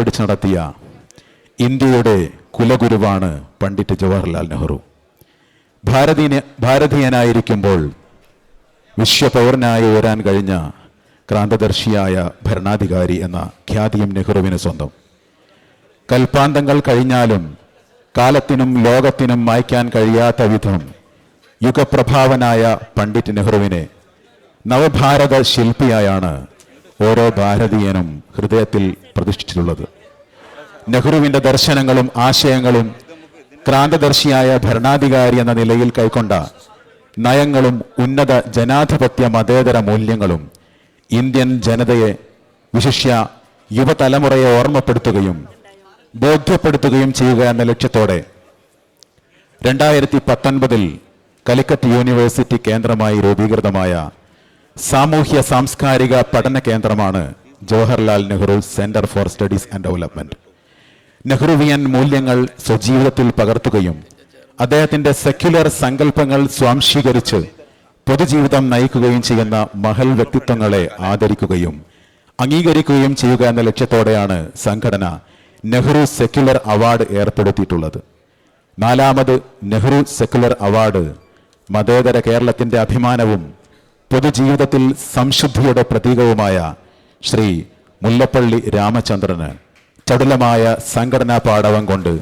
പിടിച്ചു നടത്തിയ ഇന്ത്യയുടെ കുലഗുരുവാണ് പണ്ഡിറ്റ് ജവഹർലാൽ നെഹ്റു. ഭാരതീയനായിരിക്കുമ്പോൾ വിശ്വപൗരനായി ഉയരാൻ കഴിഞ്ഞ ക്രാന്തദർശിയായ ഭരണാധികാരി എന്ന ഖ്യാതിയും നെഹ്റുവിന് സ്വന്തം. കൽപ്പാന്തങ്ങൾ കഴിഞ്ഞാലും കാലത്തിനും ലോകത്തിനും മായ്ക്കാൻ കഴിയാത്ത വിധം യുഗപ്രഭാവനായ പണ്ഡിറ്റ് നെഹ്റുവിനെ നവഭാരത ശില്പിയായാണ് ഓരോ ഭാരതീയനും ഹൃദയത്തിൽ പ്രതിഷ്ഠിച്ചിട്ടുള്ളത്. നെഹ്റുവിൻ്റെ ദർശനങ്ങളും ആശയങ്ങളും ക്രാന്തദർശിയായ ഭരണാധികാരി എന്ന നിലയിൽ കൈക്കൊണ്ട നയങ്ങളും ഉന്നത ജനാധിപത്യ മതേതര മൂല്യങ്ങളും ഇന്ത്യൻ ജനതയെ, വിശിഷ്യ യുവതലമുറയെ ഓർമ്മപ്പെടുത്തുകയും ബോധ്യപ്പെടുത്തുകയും ചെയ്യുക എന്ന ലക്ഷ്യത്തോടെ 2019 കാലിക്കറ്റ് യൂണിവേഴ്സിറ്റി കേന്ദ്രമായി രൂപീകൃതമായ സാമൂഹ്യ സാംസ്കാരിക പഠന കേന്ദ്രമാണ് Jawaharlal Nehru centre for studies and development. Nehruvian മൂല്യങ്ങൾ സ്വജീവിതത്തിൽ പകർത്തുകയും അദ്ദേഹത്തിന്റെ സെക്യുലർ സങ്കല്പങ്ങൾ സ്വാംശീകരിച്ച് പൊതുജീവിതം നയിക്കുകയും ചെയ്യുന്ന മഹൽ വ്യക്തിത്വങ്ങളെ ആദരിക്കുകയും അംഗീകരിക്കുകയും ചെയ്യുക എന്ന ലക്ഷ്യത്തോടെയാണ് സംഘടന നെഹ്റു സെക്യുലർ അവാർഡ് ഏർപ്പെടുത്തിയിട്ടുള്ളത്. 4ാമത് നെഹ്റു സെക്യുലർ അവാർഡ് മതേതര കേരളത്തിന്റെ അഭിമാനവും പൊതുജീവിതത്തിൽ സംശുദ്ധിയുടെ പ്രതീകവുമായ ശ്രീ മുല്ലപ്പള്ളി രാമചന്ദ്രന് ചടുലമായ സംഘടനാ പാടവം കൊണ്ട്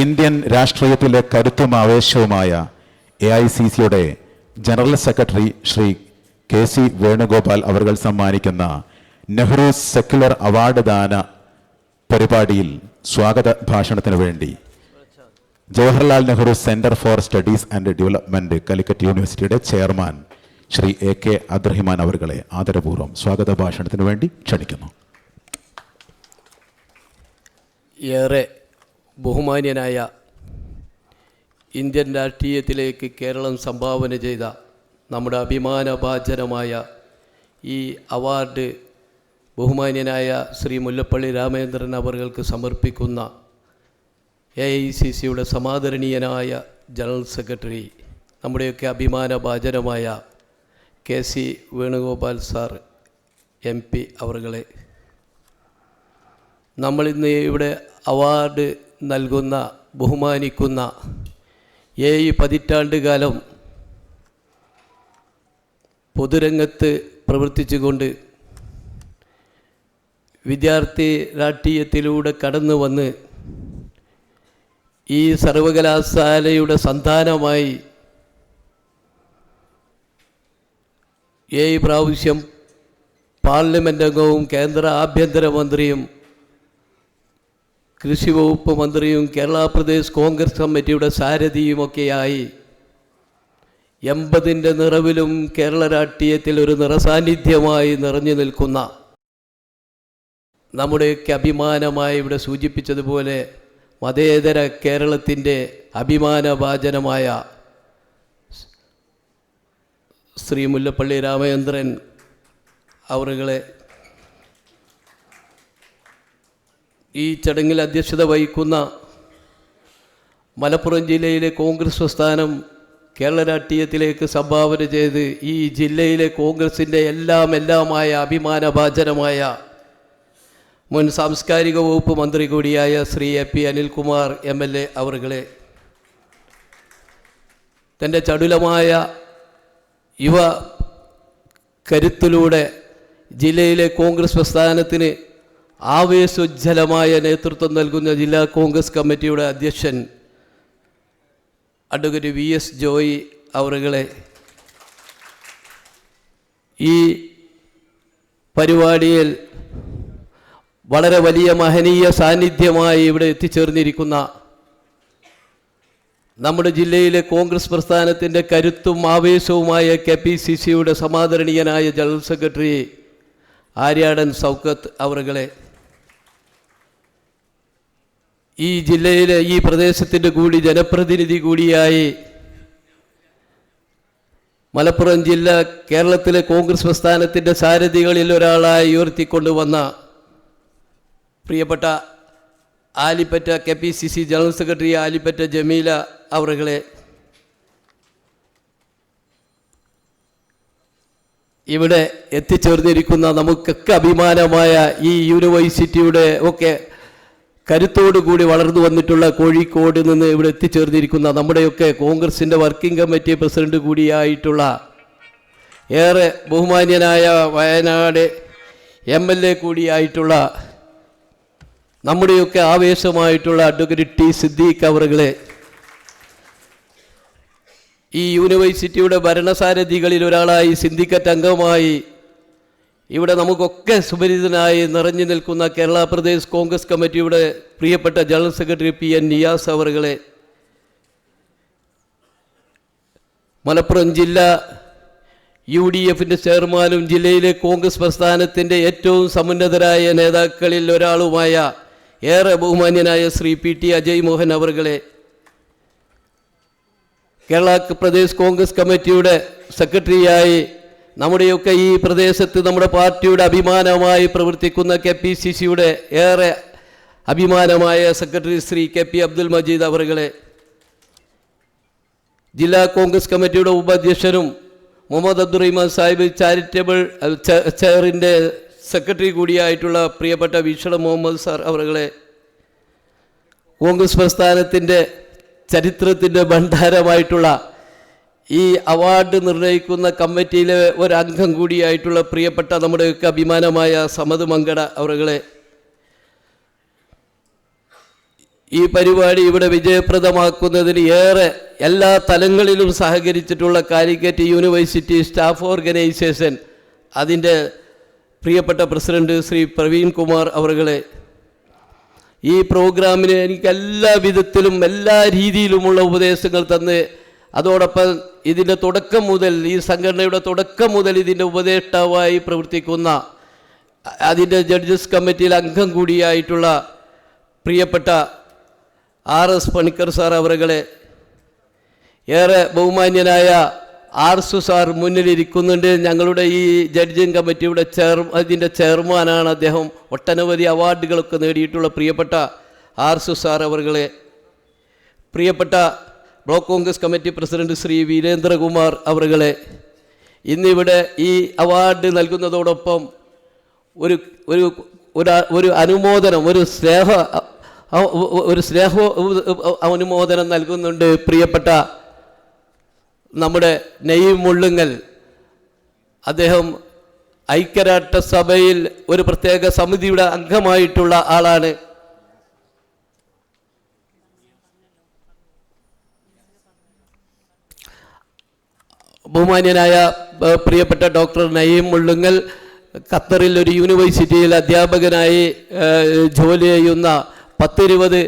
ഇന്ത്യൻ രാഷ്ട്രീയത്തിലെ കരുത്തും ആവേശവുമായ AICCയുടെ general secretary Shri KC Venugopal അവർ സമ്മാനിക്കുന്ന നെഹ്റു സെക്യുലർ അവാർഡ് ദാന പരിപാടിയിൽ സ്വാഗത ഭാഷണത്തിന് വേണ്ടി Jawaharlal Nehru centre for studies and development Calicut യൂണിവേഴ്സിറ്റിയുടെ ചെയർമാൻ ശ്രീ AK അബ്ദുറഹിമാൻ അവരെ ആദരപൂർവ്വം സ്വാഗത ഭാഷണത്തിന് വേണ്ടി ക്ഷണിക്കുന്നു. ഏറെ ബഹുമാന്യനായ ഇന്ത്യൻ രാഷ്ട്രീയത്തിലേക്ക് കേരളം സംഭാവന ചെയ്ത നമ്മുടെ അഭിമാനഭാജനമായ ഈ അവാർഡ് ബഹുമാന്യനായ ശ്രീ മുല്ലപ്പള്ളി രാമചന്ദ്രൻ അവർക്ക് സമർപ്പിക്കുന്ന AICCയുടെ സമാദരണീയനായ ജനറൽ സെക്രട്ടറി, നമ്മുടെയൊക്കെ അഭിമാനഭാജനമായ KC വേണുഗോപാൽ സാർ MP അവരെ, നമ്മളിന്ന് ഇവിടെ അവാർഡ് നൽകുന്ന ബഹുമാനിക്കുന്ന 7 പതിറ്റാണ്ടുകാലം പൊതുരംഗത്ത് പ്രവർത്തിച്ചുകൊണ്ട് വിദ്യാർത്ഥി രാഷ്ട്രീയത്തിലൂടെ കടന്നു വന്ന് ഈ സർവകലാശാലയുടെ സന്താനമായി 7 പ്രാവശ്യം പാർലമെൻ്റ് അംഗവും കേന്ദ്ര ആഭ്യന്തരമന്ത്രിയും കൃഷി വകുപ്പ് മന്ത്രിയും കേരള പ്രദേശ് കോൺഗ്രസ് കമ്മിറ്റിയുടെ സാരഥിയുമൊക്കെയായി 80ൻ്റെ നിറവിലും കേരള രാഷ്ട്രീയത്തിൽ ഒരു നിറസാന്നിധ്യമായി നിറഞ്ഞു നിൽക്കുന്ന നമ്മുടെയൊക്കെ അഭിമാനമായി ഇവിടെ സൂചിപ്പിച്ചതുപോലെ മതേതര കേരളത്തിൻ്റെ അഭിമാനഭാജനമായ ശ്രീ മുല്ലപ്പള്ളി രാമചന്ദ്രൻ അവരെ ഈ ചടങ്ങിൽ അധ്യക്ഷത വഹിക്കുന്ന മലപ്പുറം ജില്ലയിലെ കോൺഗ്രസ് പ്രസ്ഥാനം കേരള രാഷ്ട്രീയത്തിലേക്ക് സംഭാവന ചെയ്ത് ഈ ജില്ലയിലെ കോൺഗ്രസിൻ്റെ എല്ലാമായ അഭിമാനഭാജനമായ മുൻ സാംസ്കാരിക വകുപ്പ് മന്ത്രി കൂടിയായ ശ്രീ AP അനിൽകുമാർ MLA അവരെ, തൻ്റെ ചടുലമായ യുവ കരുത്തിലൂടെ ജില്ലയിലെ കോൺഗ്രസ് പ്രസ്ഥാനത്തിന് ആവേശോജ്ജലമായ നേതൃത്വം നൽകുന്ന ജില്ലാ കോൺഗ്രസ് കമ്മിറ്റിയുടെ അധ്യക്ഷൻ അഡ്വക്കേറ്റ് VS ജോയി അവരെ, ഈ പരിപാടിയിൽ വളരെ വലിയ മഹനീയ സാന്നിധ്യമായി ഇവിടെ എത്തിച്ചേർന്നിരിക്കുന്ന നമ്മുടെ ജില്ലയിലെ കോൺഗ്രസ് പ്രസ്ഥാനത്തിൻ്റെ കരുത്തും ആവേശവുമായ KPCCയുടെ സമാദരണീയനായ ജനറൽ സെക്രട്ടറി ആര്യാടൻ സൗക്കത്ത് അവരെ, ഈ ജില്ലയിലെ ഈ പ്രദേശത്തിൻ്റെ കൂടി ജനപ്രതിനിധി കൂടിയായി മലപ്പുറം ജില്ല കേരളത്തിലെ കോൺഗ്രസ് പ്രസ്ഥാനത്തിൻ്റെ സാരഥികളിൽ ഒരാളായി ഉയർത്തിക്കൊണ്ടുവന്ന പ്രിയപ്പെട്ട Alipatta KPCC general secretary Alipatta Jameela അവരെ, ഇവിടെ എത്തിച്ചേർന്നിരിക്കുന്ന നമുക്കൊക്കെ അഭിമാനമായ ഈ യൂണിവേഴ്സിറ്റിയുടെ ഒക്കെ കരുത്തോടുകൂടി വളർന്നു വന്നിട്ടുള്ള കോഴിക്കോട് നിന്ന് ഇവിടെ എത്തിച്ചേർന്നിരിക്കുന്ന നമ്മുടെയൊക്കെ കോൺഗ്രസിൻ്റെ വർക്കിംഗ് കമ്മിറ്റി പ്രസിഡന്റ് കൂടിയായിട്ടുള്ള ഏറെ ബഹുമാന്യനായ വയനാട് MLA കൂടിയായിട്ടുള്ള നമ്മുടെയൊക്കെ ആവേശമായിട്ടുള്ള അഡ്വക്കേറ്റ് ടി സിദ്ദീഖ് അവറുകളെ, ഈ യൂണിവേഴ്സിറ്റിയുടെ ഭരണസാരഥികളിൽ ഒരാളായി സിൻഡിക്കേറ്റ് അംഗമായി ഇവിടെ നമുക്കൊക്കെ സുപരിചിതനായി നിറഞ്ഞു നിൽക്കുന്ന കേരള പ്രദേശ് കോൺഗ്രസ് കമ്മിറ്റിയുടെ പ്രിയപ്പെട്ട ജനറൽ സെക്രട്ടറി PN നിയാസ് അവറുകളെ, മലപ്പുറം ജില്ലാ UDFൻ്റെ ചെയർമാനും ജില്ലയിലെ കോൺഗ്രസ് പ്രസ്ഥാനത്തിൻ്റെ ഏറ്റവും സമുന്നതരായ നേതാക്കളിൽ ഒരാളുമായ ഏറെ ബഹുമാന്യനായ ശ്രീ PT അജയ് മോഹൻ അവറുകളെ, കേരള പ്രദേശ് കോൺഗ്രസ് കമ്മിറ്റിയുടെ സെക്രട്ടറിയായി നമ്മുടെയൊക്കെ ഈ പ്രദേശത്ത് നമ്മുടെ പാർട്ടിയുടെ അഭിമാനമായി പ്രവർത്തിക്കുന്ന KPCCയുടെ ഏറെ അഭിമാനമായ സെക്രട്ടറി ശ്രീ KP അബ്ദുൽ മജീദ് അവറുകളെ, ജില്ലാ കോൺഗ്രസ് കമ്മിറ്റിയുടെ ഉപാധ്യക്ഷനും മുഹമ്മദ് അബ്ദുറഹിമാൻ സാഹിബ് ചാരിറ്റബിൾ ചെയറിൻ്റെ സെക്രട്ടറി കൂടിയായിട്ടുള്ള പ്രിയപ്പെട്ട വിഷണ മുഹമ്മദ് സാർ അവറുകളെ, കോൺഗ്രസ് പ്രസ്ഥാനത്തിൻ്റെ ചരിത്രത്തിൻ്റെ ഭണ്ഡാരമായിട്ടുള്ള ഈ അവാർഡ് നിർണ്ണയിക്കുന്ന കമ്മിറ്റിയിലെ ഒരംഗം കൂടിയായിട്ടുള്ള പ്രിയപ്പെട്ട നമ്മുടെയൊക്കെ അഭിമാനമായ സമദ് മങ്കട അവറുകളെ, ഈ പരിപാടി ഇവിടെ വിജയപ്രദമാക്കുന്നതിന് ഏറെ എല്ലാ തലങ്ങളിലും സഹകരിച്ചിട്ടുള്ള കാലിക്കറ്റ് യൂണിവേഴ്സിറ്റി സ്റ്റാഫ് ഓർഗനൈസേഷൻ അതിൻ്റെ പ്രിയപ്പെട്ട പ്രസിഡന്റ് ശ്രീ പ്രവീൺ കുമാർ അവറുകളെ, ഈ പ്രോഗ്രാമിന് എനിക്ക് എല്ലാ വിധത്തിലും എല്ലാ രീതിയിലുമുള്ള ഉപദേശങ്ങൾ തന്ന് അതോടൊപ്പം ഇതിൻ്റെ തുടക്കം മുതൽ ഈ സംഘടനയുടെ തുടക്കം മുതൽ ഇതിൻ്റെ ഉപദേഷ്ടാവായി പ്രവർത്തിക്കുന്ന അതിൻ്റെ ജഡ്ജസ് കമ്മിറ്റിയിൽ അംഗം കൂടിയായിട്ടുള്ള പ്രിയപ്പെട്ട RS പണിക്കർ സാർ അവറുകളെ, ഏറെ ബഹുമാന്യനായ ആർസു സാർ മുന്നിലിരിക്കുന്നുണ്ട്. ഞങ്ങളുടെ ഈ ജഡ്ജിങ് കമ്മിറ്റിയുടെ ഇതിൻ്റെ ചെയർമാനാണ് അദ്ദേഹം. ഒട്ടനവധി അവാർഡുകളൊക്കെ നേടിയിട്ടുള്ള പ്രിയപ്പെട്ട ആർസു സാർ അവറുകളെ, പ്രിയപ്പെട്ട block Congress committee president Shri Veerendrakumar അവറുകളെ, ഇന്നിവിടെ ഈ അവാർഡ് നൽകുന്നതോടൊപ്പം ഒരു അനുമോദനം, ഒരു സ്നേഹ അനുമോദനം നൽകുന്നുണ്ട് പ്രിയപ്പെട്ട നമ്മുടെ നയീം മുള്ളുങ്ങൽ. അദ്ദേഹം ഐക്യരാഷ്ട്രസഭയിൽ ഒരു പ്രത്യേക സമിതിയുടെ അംഗമായിട്ടുള്ള ആളാണ്. ബഹുമാന്യനായ പ്രിയപ്പെട്ട ഡോക്ടർ നയീം മുള്ളുങ്ങൽ ഖത്തറിൽ ഒരു യൂണിവേഴ്സിറ്റിയിൽ അധ്യാപകനായി ജോലി ചെയ്യുന്ന 10-20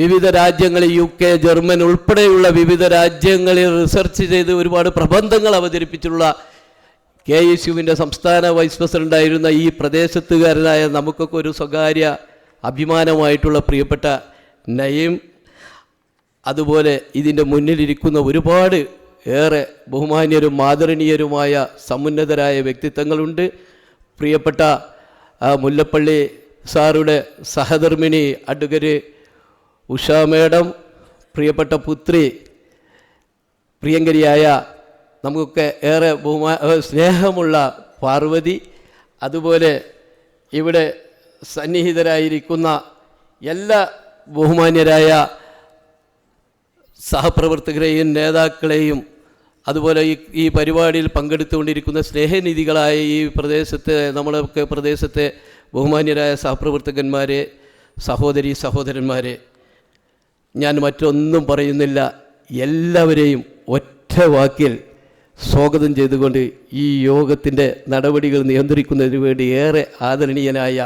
വിവിധ രാജ്യങ്ങളിൽ UK, ജർമ്മൻ ഉൾപ്പെടെയുള്ള വിവിധ രാജ്യങ്ങളിൽ റിസർച്ച് ചെയ്ത് ഒരുപാട് പ്രബന്ധങ്ങൾ അവതരിപ്പിച്ചിട്ടുള്ള KSUവിൻ്റെ സംസ്ഥാന വൈസ് പ്രസിഡൻ്റായിരുന്ന ഈ പ്രദേശത്തുകാരനായ നമുക്കൊക്കെ ഒരു സ്വകാര്യ അഭിമാനമായിട്ടുള്ള പ്രിയപ്പെട്ട നയീം, അതുപോലെ ഇതിൻ്റെ മുന്നിലിരിക്കുന്ന ഒരുപാട് ഏറെ ബഹുമാന്യരും ആദരണീയരുമായ സമുന്നതരായ വ്യക്തിത്വങ്ങളുണ്ട്. പ്രിയപ്പെട്ട മുല്ലപ്പള്ളി സാറുടെ സഹധർമ്മിണി അഡ്വക്കേറ്റ് ഉഷ മേഡം, പ്രിയപ്പെട്ട പുത്രി പ്രിയങ്കരിയായ നമുക്കൊക്കെ ഏറെ സ്നേഹമുള്ള പാർവതി, അതുപോലെ ഇവിടെ സന്നിഹിതരായിരിക്കുന്ന എല്ലാ ബഹുമാന്യരായ സഹപ്രവർത്തകരെയും നേതാക്കളെയും, അതുപോലെ ഈ പരിപാടിയിൽ പങ്കെടുത്തുകൊണ്ടിരിക്കുന്ന സ്നേഹനിധികളായ ഈ പ്രദേശത്തെ നമ്മളൊക്കെ പ്രദേശത്തെ ബഹുമാന്യരായ സഹപ്രവർത്തകന്മാരെ, സഹോദരന്മാരെ, ഞാൻ മറ്റൊന്നും പറയുന്നില്ല. എല്ലാവരെയും ഒറ്റ വാക്കിൽ സ്വാഗതം ചെയ്തുകൊണ്ട് ഈ യോഗത്തിൻ്റെ നടപടികൾ നിയന്ത്രിക്കുന്നതിന് വേണ്ടി ഏറെ ആദരണീയനായ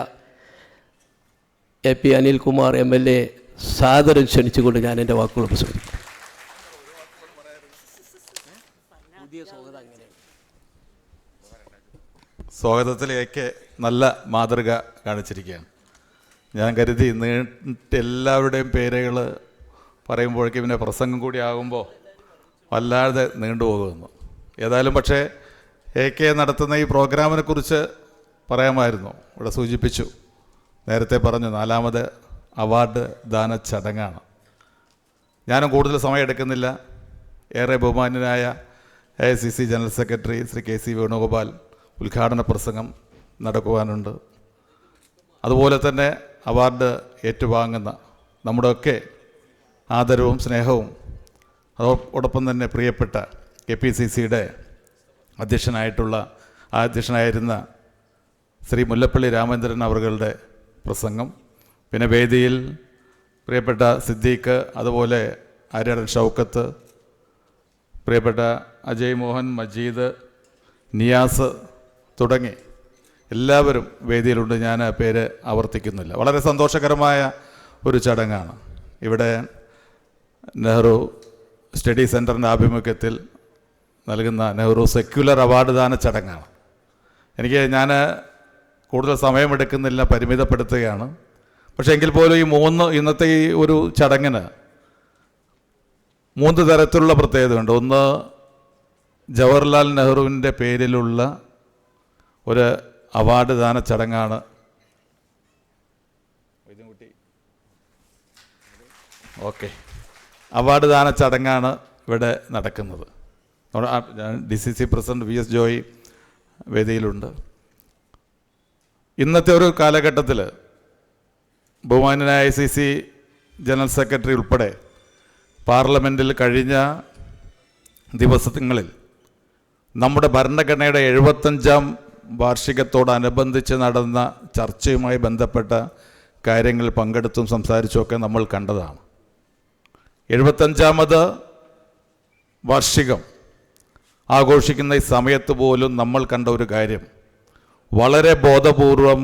AP അനിൽകുമാർ MLA സാദരം ക്ഷണിച്ചുകൊണ്ട് ഞാൻ എൻ്റെ വാക്കുകൾ പ്രസംഗിക്കും. സ്വാഗതത്തിലേക്ക് നല്ല മാതൃക കാണിച്ചിരിക്കുകയാണ്. ഞാൻ കരുതി നീട്ട് എല്ലാവരുടെയും പേരുകൾ പറയുമ്പോഴേക്കും പിന്നെ പ്രസംഗം കൂടി ആകുമ്പോൾ വല്ലാതെ നീണ്ടുപോകുമെന്ന്. ഏതായാലും പക്ഷേ AK നടത്തുന്ന ഈ പ്രോഗ്രാമിനെ കുറിച്ച് പറയാമായിരുന്നു. ഇവിടെ സൂചിപ്പിച്ചു, നേരത്തെ പറഞ്ഞു, 4ാമത് അവാർഡ് ദാന ചടങ്ങാണ്. ഞാനും കൂടുതൽ സമയം എടുക്കുന്നില്ല. ഏറെ ബഹുമാന്യനായ AICC general secretary Shri KC Venugopal ഉദ്ഘാടന പ്രസംഗം നടക്കുവാനുണ്ട്. അതുപോലെ തന്നെ അവാർഡ് ഏറ്റുവാങ്ങുന്ന നമ്മുടെയൊക്കെ ആദരവും സ്നേഹവും അതോടൊപ്പം തന്നെ പ്രിയപ്പെട്ട KPCCയുടെ അധ്യക്ഷനായിരുന്ന ശ്രീ മുല്ലപ്പള്ളി രാമചന്ദ്രൻ അവരുടെ പ്രസംഗം, പിന്നെ വേദിയിൽ പ്രിയപ്പെട്ട സിദ്ദീഖ്, അതുപോലെ ആര്യാടൻ ഷൗക്കത്ത്, പ്രിയപ്പെട്ട അജയ് മോഹൻ, മജീദ്, നിയാസ് തുടങ്ങി എല്ലാവരും വേദിയിലുണ്ട്. ഞാൻ പേര് ആവർത്തിക്കുന്നില്ല. വളരെ സന്തോഷകരമായ ഒരു ചടങ്ങാണ്. ഇവിടെ നെഹ്റു സ്റ്റഡി സെൻറ്ററിൻ്റെ ആഭിമുഖ്യത്തിൽ നൽകുന്ന നെഹ്റു സെക്യുലർ അവാർഡ് ദാന ചടങ്ങാണ്. ഞാൻ കൂടുതൽ സമയമെടുക്കുന്നില്ല, പരിമിതപ്പെടുത്തുകയാണ്. പക്ഷേ എങ്കിൽ പോലും ഇന്നത്തെ ഈ ഒരു ചടങ്ങിന് 3 തരത്തിലുള്ള പ്രത്യേകതയുണ്ട്. ഒന്ന്, ജവഹർലാൽ നെഹ്റുവിൻ്റെ പേരിലുള്ള ഒരു അവാർഡ് ദാന ചടങ്ങാണ്. അവാർഡ് ദാന ചടങ്ങാണ് ഇവിടെ നടക്കുന്നത്. DCC പ്രസിഡന്റ് VS ജോയി വേദിയിലുണ്ട്. ഇന്നത്തെ ഒരു കാലഘട്ടത്തിൽ ബഹുമാന്യനായ ICC ജനറൽ സെക്രട്ടറി ഉൾപ്പെടെ പാർലമെൻറ്റിൽ കഴിഞ്ഞ ദിവസങ്ങളിൽ നമ്മുടെ ഭരണഘടനയുടെ 75ാം വാർഷികത്തോടനുബന്ധിച്ച് നടന്ന ചർച്ചയുമായി ബന്ധപ്പെട്ട കാര്യങ്ങൾ പങ്കെടുത്തും സംസാരിച്ചുമൊക്കെ നമ്മൾ കണ്ടതാണ്. 75ാമത് വാർഷികം ആഘോഷിക്കുന്ന ഈ സമയത്ത് പോലും നമ്മൾ കണ്ട ഒരു കാര്യം, വളരെ ബോധപൂർവം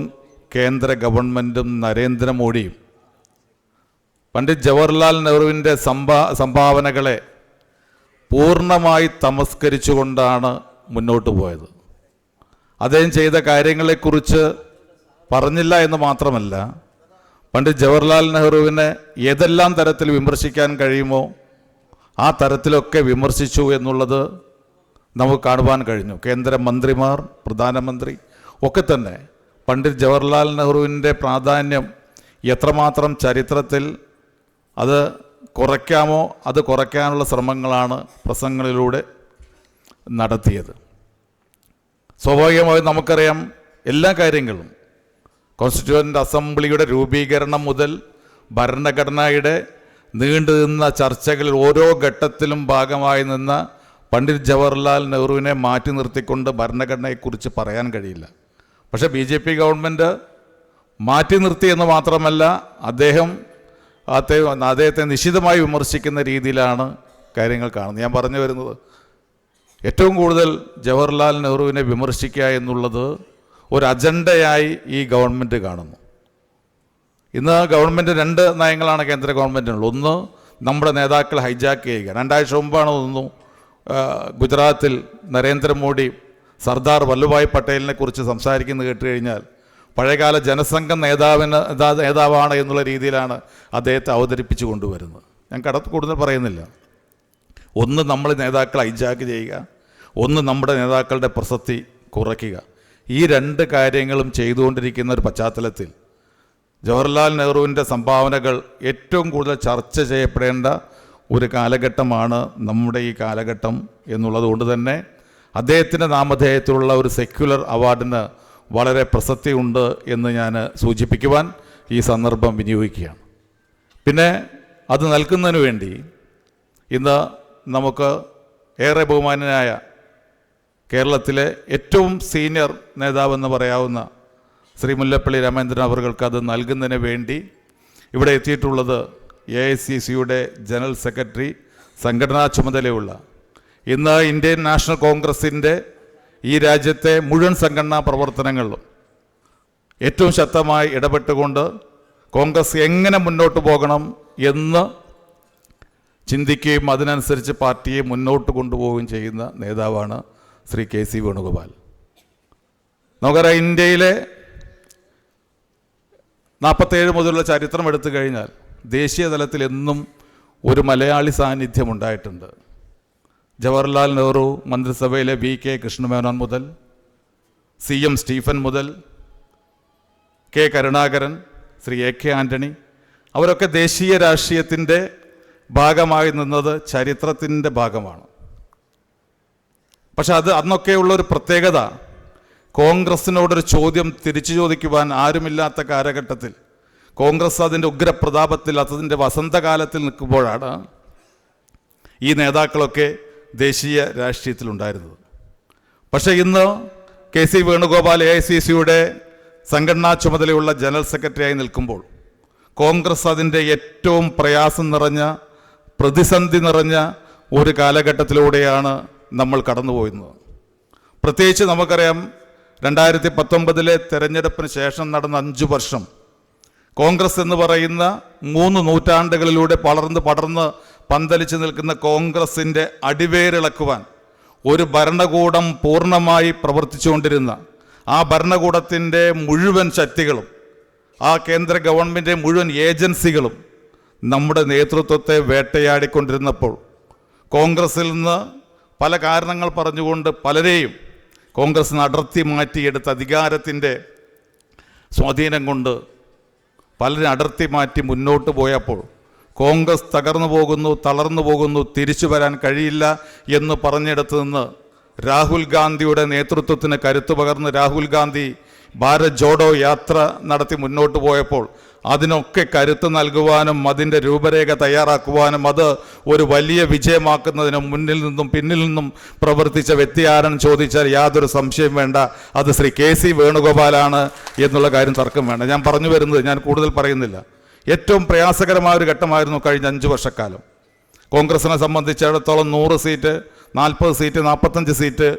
കേന്ദ്ര ഗവൺമെൻറ്റും നരേന്ദ്രമോദിയും പണ്ഡിറ്റ് ജവഹർലാൽ നെഹ്റുവിൻ്റെ സംഭാവനകളെ പൂർണ്ണമായി തമസ്കരിച്ചുകൊണ്ടാണ് മുന്നോട്ട് പോയത്. അദ്ദേഹം ചെയ്ത കാര്യങ്ങളെക്കുറിച്ച് പറഞ്ഞില്ല എന്ന് മാത്രമല്ല, പണ്ഡിറ്റ് ജവഹർലാൽ നെഹ്റുവിനെ ഏതെല്ലാം തരത്തിൽ വിമർശിക്കാൻ കഴിയുമോ ആ തരത്തിലൊക്കെ വിമർശിച്ചു എന്നുള്ളത് നമുക്ക് കാണുവാൻ കഴിഞ്ഞു. കേന്ദ്രമന്ത്രിമാർ, പ്രധാനമന്ത്രി ഒക്കെ തന്നെ പണ്ഡിറ്റ് ജവഹർലാൽ നെഹ്റുവിൻ്റെ പ്രാധാന്യം എത്രമാത്രം ചരിത്രത്തിൽ അത് കുറയ്ക്കാമോ അത് കുറയ്ക്കാനുള്ള ശ്രമങ്ങളാണ് പ്രസംഗങ്ങളിലൂടെ നടത്തിയത്. സ്വാഭാവികമായും നമുക്കറിയാം, എല്ലാ കാര്യങ്ങളും കോൺസ്റ്റിറ്റ്യൂവൻ്റ് അസംബ്ലിയുടെ രൂപീകരണം മുതൽ ഭരണഘടനയുടെ നീണ്ടുനിന്ന ചർച്ചകളിൽ ഓരോ ഘട്ടത്തിലും ഭാഗമായി നിന്ന പണ്ഡിറ്റ് ജവഹർലാൽ നെഹ്റുവിനെ മാറ്റി നിർത്തിക്കൊണ്ട് ഭരണഘടനയെക്കുറിച്ച് പറയാൻ കഴിയില്ല. പക്ഷേ BJP ഗവൺമെൻറ് മാറ്റി നിർത്തി എന്ന് മാത്രമല്ല, അദ്ദേഹത്തെ നിശിതമായി വിമർശിക്കുന്ന രീതിയിലാണ് കാര്യങ്ങൾ കാണുന്നത്. ഞാൻ പറഞ്ഞു വരുന്നത്, ഏറ്റവും കൂടുതൽ ജവഹർലാൽ നെഹ്റുവിനെ വിമർശിക്കുക എന്നുള്ളത് ഒരു അജണ്ടയായി ഈ ഗവൺമെൻറ് കാണുന്നു. ഇന്ന് ഗവൺമെൻറ് 2 നയങ്ങളാണ് കേന്ദ്ര ഗവൺമെൻറ്റിനുള്ളത്. ഒന്ന്, നമ്മുടെ നേതാക്കൾ ഹൈജാക്ക് ചെയ്യുക. 2 ആഴ്ച മുമ്പാണ് തോന്നുന്നു ഗുജറാത്തിൽ നരേന്ദ്രമോദി സർദാർ വല്ലഭായ് പട്ടേലിനെ കുറിച്ച് സംസാരിക്കുന്നത് കേട്ട് കഴിഞ്ഞാൽ പഴയകാല ജനസംഘം നേതാവാണ് എന്നുള്ള രീതിയിലാണ് അദ്ദേഹത്തെ അവതരിപ്പിച്ചു കൊണ്ടുവരുന്നത്. ഞാൻ കൂടുതൽ പറയുന്നില്ല. ഒന്ന്, നമ്മൾ നേതാക്കൾ ഹൈജാക്ക് ചെയ്യുക, ഒന്ന് നമ്മുടെ നേതാക്കളുടെ പ്രസക്തി കുറയ്ക്കുക. ഈ 2 കാര്യങ്ങളും ചെയ്തുകൊണ്ടിരിക്കുന്ന ഒരു പശ്ചാത്തലത്തിൽ ജവഹർലാൽ നെഹ്റുവിൻ്റെ സംഭാവനകൾ ഏറ്റവും കൂടുതൽ ചർച്ച ചെയ്യപ്പെടേണ്ട ഒരു കാലഘട്ടമാണ് നമ്മുടെ ഈ കാലഘട്ടം എന്നുള്ളത് കൊണ്ട് തന്നെ അദ്ദേഹത്തിൻ്റെ നാമധേയത്തിലുള്ള ഒരു സെക്യുലർ അവാർഡിന് വളരെ പ്രസക്തിയുണ്ട് എന്ന് ഞാൻ സൂചിപ്പിക്കുവാൻ ഈ സന്ദർഭം വിനിയോഗിക്കുകയാണ്. പിന്നെ അത് നൽകുന്നതിന് വേണ്ടി ഇന്ന് നമുക്ക് ഏറെ ബഹുമാന്യനായ കേരളത്തിലെ ഏറ്റവും സീനിയർ നേതാവെന്ന് പറയാവുന്ന ശ്രീ മുല്ലപ്പള്ളി രാമചന്ദ്രൻ അവർക്ക് അത് നൽകുന്നതിന് വേണ്ടി ഇവിടെ എത്തിയിട്ടുള്ളത് AICCയുടെ ജനറൽ സെക്രട്ടറി, സംഘടനാ ചുമതലയുള്ള, ഇന്ന് ഇന്ത്യൻ നാഷണൽ കോൺഗ്രസിൻ്റെ ഈ രാജ്യത്തെ മുഴുവൻ സംഘടനാ പ്രവർത്തനങ്ങളിലും ഏറ്റവും ശക്തമായി ഇടപെട്ടുകൊണ്ട് കോൺഗ്രസ് എങ്ങനെ മുന്നോട്ട് പോകണം എന്ന് ചിന്തിക്കുകയും അതിനനുസരിച്ച് പാർട്ടിയെ മുന്നോട്ട് കൊണ്ടുപോവുകയും ചെയ്യുന്ന നേതാവാണ് ശ്രീ KC വേണുഗോപാൽ. നമുക്കറിയാം, ഇന്ത്യയിലെ 47 മുതലുള്ള ചരിത്രം എടുത്തു കഴിഞ്ഞാൽ ദേശീയ തലത്തിൽ എന്നും ഒരു മലയാളി സാന്നിധ്യം ഉണ്ടായിട്ടുണ്ട്. ജവഹർലാൽ നെഹ്റു മന്ത്രിസഭയിലെ VK കൃഷ്ണമേനോൻ മുതൽ CM സ്റ്റീഫൻ മുതൽ K കരുണാകരൻ, ശ്രീ AK ആൻ്റണി, അവരൊക്കെ ദേശീയ രാഷ്ട്രീയത്തിൻ്റെ ഭാഗമായി നിന്നത് ചരിത്രത്തിൻ്റെ ഭാഗമാണ്. പക്ഷെ അന്നൊക്കെയുള്ളൊരു പ്രത്യേകത, കോൺഗ്രസിനോടൊരു ചോദ്യം തിരിച്ചു ചോദിക്കുവാൻ ആരുമില്ലാത്ത കാലഘട്ടത്തിൽ കോൺഗ്രസ് അതിൻ്റെ ഉഗ്രപ്രതാപത്തിൽ അതിൻ്റെ വസന്തകാലത്തിൽ നിൽക്കുമ്പോഴാണ് ഈ നേതാക്കളൊക്കെ ദേശീയ രാഷ്ട്രീയത്തിലുണ്ടായിരുന്നത്. പക്ഷേ ഇന്ന് കെ സി വേണുഗോപാൽ AICCയുടെ സംഘടനാ ചുമതലയുള്ള ജനറൽ സെക്രട്ടറിയായി നിൽക്കുമ്പോൾ കോൺഗ്രസ് അതിൻ്റെ ഏറ്റവും പ്രയാസം നിറഞ്ഞ, പ്രതിസന്ധി നിറഞ്ഞ ഒരു കാലഘട്ടത്തിലൂടെയാണ് നമ്മൾ കടന്നുപോയിരുന്നത്. പ്രത്യേകിച്ച് നമുക്കറിയാം, 2019 തെരഞ്ഞെടുപ്പിന് ശേഷം നടന്ന 5 വർഷം കോൺഗ്രസ് എന്ന് പറയുന്ന 3 നൂറ്റാണ്ടുകളിലൂടെ പടർന്ന് പന്തലിച്ച് നിൽക്കുന്ന കോൺഗ്രസിൻ്റെ അടിവേരിളക്കുവാൻ ഒരു ഭരണകൂടം പൂർണ്ണമായി പ്രവർത്തിച്ചുകൊണ്ടിരുന്ന ആ ഭരണകൂടത്തിൻ്റെ മുഴുവൻ ശക്തികളും, ആ കേന്ദ്ര ഗവൺമെൻറ് മുഴുവൻ ഏജൻസികളും നമ്മുടെ നേതൃത്വത്തെ വേട്ടയാടിക്കൊണ്ടിരുന്നപ്പോൾ കോൺഗ്രസിൽ നിന്ന് പല കാരണങ്ങൾ പറഞ്ഞുകൊണ്ട് പലരെയും കോൺഗ്രസിന് അടർത്തി മാറ്റിയെടുത്ത അധികാരത്തിൻ്റെ സ്വാധീനം കൊണ്ട് പലരും അടർത്തി മാറ്റി മുന്നോട്ട് പോയപ്പോൾ കോൺഗ്രസ് തകർന്നു പോകുന്നു, തളർന്നു പോകുന്നു, തിരിച്ചു വരാൻ കഴിയില്ല എന്ന് പറഞ്ഞെടുത്ത് നിന്ന് രാഹുൽ ഗാന്ധിയുടെ നേതൃത്വത്തിന് കരുത്തു പകർന്ന് രാഹുൽ ഗാന്ധി ഭാരത് ജോഡോ യാത്ര നടത്തി മുന്നോട്ട് പോയപ്പോൾ അതിനൊക്കെ കരുത്ത് നൽകുവാനും അതിൻ്റെ രൂപരേഖ തയ്യാറാക്കുവാനും അത് ഒരു വലിയ വിജയമാക്കുന്നതിന് മുന്നിൽ നിന്നും പിന്നിൽ നിന്നും പ്രവർത്തിച്ച വ്യക്തി ആരെന്ന് ചോദിച്ചാൽ യാതൊരു സംശയം വേണ്ട, അത് ശ്രീ കെ സി വേണുഗോപാലാണ് എന്നുള്ള കാര്യം തർക്കം വേണ്ട. ഞാൻ പറഞ്ഞു വരുന്നത്, ഞാൻ കൂടുതൽ പറയുന്നില്ല, ഏറ്റവും പ്രയാസകരമായ ഒരു ഘട്ടമായിരുന്നു കഴിഞ്ഞ 5 വർഷക്കാലം. കോൺഗ്രസിനെ സംബന്ധിച്ചിടത്തോളം 100 സീറ്റ്, 40 സീറ്റ്, 45 സീറ്റ്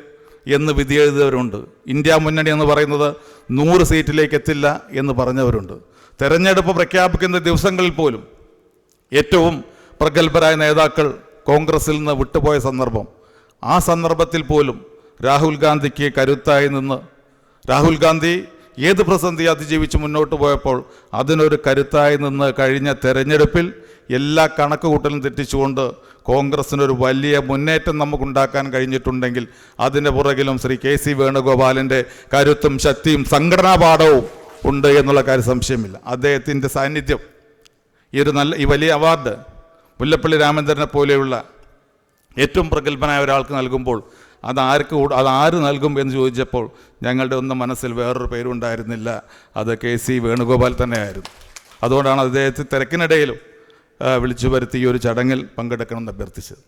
എന്ന് വിധി എഴുതിയവരുണ്ട്. ഇന്ത്യ മുന്നണി എന്ന് പറയുന്നത് 100 സീറ്റിലേക്ക് എത്തില്ല എന്ന് പറഞ്ഞവരുണ്ട്. തെരഞ്ഞെടുപ്പ് പ്രഖ്യാപിക്കുന്ന ദിവസങ്ങളിൽ പോലും ഏറ്റവും പ്രഗത്ഭരായ നേതാക്കൾ കോൺഗ്രസിൽ നിന്ന് വിട്ടുപോയ സന്ദർഭം, ആ സന്ദർഭത്തിൽ പോലും രാഹുൽ ഗാന്ധിക്ക് കരുത്തായി നിന്ന് രാഹുൽ ഗാന്ധി ഏത് പ്രതിസന്ധി അതിജീവിച്ച് മുന്നോട്ട് പോയപ്പോൾ അതിനൊരു കരുത്തായി നിന്ന് കഴിഞ്ഞ തെരഞ്ഞെടുപ്പിൽ എല്ലാ കണക്കുകൂട്ടലും തെറ്റിച്ചുകൊണ്ട് കോൺഗ്രസിനൊരു വലിയ മുന്നേറ്റം നമുക്കുണ്ടാക്കാൻ കഴിഞ്ഞിട്ടുണ്ടെങ്കിൽ അതിൻ്റെ പുറകിലും ശ്രീ കെ സി വേണുഗോപാലിൻ്റെ കരുത്തും ശക്തിയും സംഘടനാ പാഠവും ഉണ്ട് എന്നുള്ള കാര്യം സംശയമില്ല. അദ്ദേഹത്തിൻ്റെ സാന്നിധ്യം ഈ വലിയ അവാർഡ് മുല്ലപ്പള്ളി രാമചന്ദ്രനെ പോലെയുള്ള ഏറ്റവും പ്രഗത്ഭനായ ഒരാൾക്ക് നൽകുമ്പോൾ അതാര് നൽകും എന്ന് ചോദിച്ചപ്പോൾ ഞങ്ങളുടെ ഒന്നും മനസ്സിൽ വേറൊരു പേരുണ്ടായിരുന്നില്ല, അത് കെ സി വേണുഗോപാൽ തന്നെയായിരുന്നു. അതുകൊണ്ടാണ് അദ്ദേഹത്തെ തിരക്കിനിടയിലും വിളിച്ചു വരുത്തി ഈ ഒരു ചടങ്ങിൽ പങ്കെടുക്കണമെന്ന് അഭ്യർത്ഥിച്ചത്.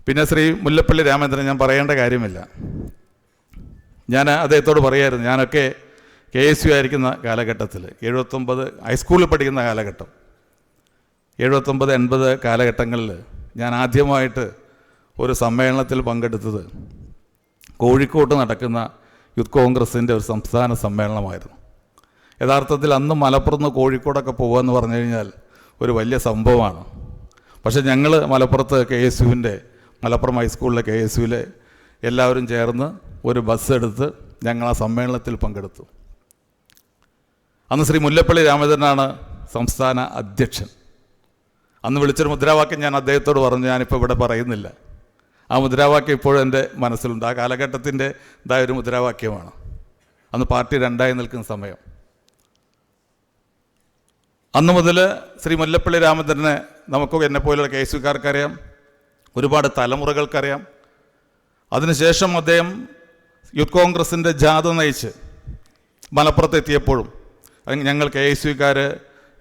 പിന്നെ ശ്രീ മുല്ലപ്പള്ളി രാമചന്ദ്രൻ ഞാൻ പറയേണ്ട കാര്യമില്ല, ഞാൻ അദ്ദേഹത്തോട് പറയായിരുന്നു, ഞാനൊക്കെ KSU ആയിരിക്കുന്ന കാലഘട്ടത്തിൽ 79 ഹൈസ്കൂളിൽ പഠിക്കുന്ന കാലഘട്ടം 79-80 കാലഘട്ടങ്ങളിൽ ഞാൻ ആദ്യമായിട്ട് ഒരു സമ്മേളനത്തിൽ പങ്കെടുത്തത് കോഴിക്കോട്ട് നടക്കുന്ന യൂത്ത് കോൺഗ്രസിൻ്റെ ഒരു സംസ്ഥാന സമ്മേളനമായിരുന്നു. യഥാർത്ഥത്തിൽ അന്ന് മലപ്പുറത്ത് കോഴിക്കോടൊക്കെ പോകുക എന്ന് പറഞ്ഞു കഴിഞ്ഞാൽ ഒരു വലിയ സംഭവമാണ്. പക്ഷേ ഞങ്ങൾ മലപ്പുറത്ത് KSUവിൻ്റെ മലപ്പുറം ഹൈസ്കൂളിലെ KSUവിലെ എല്ലാവരും ചേർന്ന് ഒരു ബസ് എടുത്ത് ഞങ്ങൾ ആ സമ്മേളനത്തിൽ പങ്കെടുത്തു. അന്ന് ശ്രീ മുല്ലപ്പള്ളി രാമചന്ദ്രനാണ് സംസ്ഥാന അധ്യക്ഷൻ. അന്ന് വിളിച്ചൊരു മുദ്രാവാക്യം ഞാൻ അദ്ദേഹത്തോട് പറഞ്ഞു, ഞാനിപ്പോൾ ഇവിടെ പറയുന്നില്ല. ആ മുദ്രാവാക്യം ഇപ്പോഴും എൻ്റെ മനസ്സിലുണ്ട്. ആ കാലഘട്ടത്തിൻ്റെ ഒരു മുദ്രാവാക്യമാണ്. അന്ന് പാർട്ടി 2ആയി നിൽക്കുന്ന സമയം. അന്ന് മുതൽ ശ്രീ മുല്ലപ്പള്ളി രാമചന്ദ്രനെ നമുക്ക് എന്നെപ്പോലുള്ള KSUക്കാർക്കറിയാം, ഒരുപാട് തലമുറകൾക്കറിയാം. അതിനുശേഷം അദ്ദേഹം യൂത്ത് കോൺഗ്രസിൻ്റെ ജാഥ നയിച്ച് മലപ്പുറത്ത് എത്തിയപ്പോഴും ഞങ്ങൾ KSUക്കാർ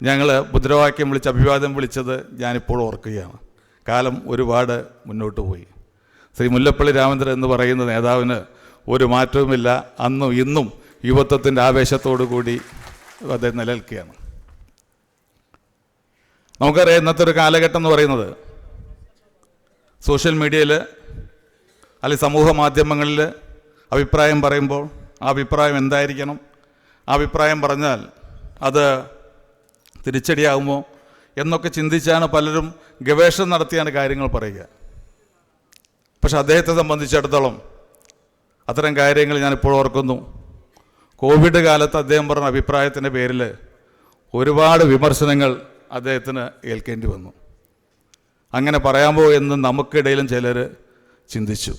ഞങ്ങൾ മുദ്രാവാക്യം വിളിച്ച് അഭിവാദ്യം വിളിച്ചത് ഞാനിപ്പോൾ ഓർക്കുകയാണ്. കാലം ഒരുപാട് മുന്നോട്ട് പോയി. ശ്രീ മുല്ലപ്പള്ളി രാമചന്ദ്രൻ എന്ന് പറയുന്ന നേതാവിന് ഒരു മാറ്റവുമില്ല. അന്നും ഇന്നും യുവത്വത്തിൻ്റെ ആവേശത്തോടു കൂടി അദ്ദേഹം നിലനിൽക്കുകയാണ്. നമുക്കറിയാം, ഇന്നത്തെ ഒരു കാലഘട്ടം എന്ന് പറയുന്നത് സോഷ്യൽ മീഡിയയിൽ അല്ലെങ്കിൽ സമൂഹ മാധ്യമങ്ങളിൽ അഭിപ്രായം പറയുമ്പോൾ ആ അഭിപ്രായം എന്തായിരിക്കണം, ആ അഭിപ്രായം പറഞ്ഞാൽ അത് തിരിച്ചടിയാകുമോ എന്നൊക്കെ ചിന്തിച്ചാണ് പലരും ഗവേഷണം നടത്തിയാണ് കാര്യങ്ങൾ പറയുക. പക്ഷെ അദ്ദേഹത്തെ സംബന്ധിച്ചിടത്തോളം അത്തരം കാര്യങ്ങൾ ഞാനിപ്പോൾ ഓർക്കുന്നു. കോവിഡ് കാലത്ത് അദ്ദേഹം പറഞ്ഞ അഭിപ്രായത്തിൻ്റെ പേരിൽ ഒരുപാട് വിമർശനങ്ങൾ അദ്ദേഹത്തിന് ഏൽക്കേണ്ടി വന്നു. അങ്ങനെ പറയാമോ എന്ന് നമുക്കിടയിലും ചിലർ ചിന്തിച്ചു.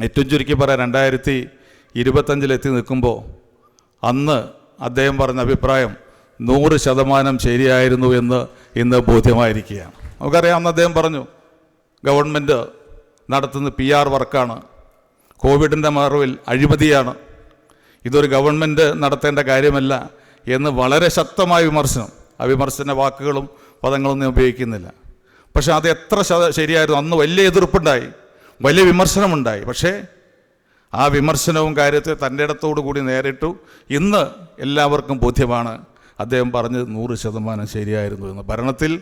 ഏറ്റവും ചുരുക്കി പറയാം, 2025 എത്തി നിൽക്കുമ്പോൾ അന്ന് അദ്ദേഹം പറഞ്ഞ അഭിപ്രായം 100% ശരിയായിരുന്നു എന്ന് ഇന്ന് ബോധ്യമായിരിക്കുകയാണ്. നമുക്കറിയാം, അന്ന് അദ്ദേഹം പറഞ്ഞു, ഗവൺമെൻറ് നടത്തുന്ന PR വർക്കാണ്, കോവിഡിൻ്റെ മറവിൽ അഴിമതിയാണ്, ഇതൊരു ഗവൺമെൻറ് നടത്തേണ്ട കാര്യമല്ല എന്ന് വളരെ ശക്തമായ വിമർശനം, ആ വിമർശന വാക്കുകളും പദങ്ങളൊന്നും ഞാൻ ഉപയോഗിക്കുന്നില്ല. പക്ഷെ അത് എത്ര ശരിയായിരുന്നു. അന്ന് വലിയ എതിർപ്പുണ്ടായി, വലിയ വിമർശനമുണ്ടായി. പക്ഷേ ആ വിമർശനവും കാര്യത്തെ തൻ്റെ ഇടത്തോടു കൂടി നേരിട്ടു. ഇന്ന് എല്ലാവർക്കും ബോധ്യമാണ് അദ്ദേഹം പറഞ്ഞത് 100% ശരിയായിരുന്നു എന്ന്. ഭരണത്തിൽ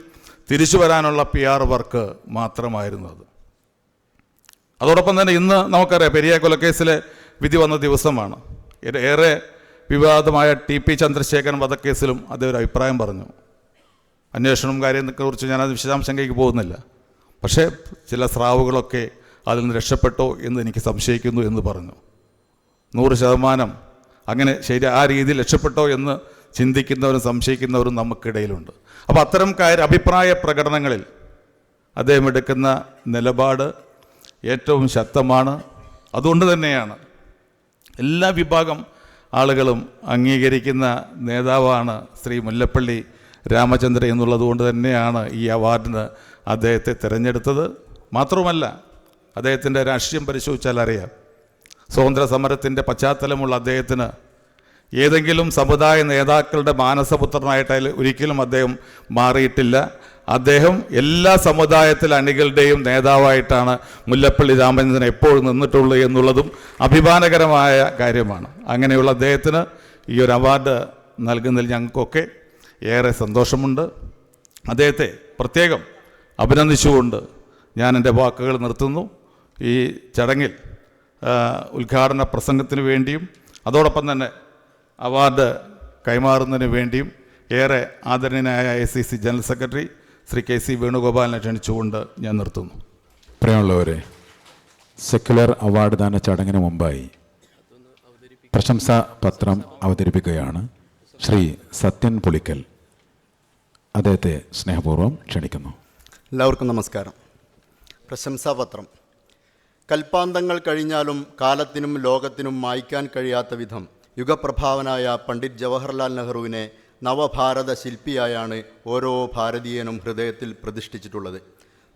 തിരിച്ചു വരാനുള്ള PR വർക്ക് മാത്രമായിരുന്നു അത്. അതോടൊപ്പം തന്നെ ഇന്ന് നമുക്കറിയാം, പെരിയ കൊലക്കേസിലെ വിധി വന്ന ദിവസമാണ്. ഏറെ വിവാദമായ TP ചന്ദ്രശേഖരൻ വധക്കേസിലും അദ്ദേഹം ഒരു അഭിപ്രായം പറഞ്ഞു. അന്വേഷണവും കാര്യത്തെക്കുറിച്ച് ഞാനത് വിശദാംശങ്ങളിലേക്ക് പോകുന്നില്ല. പക്ഷേ ചില സ്രാവുകളൊക്കെ അതിൽ നിന്ന് രക്ഷപ്പെട്ടോ എന്ന് എനിക്ക് സംശയിക്കുന്നു എന്ന് പറഞ്ഞു. 100% അങ്ങനെ ശരി ആ രീതിയിൽ രക്ഷപ്പെട്ടോ എന്ന് ചിന്തിക്കുന്നവരും സംശയിക്കുന്നവരും നമുക്കിടയിലുണ്ട്. അപ്പോൾ അത്തരം അഭിപ്രായ പ്രകടനങ്ങളിൽ അദ്ദേഹം എടുക്കുന്ന നിലപാട് ഏറ്റവും ശക്തമാണ്. അതുകൊണ്ട് തന്നെയാണ് എല്ലാ വിഭാഗം ആളുകളും അംഗീകരിക്കുന്ന നേതാവാണ് ശ്രീ മുല്ലപ്പള്ളി രാമചന്ദ്രൻ എന്നുള്ളത് കൊണ്ട് തന്നെയാണ് ഈ അവാർഡിന് അദ്ദേഹത്തെ തിരഞ്ഞെടുത്തത്. മാത്രവുമല്ല, അദ്ദേഹത്തിൻ്റെ രാഷ്ട്രീയം പരിശോധിച്ചാൽ അറിയാം, സ്വാതന്ത്ര്യ സമരത്തിൻ്റെ പശ്ചാത്തലമുള്ള അദ്ദേഹത്തിന് ഏതെങ്കിലും സമുദായ നേതാക്കളുടെ മാനസപുത്രനായിട്ട് ഒരിക്കലും അദ്ദേഹം മാറിയിട്ടില്ല. അദ്ദേഹം എല്ലാ സമുദായത്തിലെ അണികളുടെയും നേതാവായിട്ടാണ് മുല്ലപ്പള്ളി രാമചന്ദ്രൻ എപ്പോഴും നിന്നിട്ടുള്ളത് എന്നുള്ളതും അഭിമാനകരമായ കാര്യമാണ്. അങ്ങനെയുള്ള അദ്ദേഹത്തിന് ഈ ഒരു അവാർഡ് നൽകുന്നതിൽ ഞങ്ങൾക്കൊക്കെ ഏറെ സന്തോഷമുണ്ട്. അദ്ദേഹത്തെ പ്രത്യേകം അഭിനന്ദിച്ചുകൊണ്ട് ഞാൻ എൻ്റെ വാക്കുകൾ നിർത്തുന്നു. ഈ ചടങ്ങിൽ ഉദ്ഘാടന പ്രസംഗത്തിന് വേണ്ടിയും അതോടൊപ്പം തന്നെ അവാർഡ് കൈമാറുന്നതിന് വേണ്ടിയും ഏറെ ആദരണീയനായ ACC general secretary Shri KC വേണുഗോപാലിനെ ക്ഷണിച്ചുകൊണ്ട് ഞാൻ നിർത്തുന്നു. പ്രിയമുള്ളവരെ, സെക്യുലർ അവാർഡ് ദാന ചടങ്ങിന് മുമ്പായി പ്രശംസാ പത്രം അവതരിപ്പിക്കുകയാണ് ശ്രീ സത്യൻ പുളിക്കൽ. അദ്ദേഹത്തെ സ്നേഹപൂർവ്വം ക്ഷണിക്കുന്നു. എല്ലാവർക്കും നമസ്കാരം. പ്രശംസാപത്രം. കൽപ്പാന്തങ്ങൾ കഴിഞ്ഞാലും കാലത്തിനും ലോകത്തിനും മായ്ക്കാൻ കഴിയാത്ത വിധം യുഗപ്രഭാവനായ പണ്ഡിറ്റ് ജവഹർലാൽ നെഹ്റുവിനെ നവഭാരത ശില്പിയായാണ് ഓരോ ഭാരതീയനും ഹൃദയത്തിൽ പ്രതിഷ്ഠിച്ചിട്ടുള്ളത്.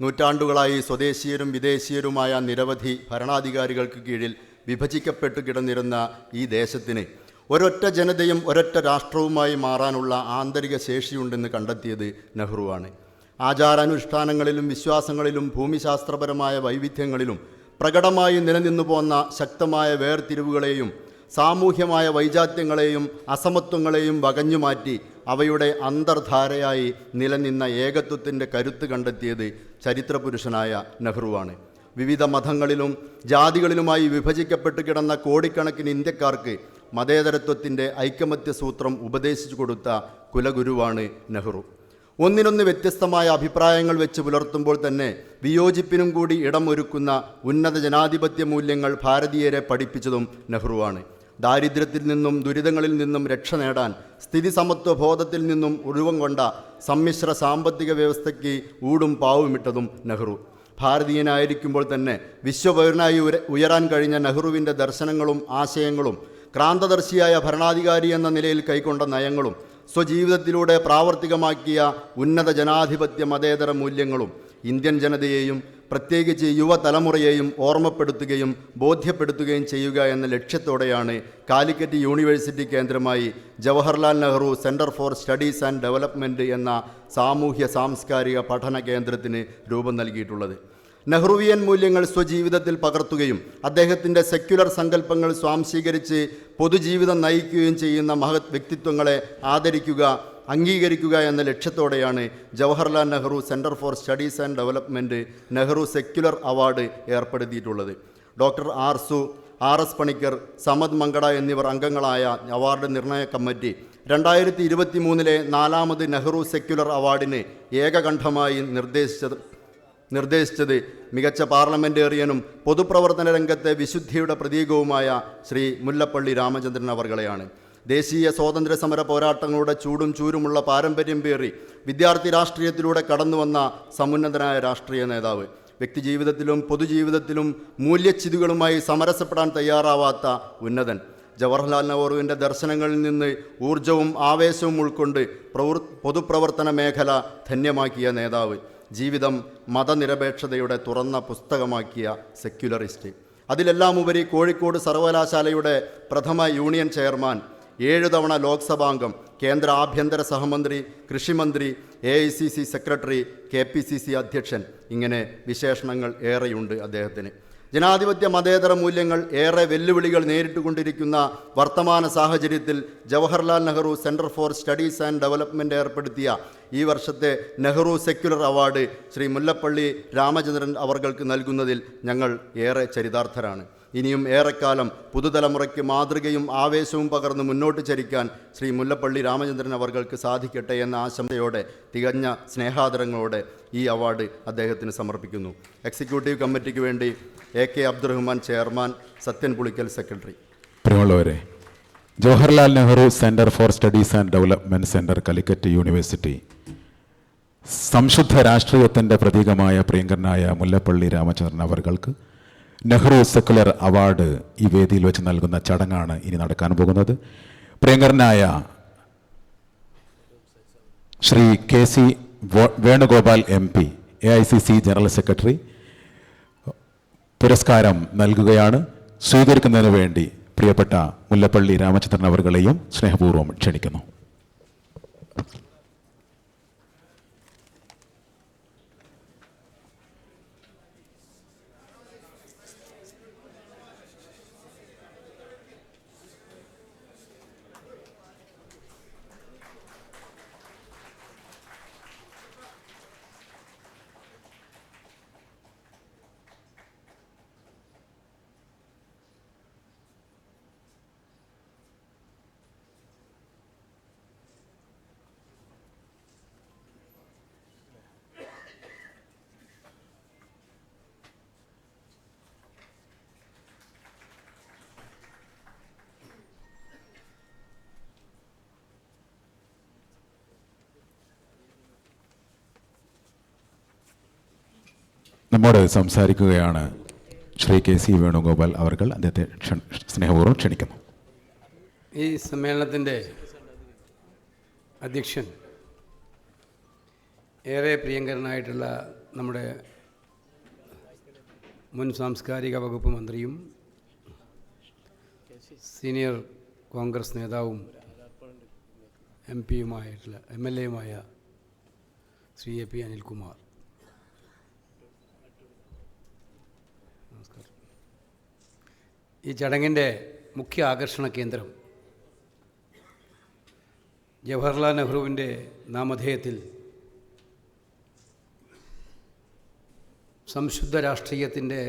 നൂറ്റാണ്ടുകളായി സ്വദേശീയരും വിദേശീയരുമായ നിരവധി ഭരണാധികാരികൾക്ക് കീഴിൽ വിഭജിക്കപ്പെട്ടു കിടന്നിരുന്ന ഈ ദേശത്തിന് ഒരൊറ്റ ജനതയും ഒരൊറ്റ രാഷ്ട്രവുമായി മാറാനുള്ള ആന്തരിക ശേഷിയുണ്ടെന്ന് കണ്ടെത്തിയത് നെഹ്റുവാണ്. ആചാരാനുഷ്ഠാനങ്ങളിലും വിശ്വാസങ്ങളിലും ഭൂമിശാസ്ത്രപരമായ വൈവിധ്യങ്ങളിലും പ്രകടമായി നിലനിന്നു പോന്ന ശക്തമായ വേർതിരിവുകളെയും സാമൂഹ്യമായ വൈജാത്യങ്ങളെയും അസമത്വങ്ങളെയും വകഞ്ഞുമാറ്റി അവയുടെ അന്തർധാരയായി നിലനിന്ന ഏകത്വത്തിൻ്റെ കരുത്ത് കണ്ടെത്തിയത് ചരിത്രപുരുഷനായ നെഹ്റുവാണ്. വിവിധ മതങ്ങളിലും ജാതികളിലുമായി വിഭജിക്കപ്പെട്ടു കിടന്ന കോടിക്കണക്കിന് ഇന്ത്യക്കാർക്ക് മതേതരത്വത്തിൻ്റെ ഐകമത്യ സൂത്രം ഉപദേശിച്ചു കൊടുത്ത കുലഗുരുവാണ് നെഹ്റു. ഒന്നിനൊന്ന് വ്യത്യസ്തമായ അഭിപ്രായങ്ങൾ വെച്ച് പുലർത്തുമ്പോൾ തന്നെ വിയോജിപ്പിനും കൂടി ഇടമൊരുക്കുന്ന ഉന്നത ജനാധിപത്യ മൂല്യങ്ങൾ ഭാരതീയരെ പഠിപ്പിച്ചതും നെഹ്റുവാണ്. ദാരിദ്ര്യത്തിൽ നിന്നും ദുരിതങ്ങളിൽ നിന്നും രക്ഷ നേടാൻ സ്ഥിതി സമത്വ ബോധത്തിൽ നിന്നും ഉരുവം കൊണ്ട സമ്മിശ്ര സാമ്പത്തിക വ്യവസ്ഥയ്ക്ക് ഊടും പാവുമിട്ടതും നെഹ്റു. ഭാരതീയനായിരിക്കുമ്പോൾ തന്നെ വിശ്വപൗരനായി ഉയരാൻ കഴിഞ്ഞ നെഹ്റുവിൻ്റെ ദർശനങ്ങളും ആശയങ്ങളും ക്രാന്തദർശിയായ ഭരണാധികാരി എന്ന നിലയിൽ കൈക്കൊണ്ട നയങ്ങളും സ്വജീവിതത്തിലൂടെ പ്രാവർത്തികമാക്കിയ ഉന്നത ജനാധിപത്യ മതേതര മൂല്യങ്ങളും ഇന്ത്യൻ ജനതയെയും പ്രത്യേകിച്ച് യുവതലമുറയെയും ഓർമ്മപ്പെടുത്തുകയും ബോധ്യപ്പെടുത്തുകയും ചെയ്യുക എന്ന ലക്ഷ്യത്തോടെയാണ് കാലിക്കറ്റ് യൂണിവേഴ്സിറ്റി കേന്ദ്രമായി Jawaharlal Nehru centre for studies and development എന്ന സാമൂഹ്യ സാംസ്കാരിക പഠന കേന്ദ്രത്തിന് രൂപം നൽകിയിട്ടുള്ളത്. നെഹ്റുവിയൻ മൂല്യങ്ങൾ സ്വജീവിതത്തിൽ പകർത്തുകയും അദ്ദേഹത്തിൻ്റെ സെക്യുലർ സങ്കല്പങ്ങൾ സ്വാംശീകരിച്ച് പൊതുജീവിതം നയിക്കുകയും ചെയ്യുന്ന മഹത് വ്യക്തിത്വങ്ങളെ ആദരിക്കുക, അംഗീകരിക്കുക എന്ന ലക്ഷ്യത്തോടെയാണ് Jawaharlal Nehru centre for studies and development Nehru secular award ഏർപ്പെടുത്തിയിട്ടുള്ളത്. ഡോക്ടർ ആർസു, RS പണിക്കർ, സമദ് മങ്കട എന്നിവർ അംഗങ്ങളായ അവാർഡ് നിർണയ കമ്മിറ്റി 2023 4ാമത് നെഹ്റു സെക്യുലർ അവാർഡിന് ഏകകണ്ഠമായി നിർദ്ദേശിച്ചത് മികച്ച പാർലമെൻറ്റേറിയനും പൊതുപ്രവർത്തന രംഗത്തെ വിശുദ്ധിയുടെ പ്രതീകവുമായ ശ്രീ മുല്ലപ്പള്ളി രാമചന്ദ്രൻ അവർകളെയാണ്. ദേശീയ സ്വാതന്ത്ര്യ സമര പോരാട്ടങ്ങളുടെ ചൂടും ചൂരുമുള്ള പാരമ്പര്യം പേറി വിദ്യാർത്ഥി രാഷ്ട്രീയത്തിലൂടെ കടന്നുവന്ന സമുന്നതനായ രാഷ്ട്രീയ നേതാവ്. വ്യക്തിജീവിതത്തിലും പൊതുജീവിതത്തിലും മൂല്യച്യുതികളുമായി സമരസപ്പെടാൻ തയ്യാറാവാത്ത ഉന്നതൻ. ജവഹർലാൽ നെഹ്റുവിൻ്റെ ദർശനങ്ങളിൽ നിന്ന് ഊർജവും ആവേശവും ഉൾക്കൊണ്ട് പൊതുപ്രവർത്തന മേഖല ധന്യമാക്കിയ നേതാവ്. ജീവിതം മതനിരപേക്ഷതയുടെ തുറന്ന പുസ്തകമാക്കിയ സെക്യുലറിസ്റ്റ്. അതിലെല്ലാം ഉപരി കോഴിക്കോട് സർവകലാശാലയുടെ പ്രഥമ യൂണിയൻ ചെയർമാൻ, 7 തവണ ലോക്സഭാംഗം, കേന്ദ്ര ആഭ്യന്തര സഹമന്ത്രി, കൃഷിമന്ത്രി, AICC സെക്രട്ടറി, KPCC അധ്യക്ഷൻ, ഇങ്ങനെ വിശേഷണങ്ങൾ ഏറെയുണ്ട് അദ്ദേഹത്തിന്. ജനാധിപത്യ മതേതര മൂല്യങ്ങൾ ഏറെ വെല്ലുവിളികൾ നേരിട്ടുകൊണ്ടിരിക്കുന്ന വർത്തമാന സാഹചര്യത്തിൽ Jawaharlal Nehru centre for studies and development ഏർപ്പെടുത്തിയ ഈ വർഷത്തെ നെഹ്റു സെക്യുലർ അവാർഡ് ശ്രീ മുല്ലപ്പള്ളി രാമചന്ദ്രൻ അവർക്ക് നൽകുന്നതിൽ ഞങ്ങൾ ഏറെ ചരിതാർത്ഥരാണ്. ഇനിയും ഏറെക്കാലം പുതുതലമുറയ്ക്ക് മാതൃകയും ആവേശവും പകർന്ന് മുന്നോട്ട് ചരിക്കാൻ ശ്രീ മുല്ലപ്പള്ളി രാമചന്ദ്രൻ അവർക്ക് സാധിക്കട്ടെ എന്ന ആശംസയോടെ തികഞ്ഞ സ്നേഹാദരങ്ങളോടെ ഈ അവാർഡ് അദ്ദേഹത്തിന് സമർപ്പിക്കുന്നു. എക്സിക്യൂട്ടീവ് കമ്മിറ്റിക്ക് വേണ്ടി AK Abdurahman chairman, Sathyan Pulikkal secretary. പ്രിയമുള്ളവരെ, Jawaharlal Nehru centre for studies and development centre, Calicut university സംശുദ്ധ രാഷ്ട്രീയത്തിൻ്റെ പ്രതീകമായ പ്രിയങ്കരനായ മുല്ലപ്പള്ളി രാമചന്ദ്രൻ അവർക്ക് നെഹ്റു സെക്കുലർ അവാർഡ് ഈ വേദിയിൽ വെച്ച് നൽകുന്ന ചടങ്ങാണ് ഇനി നടക്കാൻ പോകുന്നത്. പ്രിയങ്കരനായ Shri KC Venugopal MP, AICC general secretary പുരസ്കാരം നൽകുകയാണ്. സ്വീകരിക്കുന്നതിന് വേണ്ടി പ്രിയപ്പെട്ട മുല്ലപ്പള്ളി രാമചന്ദ്രൻ അവர்களையும் സ്നേഹപൂർവ്വം ക്ഷണിക്കുന്നു. നമ്മോട് സംസാരിക്കുകയാണ് ശ്രീ KC വേണുഗോപാൽ അവർ. അദ്ദേഹത്തെ സ്നേഹപൂർവ്വം ക്ഷണിക്കുന്നു. ഈ സമ്മേളനത്തിൻ്റെ അധ്യക്ഷൻ, ഏറെ പ്രിയങ്കരനായിട്ടുള്ള നമ്മുടെ മുൻ സാംസ്കാരിക വകുപ്പ് മന്ത്രിയും സീനിയർ കോൺഗ്രസ് നേതാവും MPയുമായിട്ടുള്ള MLAയുമായ ശ്രീ AP അനിൽകുമാർ, നമസ്കാരം. ഈ ചടങ്ങിൻ്റെ മുഖ്യ ആകർഷണ കേന്ദ്രം ജവഹർലാൽ നെഹ്റുവിൻ്റെ നാമധേയത്തിൽ സംശുദ്ധ രാഷ്ട്രീയത്തിൻ്റെ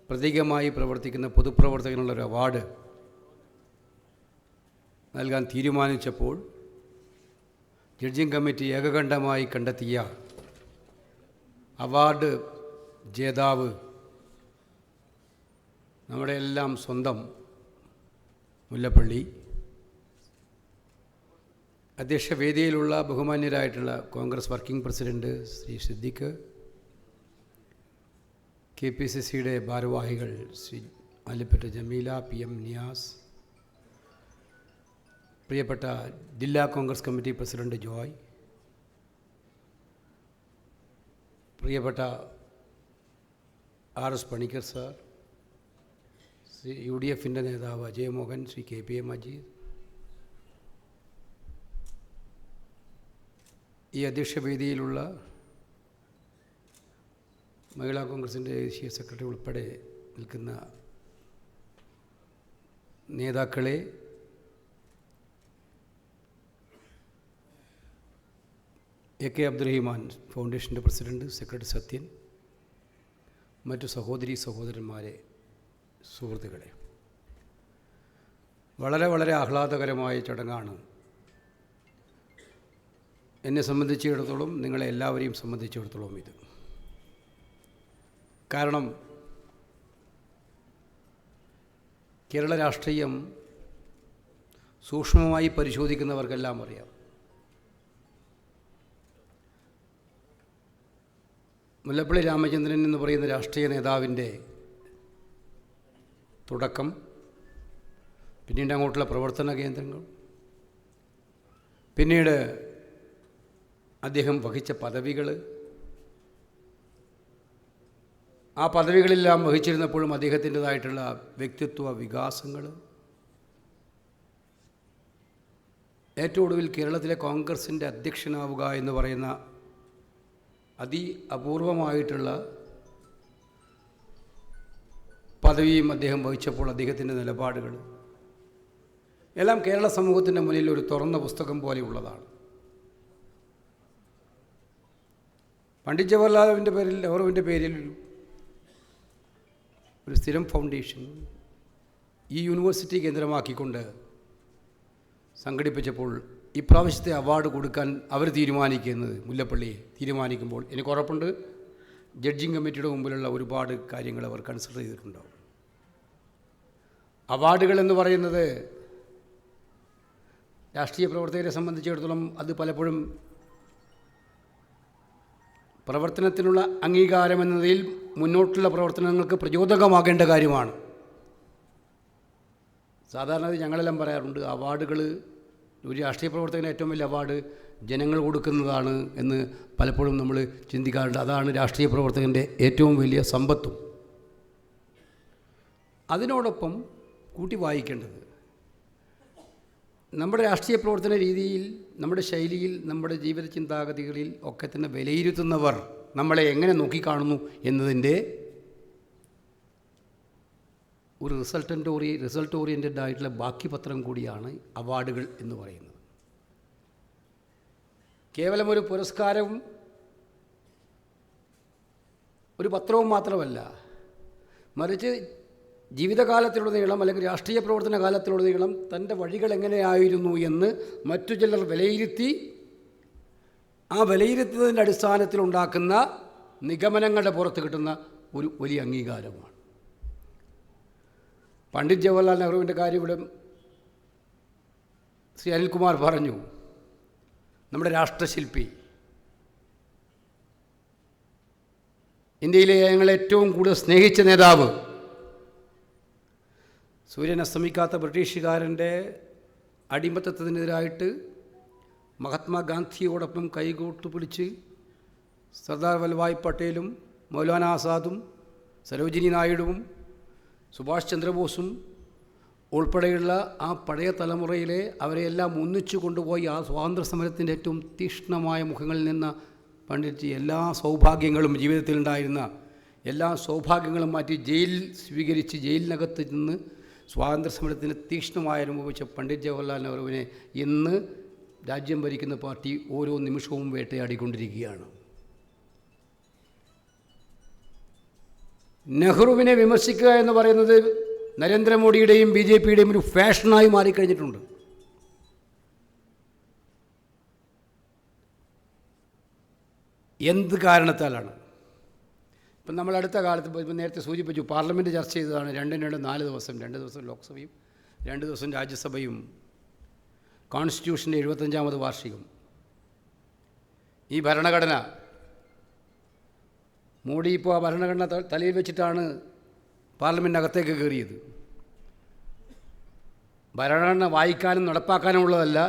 പ്രതീകമായി പ്രവർത്തിക്കുന്ന പൊതുപ്രവർത്തകനുള്ളൊരു അവാർഡ് നൽകാൻ തീരുമാനിച്ചപ്പോൾ ജഡ്ജിംഗ് കമ്മിറ്റി ഏകകണ്ഠമായി കണ്ടെത്തിയ അവാർഡ് ജേതാവ് നമ്മുടെ എല്ലാം സ്വന്തം മുല്ലപ്പള്ളി, അധ്യക്ഷവേദിയിലുള്ള ബഹുമാന്യരായിട്ടുള്ള കോൺഗ്രസ് വർക്കിംഗ് പ്രസിഡന്റ് ശ്രീ സിദ്ദിഖ്, KPCCയുടെ ഭാരവാഹികൾ ശ്രീ ആലിപ്പറ്റ ജമീല, PM നിയാസ്, പ്രിയപ്പെട്ട ജില്ലാ കോൺഗ്രസ് കമ്മിറ്റി പ്രസിഡന്റ് ജോയ്, പ്രിയപ്പെട്ട RS പണിക്കർ സാർ, ശ്രീ UDFൻ്റെ നേതാവ് അജയ് മോഹൻ, ശ്രീ KPA മജീദ്, ഈ അധ്യക്ഷവേദിയിലുള്ള മഹിളാ കോൺഗ്രസിൻ്റെ ദേശീയ സെക്രട്ടറി ഉൾപ്പെടെ നിൽക്കുന്ന നേതാക്കളെ, AK അബ്ദുറഹിമാൻ ഫൗണ്ടേഷൻ്റെ പ്രസിഡന്റ്, സെക്രട്ടറി സത്യൻ, മറ്റു സഹോദരീ സഹോദരന്മാരെ, സുഹൃത്തുക്കളെ, വളരെ വളരെ ആഹ്ലാദകരമായ ചടങ്ങാണ്. എന്നെ സംബന്ധിച്ചിടത്തോളം, നിങ്ങളെ എല്ലാവരെയും സംബന്ധിച്ചിടത്തോളം ഇത്. കാരണം കേരള രാഷ്ട്രീയം സൂക്ഷ്മമായി പരിശോധിക്കുന്നവർക്കെല്ലാം അറിയാം, മുല്ലപ്പള്ളി രാമചന്ദ്രൻ എന്ന് പറയുന്ന രാഷ്ട്രീയ നേതാവിൻ്റെ തുടക്കം, പിന്നീട് അങ്ങോട്ടുള്ള പ്രവർത്തന കേന്ദ്രങ്ങൾ, പിന്നീട് അദ്ദേഹം വഹിച്ച പദവികൾ, ആ പദവികളെല്ലാം വഹിച്ചിരുന്നപ്പോഴും അദ്ദേഹത്തിൻ്റെതായിട്ടുള്ള വ്യക്തിത്വ വികാസങ്ങൾ, ഏറ്റവും ഒടുവിൽ കേരളത്തിലെ കോൺഗ്രസിൻ്റെ അധ്യക്ഷനാവുക എന്ന് പറയുന്ന അപൂർവമായിട്ടുള്ള പദവിയും അദ്ദേഹം വഹിച്ചപ്പോൾ അദ്ദേഹത്തിൻ്റെ നിലപാടുകൾ എല്ലാം കേരള സമൂഹത്തിൻ്റെ മുന്നിൽ ഒരു തുറന്ന പുസ്തകം പോലെയുള്ളതാണ്. പണ്ഡിറ്റ് ജവഹർലാലിൻ്റെ പേരിൽ നെഹ്റുവിൻ്റെ പേരിൽ ഒരു സ്ഥിരം ഫൗണ്ടേഷൻ ഈ യൂണിവേഴ്സിറ്റി കേന്ദ്രമാക്കിക്കൊണ്ട് സംഘടിപ്പിച്ചപ്പോൾ ഇപ്രാവശ്യത്തെ അവാർഡ് കൊടുക്കാൻ അവർ തീരുമാനിക്കുന്നത്, മുല്ലപ്പള്ളി തീരുമാനിക്കുമ്പോൾ എനിക്ക് ഉറപ്പുണ്ട് ജഡ്ജിങ് കമ്മിറ്റിയുടെ മുമ്പിലുള്ള ഒരുപാട് കാര്യങ്ങൾ അവർ കൺസിഡർ ചെയ്തിട്ടുണ്ടാവും. അവാർഡുകൾ എന്ന് പറയുന്നത് രാഷ്ട്രീയ പ്രവർത്തകരെ സംബന്ധിച്ചിടത്തോളം അത് പലപ്പോഴും പ്രവർത്തനത്തിനുള്ള അംഗീകാരം എന്നതിൽ മുന്നോട്ടുള്ള പ്രവർത്തനങ്ങൾക്ക് പ്രചോദകമാകേണ്ട കാര്യമാണ്. സാധാരണ ഞങ്ങളെല്ലാം പറയാറുണ്ട്, അവാർഡുകൾ ഒരു രാഷ്ട്രീയ പ്രവർത്തകന് ഏറ്റവും വലിയ അവാർഡ് ജനങ്ങൾ കൊടുക്കുന്നതാണ് എന്ന് പലപ്പോഴും നമ്മൾ ചിന്തിക്കാറുണ്ട്. അതാണ് രാഷ്ട്രീയ പ്രവർത്തകൻ്റെ ഏറ്റവും വലിയ സമ്പത്തും. അതിനോടൊപ്പം കൂട്ടി വായിക്കേണ്ടത് നമ്മുടെ രാഷ്ട്രീയ പ്രവർത്തന രീതിയിൽ, നമ്മുടെ ശൈലിയിൽ, നമ്മുടെ ജീവിത ചിന്താഗതികളിൽ ഒക്കെ തന്നെ വിലയിരുത്തുന്നവർ നമ്മളെ എങ്ങനെ നോക്കിക്കാണുന്നു എന്നതിൻ്റെ ഒരു റിസൾട്ട് ഓറിയൻറ്റഡ് ആയിട്ടുള്ള ബാക്കി പത്രം കൂടിയാണ് അവാർഡുകൾ എന്ന് പറയുന്നത്. കേവലം ഒരു പുരസ്കാരവും ഒരു പത്രവും മാത്രമല്ല, മറിച്ച് ജീവിതകാലത്തിലുടനീളം അല്ലെങ്കിൽ രാഷ്ട്രീയ പ്രവർത്തന കാലത്തിലുടനീളം തൻ്റെ വഴികൾ എങ്ങനെയായിരുന്നു എന്ന് മറ്റു ചിലർ വിലയിരുത്തി ആ വിലയിരുത്തുന്നതിൻ്റെ അടിസ്ഥാനത്തിലുണ്ടാക്കുന്ന നിഗമനങ്ങളുടെ പുറത്ത് കിട്ടുന്ന ഒരു വലിയ അംഗീകാരമാണ്. പണ്ഡിറ്റ് ജവഹർലാൽ നെഹ്റുവിൻ്റെ കാര്യം ഇവിടെ ശ്രീ അനിൽകുമാർ പറഞ്ഞു. നമ്മുടെ രാഷ്ട്രശില്പി, ഇന്ത്യയിലെ ഞങ്ങൾ ഏറ്റവും കൂടുതൽ സ്നേഹിച്ച നേതാവ്, സൂര്യൻ അസ്തമിക്കാത്ത ബ്രിട്ടീഷുകാരൻ്റെ അടിമത്തത്തിനെതിരായിട്ട് മഹാത്മാഗാന്ധിയോടൊപ്പം കൈകോട്ട് പിടിച്ച് സർദാർ വല്ലഭായ് പട്ടേലും മൗലാന ആസാദും സരോജിനി നായിഡുവും സുഭാഷ് ചന്ദ്രബോസും ഉൾപ്പെടെയുള്ള ആ പഴയ തലമുറയിലെ അവരെയെല്ലാം ഒന്നിച്ചു കൊണ്ടുപോയി ആ സ്വാതന്ത്ര്യ സമരത്തിൻ്റെ ഏറ്റവും തീക്ഷ്ണമായ മുഖങ്ങളിൽ നിന്ന് പണ്ഡിറ്റ് എല്ലാ സൗഭാഗ്യങ്ങളും ജീവിതത്തിലുണ്ടായിരുന്ന എല്ലാ സൗഭാഗ്യങ്ങളും മാറ്റി ജയിൽ സ്വീകരിച്ച് ജയിലിനകത്ത് നിന്ന് സ്വാതന്ത്ര്യ സമരത്തിന് തീക്ഷ്ണമായി അനുഭവിച്ച പണ്ഡിറ്റ് ജവഹർലാൽ നെഹ്റുവിനെ ഇന്ന് രാജ്യം ഭരിക്കുന്ന പാർട്ടി ഓരോ നിമിഷവും വേട്ടയാടിക്കൊണ്ടിരിക്കുകയാണ്. നെഹ്റുവിനെ വിമർശിക്കുക എന്ന് പറയുന്നത് നരേന്ദ്രമോദിയുടെയും BJPയുടെയും ഒരു ഫാഷനായി മാറിക്കഴിഞ്ഞിട്ടുണ്ട്. എന്ത് കാരണത്താലാണ്? ഇപ്പം നമ്മൾ അടുത്ത കാലത്ത് ഇപ്പം നേരത്തെ സൂചിപ്പിച്ചു, പാർലമെൻറ്റ് ചർച്ച ചെയ്തതാണ് 4 ദിവസം 2 ദിവസം ലോക്സഭയും 2 ദിവസം രാജ്യസഭയും കോൺസ്റ്റിറ്റ്യൂഷൻ്റെ 75ാമത് വാർഷികം. ഈ ഭരണഘടന മോഡി ഇപ്പോൾ ആ ഭരണഘടന തലയിൽ വെച്ചിട്ടാണ് പാർലമെൻറ്റിനകത്തേക്ക് കയറിയത്. ഭരണഘടന വായിക്കാനും നടപ്പാക്കാനുമുള്ളതല്ല,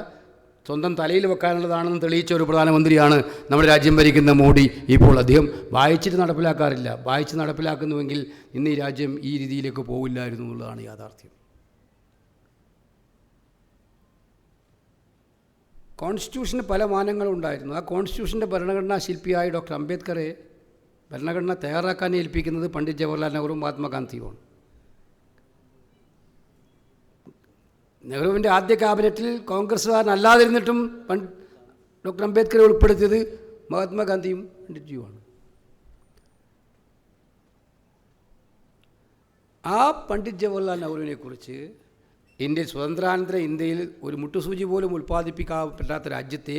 സ്വന്തം തലയിൽ വെക്കാനുള്ളതാണെന്ന് തെളിയിച്ച ഒരു പ്രധാനമന്ത്രിയാണ് നമ്മുടെ രാജ്യം ഭരിക്കുന്ന മോഡി. ഇപ്പോൾ അദ്ദേഹം വായിച്ചിട്ട് നടപ്പിലാക്കാറില്ല. വായിച്ച് നടപ്പിലാക്കുന്നുവെങ്കിൽ ഇന്ന് ഈ രാജ്യം ഈ രീതിയിലേക്ക് പോവില്ലായിരുന്നു എന്നുള്ളതാണ് യാഥാർത്ഥ്യം. കോൺസ്റ്റിറ്റ്യൂഷന് പല മാനങ്ങളുണ്ടായിരുന്നു. ആ കോൺസ്റ്റിറ്റ്യൂഷൻ്റെ ഭരണഘടനാ ശില്പിയായ ഡോക്ടർ അംബേദ്കറെ ഭരണഘടന തയ്യാറാക്കാൻ ഏൽപ്പിക്കുന്നത് പണ്ഡിറ്റ് ജവഹർലാൽ നെഹ്റുവും മഹാത്മാഗാന്ധിയുമാണ്. നെഹ്റുവിൻ്റെ ആദ്യ ക്യാബിനറ്റിൽ കോൺഗ്രസ്സുകാരനല്ലാതിരുന്നിട്ടും ഡോക്ടർ അംബേദ്കറെ ഉൾപ്പെടുത്തിയത് മഹാത്മാഗാന്ധിയും പണ്ഡിറ്റ്ജിയുമാണ്. ആ പണ്ഡിറ്റ് ജവഹർലാൽ നെഹ്റുവിനെ കുറിച്ച് സ്വതന്ത്രാനന്തര ഇന്ത്യയിൽ ഒരു മുട്ടുസൂചി പോലും ഉൽപ്പാദിപ്പിക്കാത്ത രാജ്യത്തെ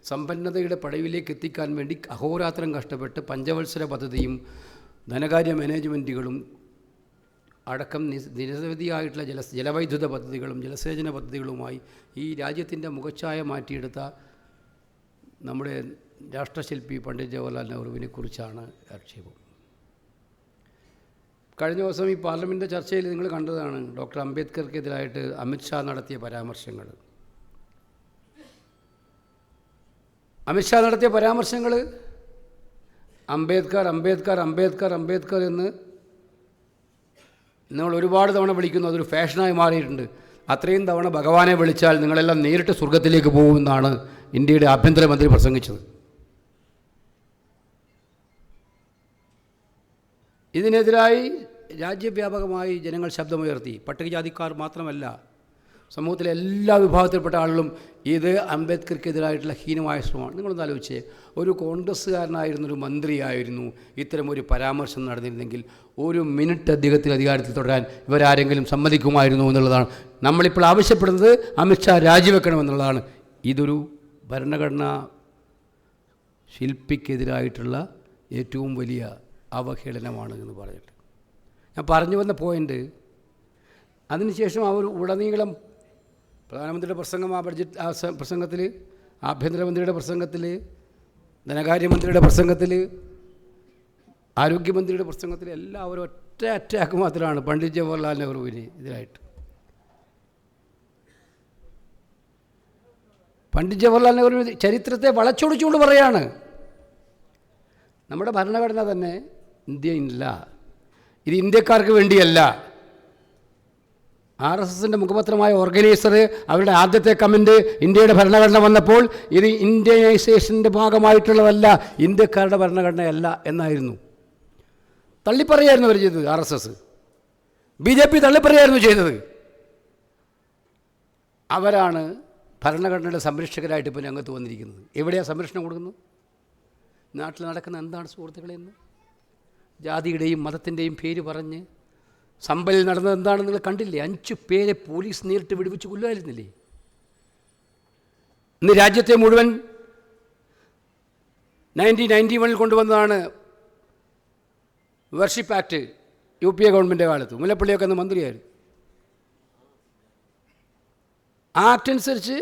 സമ്പന്നതയുടെ പടവിലേക്ക് എത്തിക്കാൻ വേണ്ടി അഹോരാത്രം കഷ്ടപ്പെട്ട് പഞ്ചവത്സര പദ്ധതിയും ധനകാര്യ മാനേജ്മെൻറ്റുകളും അടക്കം നിരവധിയായിട്ടുള്ള ജലവൈദ്യുത പദ്ധതികളും ജലസേചന പദ്ധതികളുമായി ഈ രാജ്യത്തിൻ്റെ മുഖച്ഛായ മാറ്റിയെടുത്ത നമ്മുടെ രാഷ്ട്രശില്പി പണ്ഡിറ്റ് ജവഹർലാൽ നെഹ്റുവിനെ കുറിച്ചാണ് ആക്ഷേപം. കഴിഞ്ഞ ദിവസം ഈ പാർലമെൻറ്റ് ചർച്ചയിൽ നിങ്ങൾ കണ്ടതാണ് ഡോക്ടർ അംബേദ്കർക്കെതിരായിട്ട് അമിത്ഷാ നടത്തിയ പരാമർശങ്ങൾ. അംബേദ്കർ അംബേദ്കർ അംബേദ്കർ അംബേദ്കർ എന്ന് നമ്മൾ ഒരുപാട് തവണ വിളിക്കുന്നു. അതൊരു ഫാഷനായി മാറിയിട്ടുണ്ട്. അത്രയും തവണ ഭഗവാനെ വിളിച്ചാൽ നിങ്ങളെല്ലാം നേരിട്ട് സ്വർഗത്തിലേക്ക് പോകുമെന്നാണ് ഇന്ത്യയുടെ ആഭ്യന്തരമന്ത്രി പ്രസംഗിച്ചത്. ഇതിനെതിരായി രാജ്യവ്യാപകമായി ജനങ്ങൾ ശബ്ദമുയർത്തി. പട്ടികജാതിക്കാർ മാത്രമല്ല, സമൂഹത്തിലെ എല്ലാ വിഭാഗത്തിൽപ്പെട്ട ആളുകളും ഇത് അംബേദ്കർക്കെതിരായിട്ടുള്ള ഹീനമായ ശ്രമമാണ്. നിങ്ങളൊന്ന് ആലോചിച്ചേ, ഒരു കോൺഗ്രസ്സുകാരനായിരുന്നൊരു മന്ത്രിയായിരുന്നു ഇത്തരമൊരു പരാമർശം നടന്നിരുന്നെങ്കിൽ 1 മിനിറ്റ് അദ്ദേഹത്തിൽ അധികാരത്തിൽ തുടരാൻ ഇവരാരെങ്കിലും സമ്മതിക്കുമായിരുന്നു എന്നുള്ളതാണ് നമ്മളിപ്പോൾ ആവശ്യപ്പെടുന്നത്. അമിത്ഷാ രാജിവെക്കണമെന്നുള്ളതാണ്. ഇതൊരു ഭരണഘടനാ ശില്പിക്കെതിരായിട്ടുള്ള ഏറ്റവും വലിയ അവഹേളനമാണ് എന്ന് പറഞ്ഞിട്ട് ഞാൻ പറഞ്ഞു വന്ന പോയിൻ്റ്. അതിനുശേഷം അവർ ഉടനീളം പ്രധാനമന്ത്രിയുടെ പ്രസംഗം, ആ ബഡ്ജറ്റ് പ്രസംഗത്തിൽ, ആഭ്യന്തരമന്ത്രിയുടെ പ്രസംഗത്തിൽ, ധനകാര്യമന്ത്രിയുടെ പ്രസംഗത്തിൽ, ആരോഗ്യമന്ത്രിയുടെ പ്രസംഗത്തിൽ എല്ലാവരും ഒറ്റ അറ്റാക്ക് മാത്രമാണ് പണ്ഡിറ്റ് ജവഹർലാൽ നെഹ്റുവിന് എതിരായിട്ട്. പണ്ഡിറ്റ് ജവഹർലാൽ നെഹ്റു ചരിത്രത്തെ വളച്ചൊടിച്ചുകൊണ്ട് പറയാണ്, നമ്മുടെ ഭരണഘടന തന്നെ ഇന്ത്യയില്ല, ഇത് ഇന്ത്യക്കാർക്ക് വേണ്ടിയല്ല. RSSൻ്റെ മുഖപത്രമായ ഓർഗനൈസർ അവരുടെ ആദ്യത്തെ കമൻറ്റ് ഇന്ത്യയുടെ ഭരണഘടന വന്നപ്പോൾ ഇത് ഇന്ത്യനൈസേഷൻ്റെ ഭാഗമായിട്ടുള്ളതല്ല, ഇന്ത്യക്കാരുടെ ഭരണഘടനയല്ല എന്നായിരുന്നു. തള്ളിപ്പറയായിരുന്നു അവർ ചെയ്തത്. RSS, BJP തള്ളിപ്പറയായിരുന്നു ചെയ്തത്. അവരാണ് ഭരണഘടനയുടെ സംരക്ഷകരായിട്ട് ഇപ്പോൾ രംഗത്ത് വന്നിരിക്കുന്നത്. എവിടെയാണ് സംരക്ഷണം കൊടുക്കുന്നത്? നാട്ടിൽ നടക്കുന്ന എന്താണ് സുഹൃത്തുക്കളെ? എന്ന് ജാതിയുടെയും മതത്തിൻ്റെയും പേര് പറഞ്ഞ് സമ്പലിൽ നടന്നത് എന്താണെന്ന് നിങ്ങൾ കണ്ടില്ലേ? 5 പേരെ പോലീസ് നേരിട്ട് വെടിവെച്ച് കൊല്ലുമായിരുന്നില്ലേ? ഇന്ന് രാജ്യത്തെ മുഴുവൻ 1991 കൊണ്ടുവന്നതാണ് വർഷിപ്പ് ആക്ട്. UPA ഗവൺമെൻറ് കാലത്ത് മുല്ലപ്പള്ളിയൊക്കെ അന്ന് മന്ത്രിയായിരുന്നു. ആ ആക്ട് അനുസരിച്ച്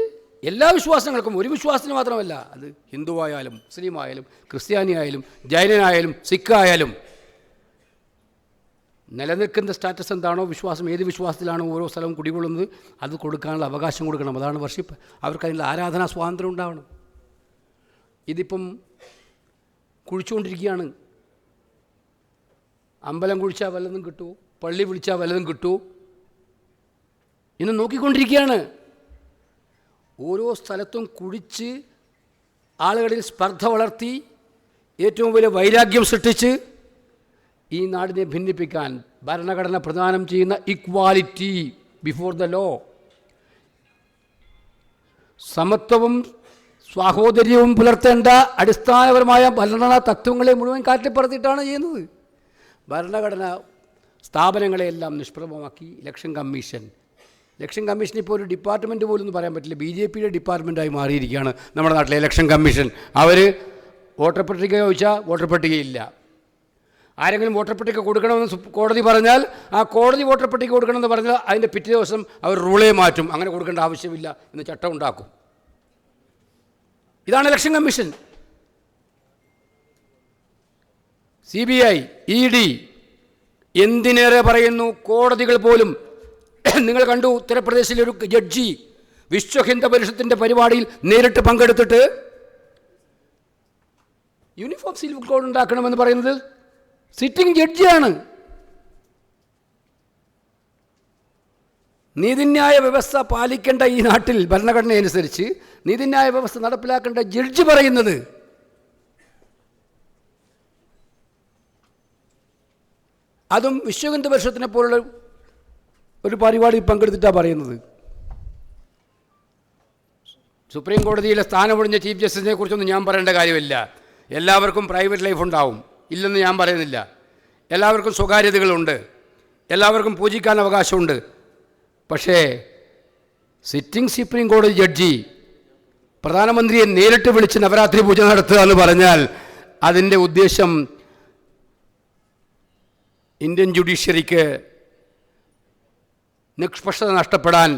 എല്ലാ വിശ്വാസങ്ങൾക്കും, ഒരു വിശ്വാസത്തിന് മാത്രമല്ല, അത് ഹിന്ദുവായാലും മുസ്ലിമായാലും ക്രിസ്ത്യാനിയായാലും ജൈനനായാലും സിഖായാലും നിലനിൽക്കുന്ന സ്റ്റാറ്റസ് എന്താണോ, വിശ്വാസം ഏത് വിശ്വാസത്തിലാണോ ഓരോ സ്ഥലവും കുടികൊള്ളുന്നത് അത് കൊടുക്കാനുള്ള അവകാശം കൊടുക്കണം. അതാണ് വർഷിപ്പ്. അവർക്ക് അതിനുള്ള ആരാധനാ സ്വാതന്ത്ര്യം ഉണ്ടാവണം. ഇതിപ്പം കുഴിച്ചുകൊണ്ടിരിക്കുകയാണ്. അമ്പലം കുഴിച്ചാൽ വല്ലതും കിട്ടുമോ? പള്ളി വിളിച്ചാൽ വല്ലതും കിട്ടുമോ? ഇന്ന് നോക്കിക്കൊണ്ടിരിക്കുകയാണ്. ഓരോ സ്ഥലത്തും കുഴിച്ച് ആളുകളിൽ സ്പർദ്ധ വളർത്തി ഏറ്റവും വലിയ വൈരാഗ്യം സൃഷ്ടിച്ച് ഈ നാടിനെ ഭിന്നിപ്പിക്കാൻ ഭരണഘടന പ്രദാനം ചെയ്യുന്ന ഇക്വാലിറ്റി ബിഫോർ ദ ലോ, സമത്വവും സാഹോദര്യവും പുലർത്തേണ്ട അടിസ്ഥാനപരമായ ഭരണഘടനാ തത്വങ്ങളെ മുഴുവൻ കാറ്റിപ്പറത്തിയിട്ടാണ് ചെയ്യുന്നത്. ഭരണഘടന സ്ഥാപനങ്ങളെയെല്ലാം നിഷ്പ്രഭമാക്കി. ഇലക്ഷൻ കമ്മീഷൻ ഇപ്പോൾ ഒരു ഡിപ്പാർട്ട്മെൻറ്റ് പോലും ഒന്നും പറയാൻ പറ്റില്ല. BJPയുടെ ഡിപ്പാർട്ട്മെൻറ്റായി മാറിയിരിക്കുകയാണ് നമ്മുടെ നാട്ടിലെ ഇലക്ഷൻ കമ്മീഷൻ. അവർ വോട്ടർ പട്ടിക ചോദിച്ചാൽ വോട്ടർ പട്ടികയില്ല. ആരെങ്കിലും വോട്ടർ പട്ടിക കൊടുക്കണമെന്ന് കോടതി പറഞ്ഞാൽ ആ കോടതി വോട്ടർ പട്ടിക കൊടുക്കണമെന്ന് പറഞ്ഞാൽ അതിൻ്റെ പിറ്റേ ദിവസം അവർ റൂളേ മാറ്റും. അങ്ങനെ കൊടുക്കേണ്ട ആവശ്യമില്ല എന്ന് ചട്ടം ഉണ്ടാക്കും. ഇതാണ് ഇലക്ഷൻ കമ്മീഷൻ. CBI, ED, എന്തിനേറെ പറയുന്നു, കോടതികൾ പോലും. നിങ്ങൾ കണ്ടു, ഉത്തർപ്രദേശിലെ ഒരു ജഡ്ജി വിശ്വ ഹിന്ദു പരിഷത്തിൻ്റെ പരിപാടിയിൽ നേരിട്ട് പങ്കെടുത്തിട്ട് യൂണിഫോം സിവിൽ കോഡ് ഉണ്ടാക്കണമെന്ന് പറയുന്നത് സിറ്റിംഗ് ജഡ്ജിയാണ്. നീതിന്യായ വ്യവസ്ഥ പാലിക്കേണ്ട ഈ നാട്ടിൽ ഭരണഘടന അനുസരിച്ച് നീതിന്യായ വ്യവസ്ഥ നടപ്പിലാക്കേണ്ട ജഡ്ജി പറയുന്നത് അതും വിശ്വ ഹിന്ദു പരിഷത്തിനെ പോലുള്ള ഒരു പരിപാടിയിൽ പങ്കെടുത്തിട്ടാണ് പറയുന്നത്. സുപ്രീം കോടതിയിലെ സ്ഥാനമൊഴിഞ്ഞ ചീഫ് ജസ്റ്റിസിനെ കുറിച്ചൊന്നും ഞാൻ പറയേണ്ട കാര്യമില്ല. എല്ലാവർക്കും പ്രൈവറ്റ് ലൈഫ് ഉണ്ടാവും, ഇല്ലെന്ന് ഞാൻ പറയുന്നില്ല. എല്ലാവർക്കും സ്വകാര്യതകളുണ്ട്, എല്ലാവർക്കും പൂജിക്കാൻ അവകാശമുണ്ട്. പക്ഷേ സിറ്റിംഗ് സുപ്രീം കോടതി ജഡ്ജി പ്രധാനമന്ത്രിയെ നേരിട്ട് വിളിച്ച് നവരാത്രി പൂജ നടത്തുക എന്ന് പറഞ്ഞാൽ അതിൻ്റെ ഉദ്ദേശം ഇന്ത്യൻ ജുഡീഷ്യറിക്ക് നിഷ്പക്ഷത നഷ്ടപ്പെടാൻ,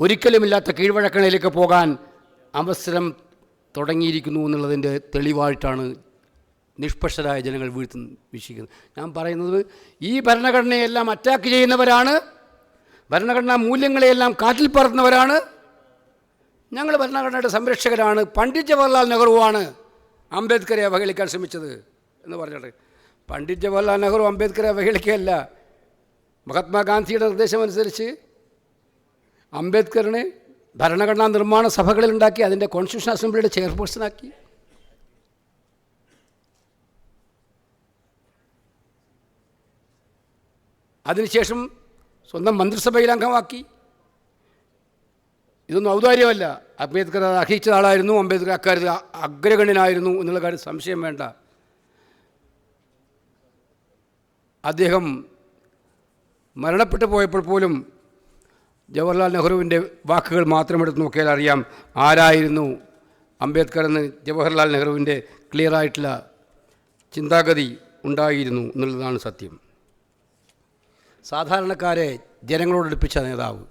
ഒരിക്കലുമില്ലാത്ത കീഴ്വഴക്കങ്ങളിലേക്ക് പോകാൻ അവസരം തുടങ്ങിയിരിക്കുന്നു എന്നുള്ളതിൻ്റെ തെളിവായിട്ടാണ് നിഷ്പക്ഷരായ ജനങ്ങൾ വീക്ഷിക്കുന്നത്. ഞാൻ പറയുന്നത്, ഈ ഭരണഘടനയെല്ലാം അറ്റാക്ക് ചെയ്യുന്നവരാണ്, ഭരണഘടനാ മൂല്യങ്ങളെയെല്ലാം കാറ്റിൽ പറത്തുന്നവരാണ്. ഞങ്ങൾ ഭരണഘടനയുടെ സംരക്ഷകരാണ്. പണ്ഡിറ്റ് ജവഹർലാൽ നെഹ്റുവാണ് അംബേദ്കറെ അവഹേളിക്കാൻ ശ്രമിച്ചത് എന്ന് പറഞ്ഞിട്ട്. പണ്ഡിറ്റ് ജവഹർലാൽ നെഹ്റു അംബേദ്കറെ അവഹേളിക്കുകയല്ല. മഹാത്മാഗാന്ധിയുടെ നിർദ്ദേശമനുസരിച്ച് അംബേദ്കറിനെ ഭരണഘടനാ നിർമ്മാണ സഭകളിലുണ്ടാക്കി അതിൻ്റെ കോൺസ്റ്റിറ്റ്യൂഷൻ അസംബ്ലിയുടെ ചെയർപേഴ്സണാക്കി. അതിനുശേഷം സ്വന്തം മന്ത്രിസഭയിൽ അംഗമാക്കി. ഇതൊന്നും ഔദാര്യമല്ല. അംബേദ്കർ അത് അർഹിച്ച ആളായിരുന്നു. അംബേദ്കർ അക്കാര്യത്തിൽ അഗ്രഗണ്യനായിരുന്നു എന്നുള്ള കാര്യം സംശയം വേണ്ട. അദ്ദേഹം മരണപ്പെട്ടു പോയപ്പോൾ പോലും ജവഹർലാൽ നെഹ്റുവിൻ്റെ വാക്കുകൾ മാത്രം എടുത്ത് നോക്കിയാൽ അറിയാം ആരായിരുന്നു അംബേദ്കർ എന്ന്. ജവഹർലാൽ നെഹ്റുവിൻ്റെ ക്ലിയറായിട്ടുള്ള ചിന്താഗതി ഉണ്ടായിരുന്നു എന്നുള്ളതാണ് സത്യം. സാധാരണക്കാരെ ജനങ്ങളോടടുപ്പിച്ച നേതാവ്.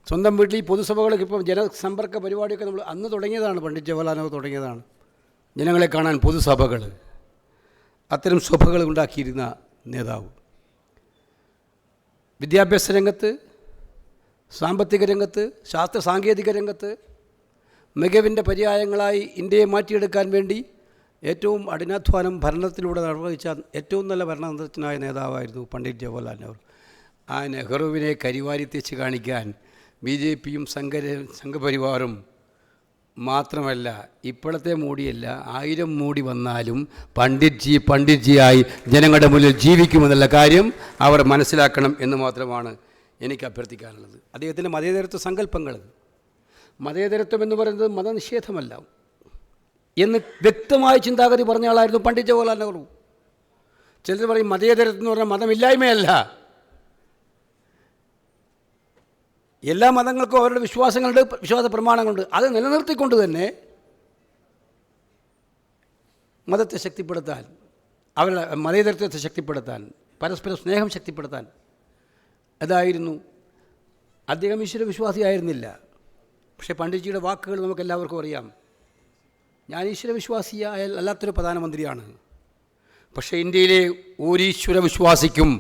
സ്വന്തം വീട്ടിൽ പൊതുസഭകളൊക്കെ ഇപ്പം ജനസമ്പർക്ക പരിപാടിയൊക്കെ നമ്മൾ അന്ന് തുടങ്ങിയതാണ്. പണ്ഡിറ്റ് ജവഹർലാൽ നെഹ്റു തുടങ്ങിയതാണ് ജനങ്ങളെ കാണാൻ പൊതുസഭകൾ. അത്തരം സഭകൾ ഉണ്ടാക്കിയിരുന്ന നേതാവ്. വിദ്യാഭ്യാസ രംഗത്ത്, സാമ്പത്തിക രംഗത്ത്, ശാസ്ത്ര സാങ്കേതിക രംഗത്ത് മികവിൻ്റെ പര്യായങ്ങളായി ഇന്ത്യയെ മാറ്റിയെടുക്കാൻ വേണ്ടി ഏറ്റവും കഠിനാധ്വാനം ഭരണത്തിലൂടെ നിർവഹിച്ച ഏറ്റവും നല്ല ഭരണതന്ത്രജ്ഞനായ നേതാവായിരുന്നു പണ്ഡിറ്റ് ജവഹർലാൽ നെഹ്റു. ആ നെഹ്റുവിനെ കരിവാരി തെച്ച് കാണിക്കാൻ BJPയും സംഘപരിവാറും മാത്രമല്ല, ഇപ്പോഴത്തെ മോഡിയല്ല, 1000 മോഡി വന്നാലും പണ്ഡിറ്റ്ജിയായി ജനങ്ങളുടെ മുന്നിൽ ജീവിക്കുമെന്നുള്ള കാര്യം അവർ മനസ്സിലാക്കണം എന്ന് മാത്രമാണ് എനിക്ക് അഭ്യർത്ഥിക്കാനുള്ളത്. അദ്ദേഹത്തിൻ്റെ മതേതരത്വ സങ്കല്പങ്ങൾ, മതേതരത്വം എന്ന് പറയുന്നത് മതനിഷേധമല്ല എന്ന് വ്യക്തമായ ചിന്താഗതി പറഞ്ഞ ആളായിരുന്നു പണ്ഡിറ്റ് ജവഹർലാൽ നെഹ്റു. ചിലർ പറയും മതേതരത്വം എന്ന് പറഞ്ഞാൽ മതമില്ലായ്മയല്ല. എല്ലാ മതങ്ങൾക്കും അവരുടെ വിശ്വാസങ്ങളുണ്ട്, വിശ്വാസ പ്രമാണങ്ങളുണ്ട്. അത് നിലനിർത്തിക്കൊണ്ട് തന്നെ മതത്തെ ശക്തിപ്പെടുത്താൻ, അവരുടെ മതേതരത്വത്തെ ശക്തിപ്പെടുത്താൻ, പരസ്പര സ്നേഹം ശക്തിപ്പെടുത്താൻ, അതായിരുന്നു. അദ്ദേഹം ഈശ്വരവിശ്വാസിയായിരുന്നില്ല. പക്ഷേ പണ്ഡിറ്റ്ജിയുടെ വാക്കുകൾ നമുക്കെല്ലാവർക്കും അറിയാം. ഞാൻ ഈശ്വരവിശ്വാസിയായ അല്ലാത്തൊരു പ്രധാനമന്ത്രിയാണ്. പക്ഷേ ഇന്ത്യയിലെ ഒരു ഈശ്വരവിശ്വാസിക്കും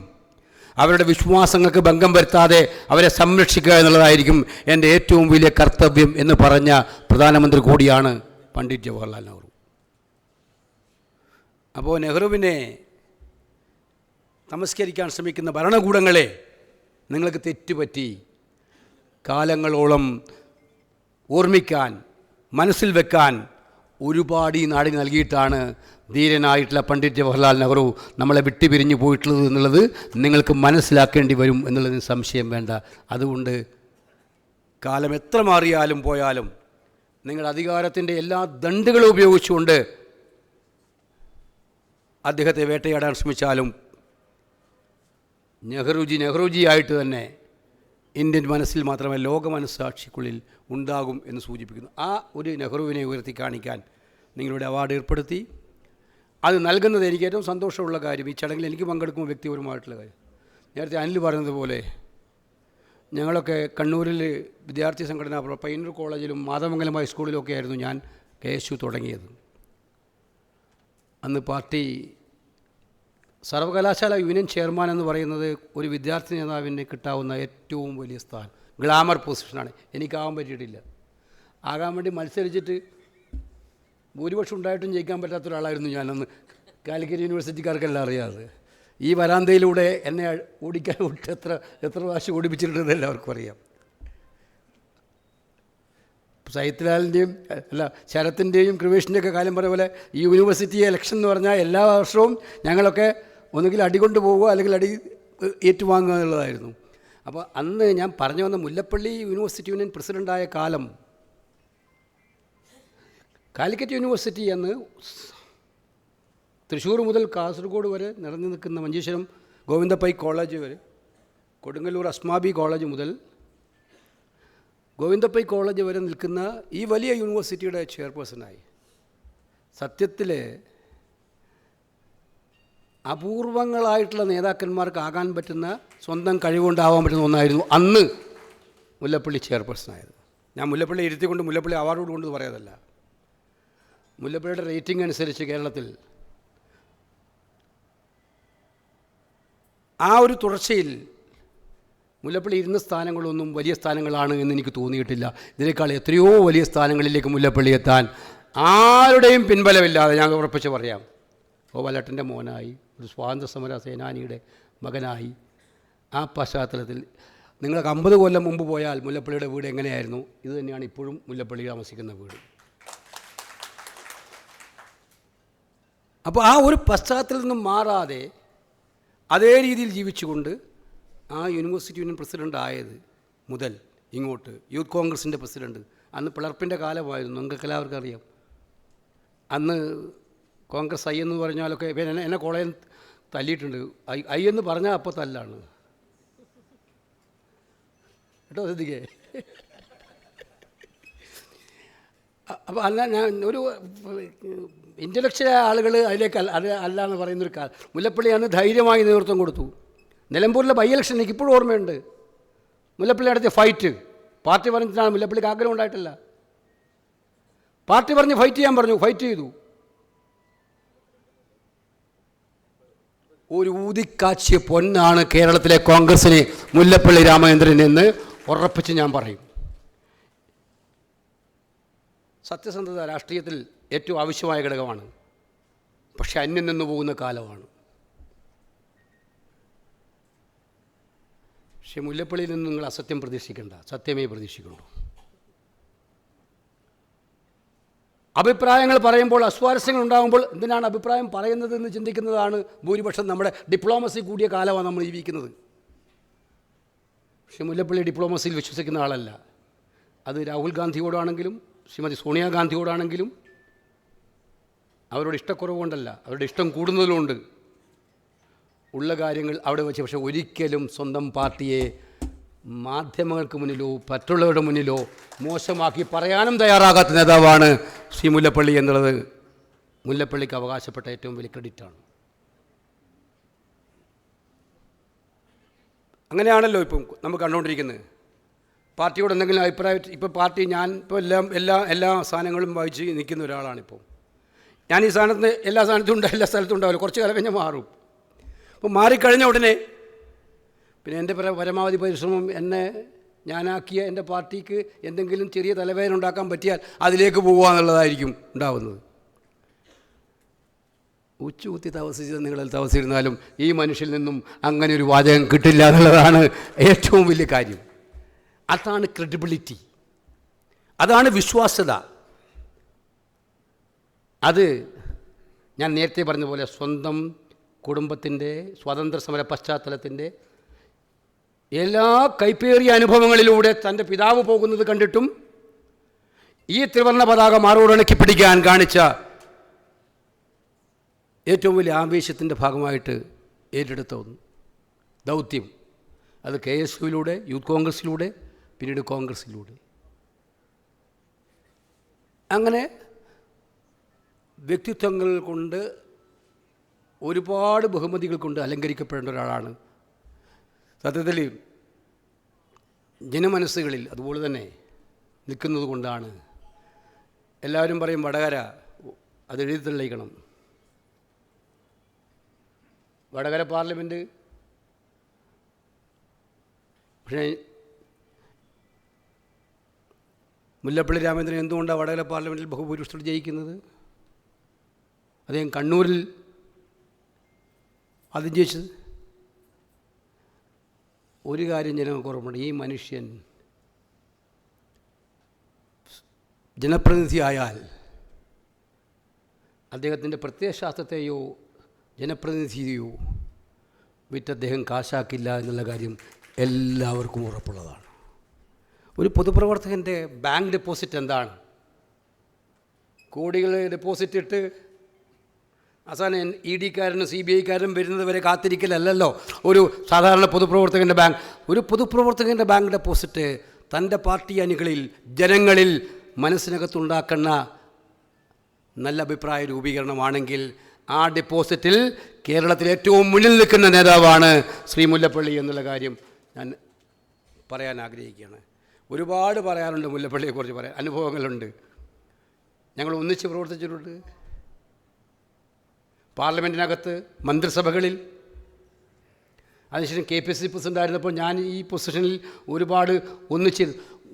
അവരുടെ വിശ്വാസങ്ങൾക്ക് ഭംഗം വരുത്താതെ അവരെ സംരക്ഷിക്കുക എന്നുള്ളതായിരിക്കും എൻ്റെ ഏറ്റവും വലിയ കർത്തവ്യം എന്ന് പറഞ്ഞ പ്രധാനമന്ത്രി കൂടിയാണ് പണ്ഡിറ്റ് ജവഹർലാൽ നെഹ്റു. അപ്പോൾ നെഹ്റുവിനെ തമസ്കരിക്കാൻ ശ്രമിക്കുന്ന ഭരണകൂടങ്ങളെ നിങ്ങൾക്ക് തെറ്റുപറ്റി. കാലങ്ങളോളം ഓർമ്മിക്കാൻ, മനസ്സിൽ വെക്കാൻ ഒരുപാട് ഈ നാടിന് നൽകിയിട്ടാണ് ധീരനായിട്ടുള്ള പണ്ഡിറ്റ് ജവഹർലാൽ നെഹ്റു നമ്മളെ വിട്ടുപിരിഞ്ഞു പോയിട്ടുള്ളത് എന്നുള്ളത് നിങ്ങൾക്ക് മനസ്സിലാക്കേണ്ടി വരും എന്നുള്ളതിന് സംശയം വേണ്ട. അതുകൊണ്ട് കാലം എത്ര മാറിയാലും പോയാലും നിങ്ങളുടെ അധികാരത്തിൻ്റെ എല്ലാ ദണ്ഡുകളും ഉപയോഗിച്ചുകൊണ്ട് അദ്ദേഹത്തെ വേട്ടയാടാൻ ശ്രമിച്ചാലും നെഹ്റുജിയായിട്ട് തന്നെ ഇന്ത്യൻ മനസ്സിൽ മാത്രമല്ല ലോക മനസ്സാക്ഷിക്കുള്ളിൽ ഉണ്ടാകും എന്ന് സൂചിപ്പിക്കുന്നു. ആ ഒരു നെഹ്റുവിനെ ഉയർത്തി കാണിക്കാൻ നിങ്ങളുടെ അവാർഡ് ഏർപ്പെടുത്തി. അത് നൽകുന്നത് എനിക്ക് ഏറ്റവും സന്തോഷമുള്ള കാര്യം. ഈ ചടങ്ങിൽ എനിക്ക് പങ്കെടുക്കുമ്പോൾ വ്യക്തിപരമായിട്ടുള്ള കാര്യം. നേരത്തെ അനിൽ പറഞ്ഞതുപോലെ ഞങ്ങളൊക്കെ കണ്ണൂരിൽ വിദ്യാർത്ഥി സംഘടന പയ്യന്നൂർ കോളേജിലും മാധവമംഗലം ഹൈസ്കൂളിലൊക്കെ ആയിരുന്നു ഞാൻ KSU തുടങ്ങിയത്. അന്ന് പാർട്ടി സർവകലാശാല യൂണിയൻ ചെയർമാൻ എന്ന് പറയുന്നത് ഒരു വിദ്യാർത്ഥി നേതാവിന് കിട്ടാവുന്ന ഏറ്റവും വലിയ സ്ഥാനം, ഗ്ലാമർ പൊസിഷനാണ്. എനിക്കാവാൻ പറ്റിയിട്ടില്ല. ആകാൻ വേണ്ടി മത്സരിച്ചിട്ട് ഭൂരിപക്ഷം ഉണ്ടായിട്ടും ജയിക്കാൻ പറ്റാത്ത ഒരാളായിരുന്നു ഞാനന്ന്. കാലിക്കറ്റ് യൂണിവേഴ്സിറ്റിക്കാർക്കെല്ലാം അറിയാതെ ഈ വരാന്തയിലൂടെ എന്നെ ഓടിക്കാൻ വിട്ട് എത്ര പ്രാവശ്യം ഓടിപ്പിച്ചിട്ടുണ്ടെന്ന് എല്ലാവർക്കും അറിയാം. സൈത്ലാലിൻ്റെയും ശരത്തിൻ്റെയും കൃപേഷിൻ്റെയൊക്കെ കാലം പറഞ്ഞ പോലെ ഈ യൂണിവേഴ്സിറ്റി ഇലക്ഷൻ എന്ന് പറഞ്ഞാൽ എല്ലാ വർഷവും ഞങ്ങളൊക്കെ ഒന്നുകിൽ അടികൊണ്ട് പോവുക അല്ലെങ്കിൽ അടി ഏറ്റുവാങ്ങുക എന്നുള്ളതായിരുന്നു. അപ്പോൾ അന്ന് ഞാൻ പറഞ്ഞു വന്ന മുല്ലപ്പള്ളി യൂണിവേഴ്സിറ്റി യൂണിയൻ പ്രസിഡൻ്റായ കാലം, കാലിക്കറ്റ് യൂണിവേഴ്സിറ്റി അന്ന് തൃശ്ശൂർ മുതൽ കാസർഗോഡ് വരെ നിറഞ്ഞു നിൽക്കുന്ന മഞ്ചേശ്വരം ഗോവിന്ദപ്പൈ കോളേജ് വരെ, കൊടുങ്ങല്ലൂർ അസ്മാബി കോളേജ് മുതൽ ഗോവിന്ദപ്പൈ കോളേജ് വരെ നിൽക്കുന്ന ഈ വലിയ യൂണിവേഴ്സിറ്റിയുടെ ചെയർപേഴ്സണായി. സത്യത്തിൽ അപൂർവങ്ങളായിട്ടുള്ള നേതാക്കന്മാർക്കാകാൻ പറ്റുന്ന, സ്വന്തം കഴിവുകൊണ്ടാവാൻ പറ്റുന്ന ഒന്നായിരുന്നു അന്ന് മുല്ലപ്പള്ളി ചെയർപേഴ്സണായത്. ഞാൻ മുല്ലപ്പള്ളി ഇരുത്തിക്കൊണ്ട് മുല്ലപ്പള്ളി അവാർഡ് കൊടുക്കൊണ്ട് പറയാതല്ല. മുല്ലപ്പള്ളിയുടെ റേറ്റിംഗ് അനുസരിച്ച് കേരളത്തിൽ ആ ഒരു തുടർച്ചയിൽ മുല്ലപ്പള്ളി ഇരുന്ന സ്ഥാനങ്ങളൊന്നും വലിയ സ്ഥാനങ്ങളാണ് എന്ന് എനിക്ക് തോന്നിയിട്ടില്ല. ഇതിനേക്കാൾ എത്രയോ വലിയ സ്ഥാനങ്ങളിലേക്ക് മുല്ലപ്പള്ളി എത്താൻ ആരുടെയും പിൻബലമില്ലാതെ ഞാൻ ഉറപ്പിച്ച് പറയാം. ഗോപാലേട്ടൻ്റെ മോനായി, ഒരു സ്വാതന്ത്ര്യ സമര സേനാനിയുടെ മകനായി, ആ പശ്ചാത്തലത്തിൽ നിങ്ങൾക്ക് 50 കൊല്ലം മുമ്പ് പോയാൽ മുല്ലപ്പള്ളിയുടെ വീട് എങ്ങനെയായിരുന്നു, ഇത് തന്നെയാണ് ഇപ്പോഴും മുല്ലപ്പള്ളി താമസിക്കുന്ന വീട്. അപ്പോൾ ആ ഒരു പശ്ചാത്തലത്തിൽ നിന്നും മാറാതെ അതേ രീതിയിൽ ജീവിച്ചുകൊണ്ട് ആ യൂണിവേഴ്സിറ്റി യൂണിയൻ പ്രസിഡൻ്റ് ആയത് മുതൽ ഇങ്ങോട്ട് യൂത്ത് കോൺഗ്രസിൻ്റെ പ്രസിഡൻറ്റ്, അന്ന് പിളർപ്പിൻ്റെ കാലമായിരുന്നു, നിങ്ങൾക്ക് എല്ലാവർക്കും അറിയാം. അന്ന് കോൺഗ്രസ് ഐ എന്ന് പറഞ്ഞാലൊക്കെ എന്നെ കോളേജിൽ തല്ലിയിട്ടുണ്ട്. ഐ എന്ന് പറഞ്ഞാൽ അപ്പോൾ തല്ലാണ് കേട്ടോ, ശ്രദ്ധിക്കേ. അപ്പോൾ അല്ല, ഞാൻ ഒരു ഇൻ്റലക്ച്വലായ ആളുകൾ അതിലേക്ക് അല്ല എന്ന് പറയുന്നൊരു മുല്ലപ്പള്ളി അന്ന് ധൈര്യമായി നേതൃത്വം കൊടുത്തു. നിലമ്പൂരിലെ ബൈ ഇലക്ഷൻ എനിക്ക് ഇപ്പോഴും ഓർമ്മയുണ്ട്. മുല്ലപ്പള്ളി നടത്തിയ ഫൈറ്റ് പാർട്ടി പറഞ്ഞിട്ടാണ്, മുല്ലപ്പള്ളിക്ക് ആഗ്രഹം ഉണ്ടായിട്ടില്ല. പാർട്ടി പറഞ്ഞ് ഫൈറ്റ് ചെയ്യാൻ പറഞ്ഞു, ഫൈറ്റ് ചെയ്തു. ഒരു ഊതിക്കാച്ചിയ പൊന്നാണ് കേരളത്തിലെ കോൺഗ്രസിന് മുല്ലപ്പള്ളി രാമചന്ദ്രൻ എന്ന് ഉറപ്പിച്ച് ഞാൻ പറയും. സത്യസന്ധത രാഷ്ട്രീയത്തിൽ ഏറ്റവും ആവശ്യമായ ഘടകമാണ്, പക്ഷെ അന്യം നിന്ന് പോകുന്ന കാലമാണ്. പക്ഷെ മുല്ലപ്പള്ളിയിൽ നിന്ന് നിങ്ങൾ അസത്യം പ്രതീക്ഷിക്കേണ്ട, സത്യമേ പ്രതീക്ഷിക്കുള്ളൂ. അഭിപ്രായങ്ങൾ പറയുമ്പോൾ അസ്വാരസ്യങ്ങൾ ഉണ്ടാകുമ്പോൾ എന്തിനാണ് അഭിപ്രായം പറയുന്നതെന്ന് ചിന്തിക്കുന്നതാണ് ഭൂരിപക്ഷം. നമ്മുടെ ഡിപ്ലോമസി കൂടിയ കാലമാണ് നമ്മൾ ജീവിക്കുന്നത്. പക്ഷെ മുല്ലപ്പള്ളി ഡിപ്ലോമസിയിൽ വിശ്വസിക്കുന്ന ആളല്ല. അത് രാഹുൽ ഗാന്ധിയോടാണെങ്കിലും ശ്രീമതി സോണിയാഗാന്ധിയോടാണെങ്കിലും അവരോട് ഇഷ്ടക്കുറവ് കൊണ്ടല്ല, അവരുടെ ഇഷ്ടം കൂടുന്നതിലുണ്ട്. ഉള്ള കാര്യങ്ങൾ അവിടെ വെച്ച് പക്ഷെ ഒരിക്കലും സ്വന്തം പാർട്ടിയെ മാധ്യമങ്ങൾക്ക് മുന്നിലോ മറ്റുള്ളവരുടെ മുന്നിലോ മോശമാക്കി പറയാനും തയ്യാറാകാത്ത നേതാവാണ് ശ്രീ മുല്ലപ്പള്ളി എന്നുള്ളത് മുല്ലപ്പള്ളിക്ക് അവകാശപ്പെട്ട ഏറ്റവും വലിയ ക്രെഡിറ്റാണ്. അങ്ങനെയാണല്ലോ ഇപ്പം നമ്മൾ കണ്ടുകൊണ്ടിരിക്കുന്നത്. പാർട്ടിയോട് എന്തെങ്കിലും അഭിപ്രായം, ഇപ്പോൾ പാർട്ടി, ഞാൻ ഇപ്പോൾ എല്ലാ സ്ഥാനങ്ങളും വഹിച്ച് നിൽക്കുന്ന ഒരാളാണിപ്പോൾ. ഞാൻ ഈ സ്ഥാനത്ത് എല്ലാ സ്ഥലത്തും ഉണ്ടാവില്ല, കുറച്ച് കാലം കഴിഞ്ഞാൽ മാറും. അപ്പോൾ മാറിക്കഴിഞ്ഞ ഉടനെ പിന്നെ എൻ്റെ പരമാവധി പരിശ്രമം ഞാനാക്കിയ എൻ്റെ പാർട്ടിക്ക് എന്തെങ്കിലും ചെറിയ തലവേദന ഉണ്ടാക്കാൻ പറ്റിയാൽ അതിലേക്ക് പോകുക എന്നുള്ളതായിരിക്കും ഉണ്ടാവുന്നത്. ഉച്ചകുത്തി തപസ്സിച്ച് നിങ്ങളിൽ തപസ്സിരുന്നാലും ഈ മനുഷ്യരിൽ നിന്നും അങ്ങനെ ഒരു വാചകം കിട്ടില്ല എന്നുള്ളതാണ് ഏറ്റവും വലിയ കാര്യം. അതാണ് ക്രെഡിബിലിറ്റി, അതാണ് വിശ്വാസ്യത. അത് ഞാൻ നേരത്തെ പറഞ്ഞ പോലെ സ്വന്തം കുടുംബത്തിൻ്റെ സ്വാതന്ത്ര്യ സമര പശ്ചാത്തലത്തിൻ്റെ എല്ലാ കൈപ്പേറിയ അനുഭവങ്ങളിലൂടെ തൻ്റെ പിതാവ് പോകുന്നത് കണ്ടിട്ടും ഈ ത്രിവർണ്ണ പതാക മാറോടണക്കി പിടിക്കാൻ കാണിച്ച ഏറ്റവും വലിയ ആവേശത്തിൻ്റെ ഭാഗമായിട്ട് ഏറ്റെടുത്ത ദൗത്യം, അത് KSUവിലൂടെ, യൂത്ത് കോൺഗ്രസ്സിലൂടെ, പിന്നീട് കോൺഗ്രസ്സിലൂടെ, അങ്ങനെ വ്യക്തിത്വങ്ങൾ കൊണ്ട് ഒരുപാട് ബഹുമതികൾ കൊണ്ട് അലങ്കരിക്കപ്പെടേണ്ട ഒരാളാണ്. സത്യത്തിൽ ജനമനസ്സുകളിൽ അതുപോലെ തന്നെ നിൽക്കുന്നത് കൊണ്ടാണ് എല്ലാവരും പറയും വടകര അത് എഴുതി തെളിയിക്കണം. വടകര പാർലമെൻറ്റ്, പക്ഷേ മുല്ലപ്പള്ളി രാമചന്ദ്രൻ എന്തുകൊണ്ടാണ് വടകര പാർലമെൻറ്റിൽ ബഹുഭൂരിപക്ഷത്തിൽ ജയിക്കുന്നത്? അദ്ദേഹം കണ്ണൂരിൽ ആദ്യം ജയിച്ചത്. ഒരു കാര്യം ജനങ്ങൾക്ക് ഓർമ്മയുണ്ട്, ഈ മനുഷ്യൻ ജനപ്രതിനിധിയായാൽ അദ്ദേഹത്തിൻ്റെ പ്രത്യയശാസ്ത്രത്തെയോ ജനപ്രതിനിധിയെയോ വിറ്റ് അദ്ദേഹം കാശാക്കില്ല എന്നുള്ള കാര്യം എല്ലാവർക്കും ഉറപ്പുള്ളതാണ്. ഒരു പൊതുപ്രവർത്തകൻ്റെ ബാങ്ക് ഡെപ്പോസിറ്റ് എന്താണ്? കോടികൾ ഡെപ്പോസിറ്റ് ഇട്ട് അവസാനം ED-കാരനും CBI-കാരനും വരുന്നത് വരെ കാത്തിരിക്കലല്ലോ ഒരു സാധാരണ പൊതുപ്രവർത്തകൻ്റെ ബാങ്ക്. ഒരു പൊതുപ്രവർത്തകൻ്റെ ബാങ്ക് ഡെപ്പോസിറ്റ് തൻ്റെ പാർട്ടി അണികളിൽ, ജനങ്ങളിൽ മനസ്സിനകത്തുണ്ടാക്കുന്ന നല്ല അഭിപ്രായ രൂപീകരണമാണെങ്കിൽ ആ ഡെപ്പോസിറ്റിൽ കേരളത്തിൽ ഏറ്റവും മുന്നിൽ നിൽക്കുന്ന നേതാവാണ് ശ്രീ മുല്ലപ്പള്ളി എന്നുള്ള കാര്യം ഞാൻ പറയാൻ ആഗ്രഹിക്കുകയാണ്. ഒരുപാട് പറയാനുണ്ട് മുല്ലപ്പള്ളിയെക്കുറിച്ച്, പറയാൻ അനുഭവങ്ങളുണ്ട്. ഞങ്ങൾ ഒന്നിച്ച് പ്രവർത്തിച്ചിട്ടുണ്ട്. പാർലമെൻറ്റിനകത്ത്, മന്ത്രിസഭകളിൽ, അതിനുശേഷം KPCC പ്രസിഡൻ്റ് ആയിരുന്നപ്പോൾ ഞാൻ ഈ പൊസിഷനിൽ ഒരുപാട് ഒന്നിച്ച്.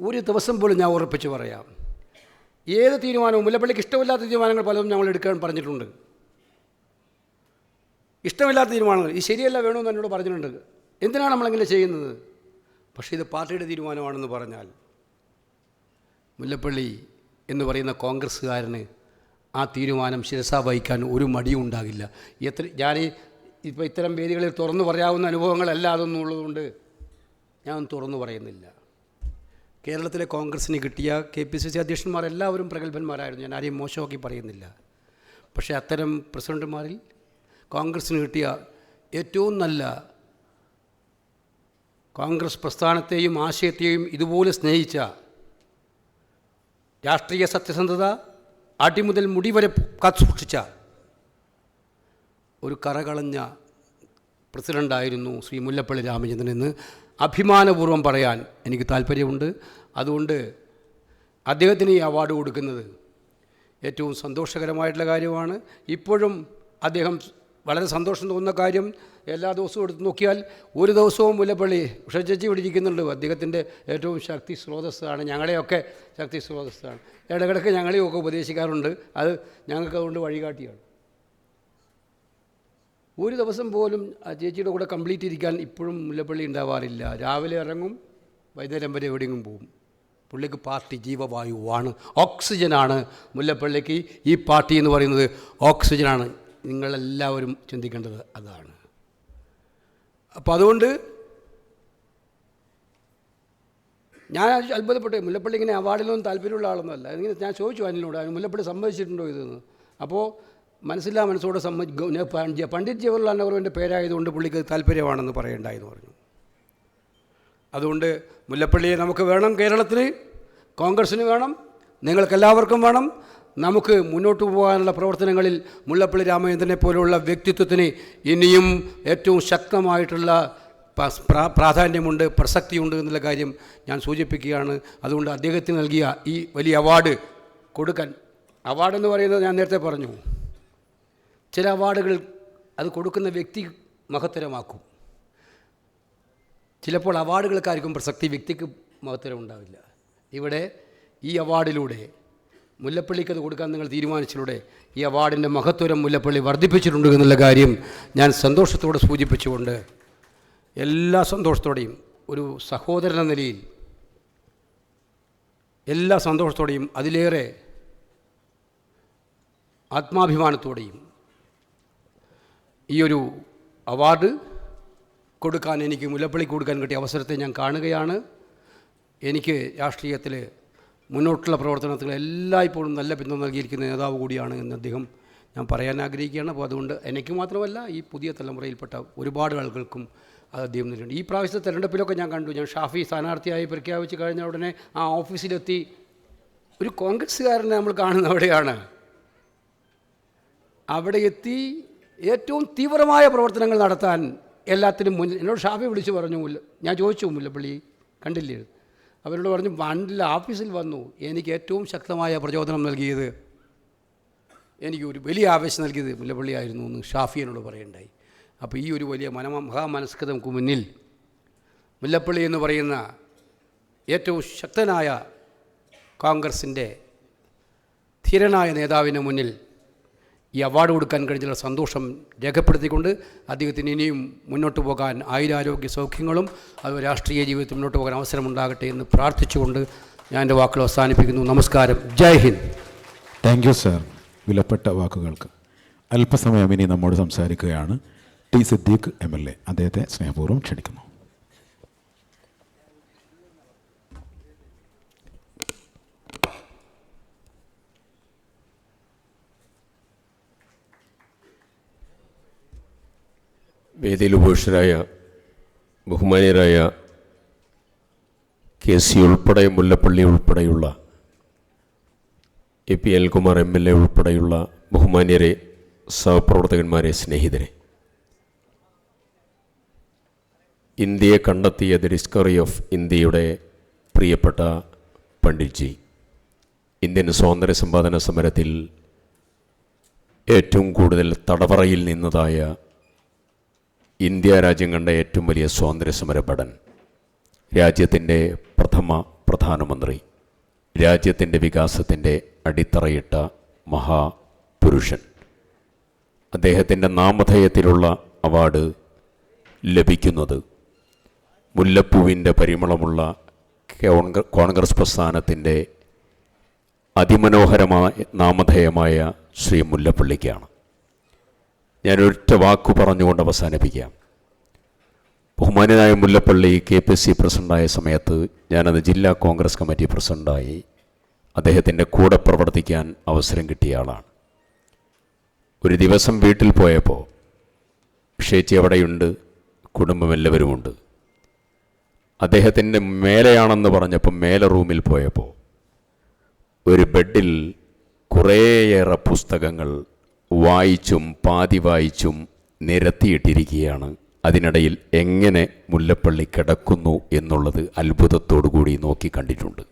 ഒരു ദിവസം പോലും ഞാൻ ഉറപ്പിച്ച് പറയാം, ഏത് തീരുമാനവും, മുല്ലപ്പള്ളിക്ക് ഇഷ്ടമില്ലാത്ത തീരുമാനങ്ങൾ പലതും ഞങ്ങൾ എടുക്കാൻ പറഞ്ഞിട്ടുണ്ട്. ഇഷ്ടമില്ലാത്ത തീരുമാനങ്ങൾ, ഈ ശരിയല്ല വേണമെന്ന് എന്നോട് പറഞ്ഞിട്ടുണ്ട്. എന്തിനാണ് നമ്മളിങ്ങനെ ചെയ്യുന്നത്? പക്ഷേ ഇത് പാർട്ടിയുടെ തീരുമാനമാണെന്ന് പറഞ്ഞാൽ മുല്ലപ്പള്ളി എന്ന് പറയുന്ന കോൺഗ്രസ്സുകാരന് ആ തീരുമാനം ശിരസാ വഹിക്കാൻ ഒരു മടിയും ഉണ്ടാകില്ല. ഞാൻ ഇപ്പോൾ ഇത്തരം വേദികളിൽ തുറന്നു പറയാവുന്ന അനുഭവങ്ങളല്ല അതൊന്നും ഉള്ളതുകൊണ്ട് ഞാൻ തുറന്നു പറയുന്നില്ല. കേരളത്തിലെ കോൺഗ്രസ്സിന് കിട്ടിയ KPCC അധ്യക്ഷന്മാരെല്ലാവരും പ്രഗത്ഭന്മാരായിരുന്നു. ഞാൻ ആരെയും മോശമാക്കി പറയുന്നില്ല. പക്ഷേ അത്തരം പ്രസിഡന്റുമാരിൽ കോൺഗ്രസ്സിന് കിട്ടിയ ഏറ്റവും നല്ല കോൺഗ്രസ് പ്രസ്ഥാനത്തെയും ആശയത്തെയും ഇതുപോലെ സ്നേഹിച്ച, രാഷ്ട്രീയ സത്യസന്ധത അടിമുതൽ മുടി വരെ കാത്തുസൂക്ഷിച്ച ഒരു കറകളഞ്ഞ പ്രസിഡൻ്റായിരുന്നു ശ്രീ മുല്ലപ്പള്ളി രാമചന്ദ്രൻ എന്ന് അഭിമാനപൂർവ്വം പറയാൻ എനിക്ക് താല്പര്യമുണ്ട്. അതുകൊണ്ട് അദ്ദേഹത്തിന് ഈ അവാർഡ് കൊടുക്കുന്നത് ഏറ്റവും സന്തോഷകരമായിട്ടുള്ള കാര്യമാണ്. ഇപ്പോഴും അദ്ദേഹം വളരെ സന്തോഷം തോന്നുന്ന കാര്യം, എല്ലാ ദിവസവും എടുത്ത് നോക്കിയാൽ ഒരു ദിവസവും മുല്ലപ്പള്ളി ഉഷചേച്ചി പിടിച്ചിരിക്കുന്നുണ്ട്. അദ്ദേഹത്തിൻ്റെ ഏറ്റവും ശക്തി സ്രോതസ്സാണ്, ഞങ്ങളെയൊക്കെ ശക്തി സ്രോതസ്സാണ്. ഇടയ്ക്കിടയ്ക്ക് ഞങ്ങളെയൊക്കെ ഉപദേശിക്കാറുണ്ട്. അത് ഞങ്ങൾക്ക് അതുകൊണ്ട് വഴികാട്ടിയാണ്. ഒരു ദിവസം പോലും ആ ചേച്ചിയുടെ കൂടെ കംപ്ലീറ്റ് ഇരിക്കാൻ ഇപ്പോഴും മുല്ലപ്പള്ളി ഉണ്ടാവാറില്ല. രാവിലെ ഇറങ്ങും, വൈകുന്നേരം വരെ എവിടെയെങ്കിലും പോവും. പുള്ളിക്ക് പാർട്ടി ജീവവായുവാണ്, ഓക്സിജനാണ്. മുല്ലപ്പള്ളിക്ക് ഈ പാർട്ടി എന്ന് പറയുന്നത് ഓക്സിജനാണ്. നിങ്ങളെല്ലാവരും ചിന്തിക്കേണ്ടത് അതാണ്. അപ്പോൾ അതുകൊണ്ട് ഞാൻ അത്ഭുതപ്പെട്ടു. മുല്ലപ്പള്ളി ഇങ്ങനെ അവാർഡിലൊന്നും താല്പര്യമുള്ള ആളൊന്നുമല്ല. ഇങ്ങനെ ഞാൻ ചോദിച്ചു അനിലിനോട്, മുല്ലപ്പള്ളി സമ്മതിച്ചിട്ടുണ്ടോ ഇതെന്ന്. അപ്പോൾ മനസ്സില്ലാ മനസ്സോടെ പണ്ഡിറ്റ് ജവഹർലാൽ നെഹ്റുവിൻ്റെ പേരായതുകൊണ്ട് പുള്ളിക്ക് താല്പര്യമാണെന്ന് പറയേണ്ടായെന്ന് പറഞ്ഞു. അതുകൊണ്ട് മുല്ലപ്പള്ളിയെ നമുക്ക് വേണം, കേരളത്തിന് കോൺഗ്രസ്സിന് വേണം, നിങ്ങൾക്കെല്ലാവർക്കും വേണം. നമുക്ക് മുന്നോട്ട് പോകാനുള്ള പ്രവർത്തനങ്ങളിൽ മുല്ലപ്പള്ളി രാമചന്ദ്രനെ പോലെയുള്ള വ്യക്തിത്വത്തിന് ഇനിയും ഏറ്റവും ശക്തമായിട്ടുള്ള പ്രാധാന്യമുണ്ട്, പ്രസക്തിയുണ്ട് എന്നുള്ള കാര്യം ഞാൻ സൂചിപ്പിക്കുകയാണ്. അതുകൊണ്ട് അദ്ദേഹത്തിന് നൽകിയ ഈ വലിയ അവാർഡ് കൊടുക്കാൻ, അവാർഡെന്ന് പറയുന്നത് ഞാൻ നേരത്തെ പറഞ്ഞു, ചില അവാർഡുകൾ അത് കൊടുക്കുന്ന വ്യക്തി മഹത്തരമാക്കും. ചിലപ്പോൾ അവാർഡുകൾക്കായിരിക്കും പ്രസക്തി, വ്യക്തിക്ക് മഹത്തരം ഉണ്ടാവില്ല. ഇവിടെ ഈ അവാർഡിലൂടെ മുല്ലപ്പള്ളിക്ക് അത് കൊടുക്കാൻ നിങ്ങൾ തീരുമാനിച്ചതിലൂടെ ഈ അവാർഡിൻ്റെ മഹത്വം മുല്ലപ്പള്ളി വർദ്ധിപ്പിച്ചിട്ടുണ്ട് എന്നുള്ള കാര്യം ഞാൻ സന്തോഷത്തോടെ സൂചിപ്പിച്ചുകൊണ്ട്, എല്ലാ സന്തോഷത്തോടെയും ഒരു സഹോദരൻ എന്ന നിലയിൽ എല്ലാ സന്തോഷത്തോടെയും അതിലേറെ ആത്മാഭിമാനത്തോടെയും ഈ ഒരു അവാർഡ് കൊടുക്കാൻ, എനിക്ക് മുല്ലപ്പള്ളിക്ക് കൊടുക്കാൻ കിട്ടിയ അവസരത്തെ ഞാൻ കാണുകയാണ്. എനിക്ക് രാഷ്ട്രീയത്തിൽ മുന്നോട്ടുള്ള പ്രവർത്തനത്തിൽ എല്ലായ്പ്പോഴും നല്ല പിന്തുണ നൽകിയിരിക്കുന്ന നേതാവ് കൂടിയാണ് എന്ന് അദ്ദേഹം ഞാൻ പറയാൻ ആഗ്രഹിക്കുകയാണ്. അപ്പോൾ അതുകൊണ്ട് എനിക്ക് മാത്രമല്ല, ഈ പുതിയ തലമുറയിൽപ്പെട്ട ഒരുപാട് ആളുകൾക്കും അത് അദ്ദേഹം നൽകിയിട്ടുണ്ട്. ഈ പ്രാവശ്യത്തെ തെരഞ്ഞെടുപ്പിലൊക്കെ ഞാൻ കണ്ടു, ഞാൻ ഷാഫി സ്ഥാനാർത്ഥിയായി പ്രഖ്യാപിച്ച് കഴിഞ്ഞ ഉടനെ ആ ഓഫീസിലെത്തി ഒരു കോൺഗ്രസ്സുകാരനെ നമ്മൾ കാണുന്ന അവിടെയാണ്. അവിടെ എത്തി ഏറ്റവും തീവ്രമായ പ്രവർത്തനങ്ങൾ നടത്താൻ എല്ലാത്തിനും മുന്നിൽ. എന്നോട് ഷാഫി വിളിച്ച് പറഞ്ഞു, ഞാൻ ചോദിച്ചു മുല്ലപ്പള്ളി കണ്ടില്ലേ, അവരോട് പറഞ്ഞു പണ്ടില്ല, ഓഫീസിൽ വന്നു. എനിക്ക് ഏറ്റവും ശക്തമായ പ്രചോദനം നൽകിയത്, എനിക്ക് ഒരു വലിയ ആവേശം നൽകിയത് മുല്ലപ്പള്ളി ആയിരുന്നു എന്ന് ഷാഫി എന്നോട് പറയുണ്ടായി. അപ്പോൾ ഈ ഒരു വലിയ മഹാമനസ്കതയ്ക്ക് മുന്നിൽ മുല്ലപ്പള്ളി എന്ന് പറയുന്ന ഏറ്റവും ശക്തനായ കോൺഗ്രസിൻ്റെ ധീരനായ നേതാവിന് മുന്നിൽ ഈ അവാർഡ് കൊടുക്കാൻ കഴിഞ്ഞുള്ള സന്തോഷം രേഖപ്പെടുത്തിക്കൊണ്ട് അദ്ദേഹത്തിന് ഇനിയും മുന്നോട്ട് പോകാൻ ആയുരാരോഗ്യ സൗഖ്യങ്ങളും അത് രാഷ്ട്രീയ ജീവിതത്തിൽ മുന്നോട്ട് പോകാൻ അവസരമുണ്ടാകട്ടെ എന്ന് പ്രാർത്ഥിച്ചുകൊണ്ട് ഞാൻ എൻ്റെ വാക്കുകൾ അവസാനിപ്പിക്കുന്നു. നമസ്കാരം. Jai Hind. Thank you sir. വിലപ്പെട്ട വാക്കുകൾക്ക്. അല്പസമയം ഇനി നമ്മോട് സംസാരിക്കുകയാണ് ടി സിദ്ദീഖ് MLA. അദ്ദേഹത്തെ സ്നേഹപൂർവ്വം ക്ഷണിക്കുന്നു. വേദിയിൽ ഉപേക്ഷരായ ബഹുമാനീയരായ KC ഉൾപ്പെടെ, മുല്ലപ്പള്ളി ഉൾപ്പെടെയുള്ള AP അനിൽകുമാർ MLA ഉൾപ്പെടെയുള്ള ബഹുമാനീയരെ, സഹപ്രവർത്തകന്മാരെ, സ്നേഹിതരെ, ഇന്ത്യയെ കണ്ടെത്തിയ ദി ഡിസ്കവറി ഓഫ് ഇന്ത്യയുടെ പ്രിയപ്പെട്ട പണ്ഡിറ്റ്ജി, ഇന്ത്യൻ സ്വാതന്ത്ര്യ സമ്പാദന സമരത്തിൽ ഏറ്റവും കൂടുതൽ തടവറയിൽ നിന്നതായ ഇന്ത്യ രാജ്യം കണ്ട ഏറ്റവും വലിയ സ്വാതന്ത്ര്യ സമര ഭടൻ, രാജ്യത്തിൻ്റെ പ്രഥമ പ്രധാനമന്ത്രി, രാജ്യത്തിൻ്റെ വികാസത്തിൻ്റെ അടിത്തറയിട്ട മഹാപുരുഷൻ, അദ്ദേഹത്തിൻ്റെ നാമധേയത്തിലുള്ള അവാർഡ് ലഭിക്കുന്നത് മുല്ലപ്പൂവിൻ്റെ പരിമളമുള്ള കോൺഗ്രസ് പ്രസ്ഥാനത്തിൻ്റെ അതിമനോഹരമായ നാമധേയമായ ശ്രീ മുല്ലപ്പള്ളിക്കാണ്. ഞാനൊരൊറ്റ വാക്കു പറഞ്ഞുകൊണ്ട് അവസാനിപ്പിക്കാം. ബഹുമാന്യനായ മുല്ലപ്പള്ളി KPC പ്രസിഡൻ്റായ സമയത്ത് ഞാനത് ജില്ലാ കോൺഗ്രസ് കമ്മിറ്റി പ്രസിഡൻ്റായി അദ്ദേഹത്തിൻ്റെ കൂടെ പ്രവർത്തിക്കാൻ അവസരം കിട്ടിയ ആളാണ്. ഒരു ദിവസം വീട്ടിൽ പോയപ്പോൾ ഷേച്ചി അവിടെയുണ്ട്, കുടുംബം എല്ലാവരുമുണ്ട്. അദ്ദേഹത്തിൻ്റെ മേലെയാണെന്ന് പറഞ്ഞപ്പോൾ മേലെ റൂമിൽ പോയപ്പോൾ ഒരു ബെഡിൽ കുറേയേറെ പുസ്തകങ്ങൾ വായിച്ചും പാതി വായിച്ചും നിരത്തിയിട്ടിരിക്കുകയാണ്. അതിനിടയിൽ എങ്ങനെ മുല്ലപ്പള്ളി കിടക്കുന്നു എന്നുള്ളത് അത്ഭുതത്തോടു കൂടി നോക്കി കണ്ടിട്ടുണ്ട്.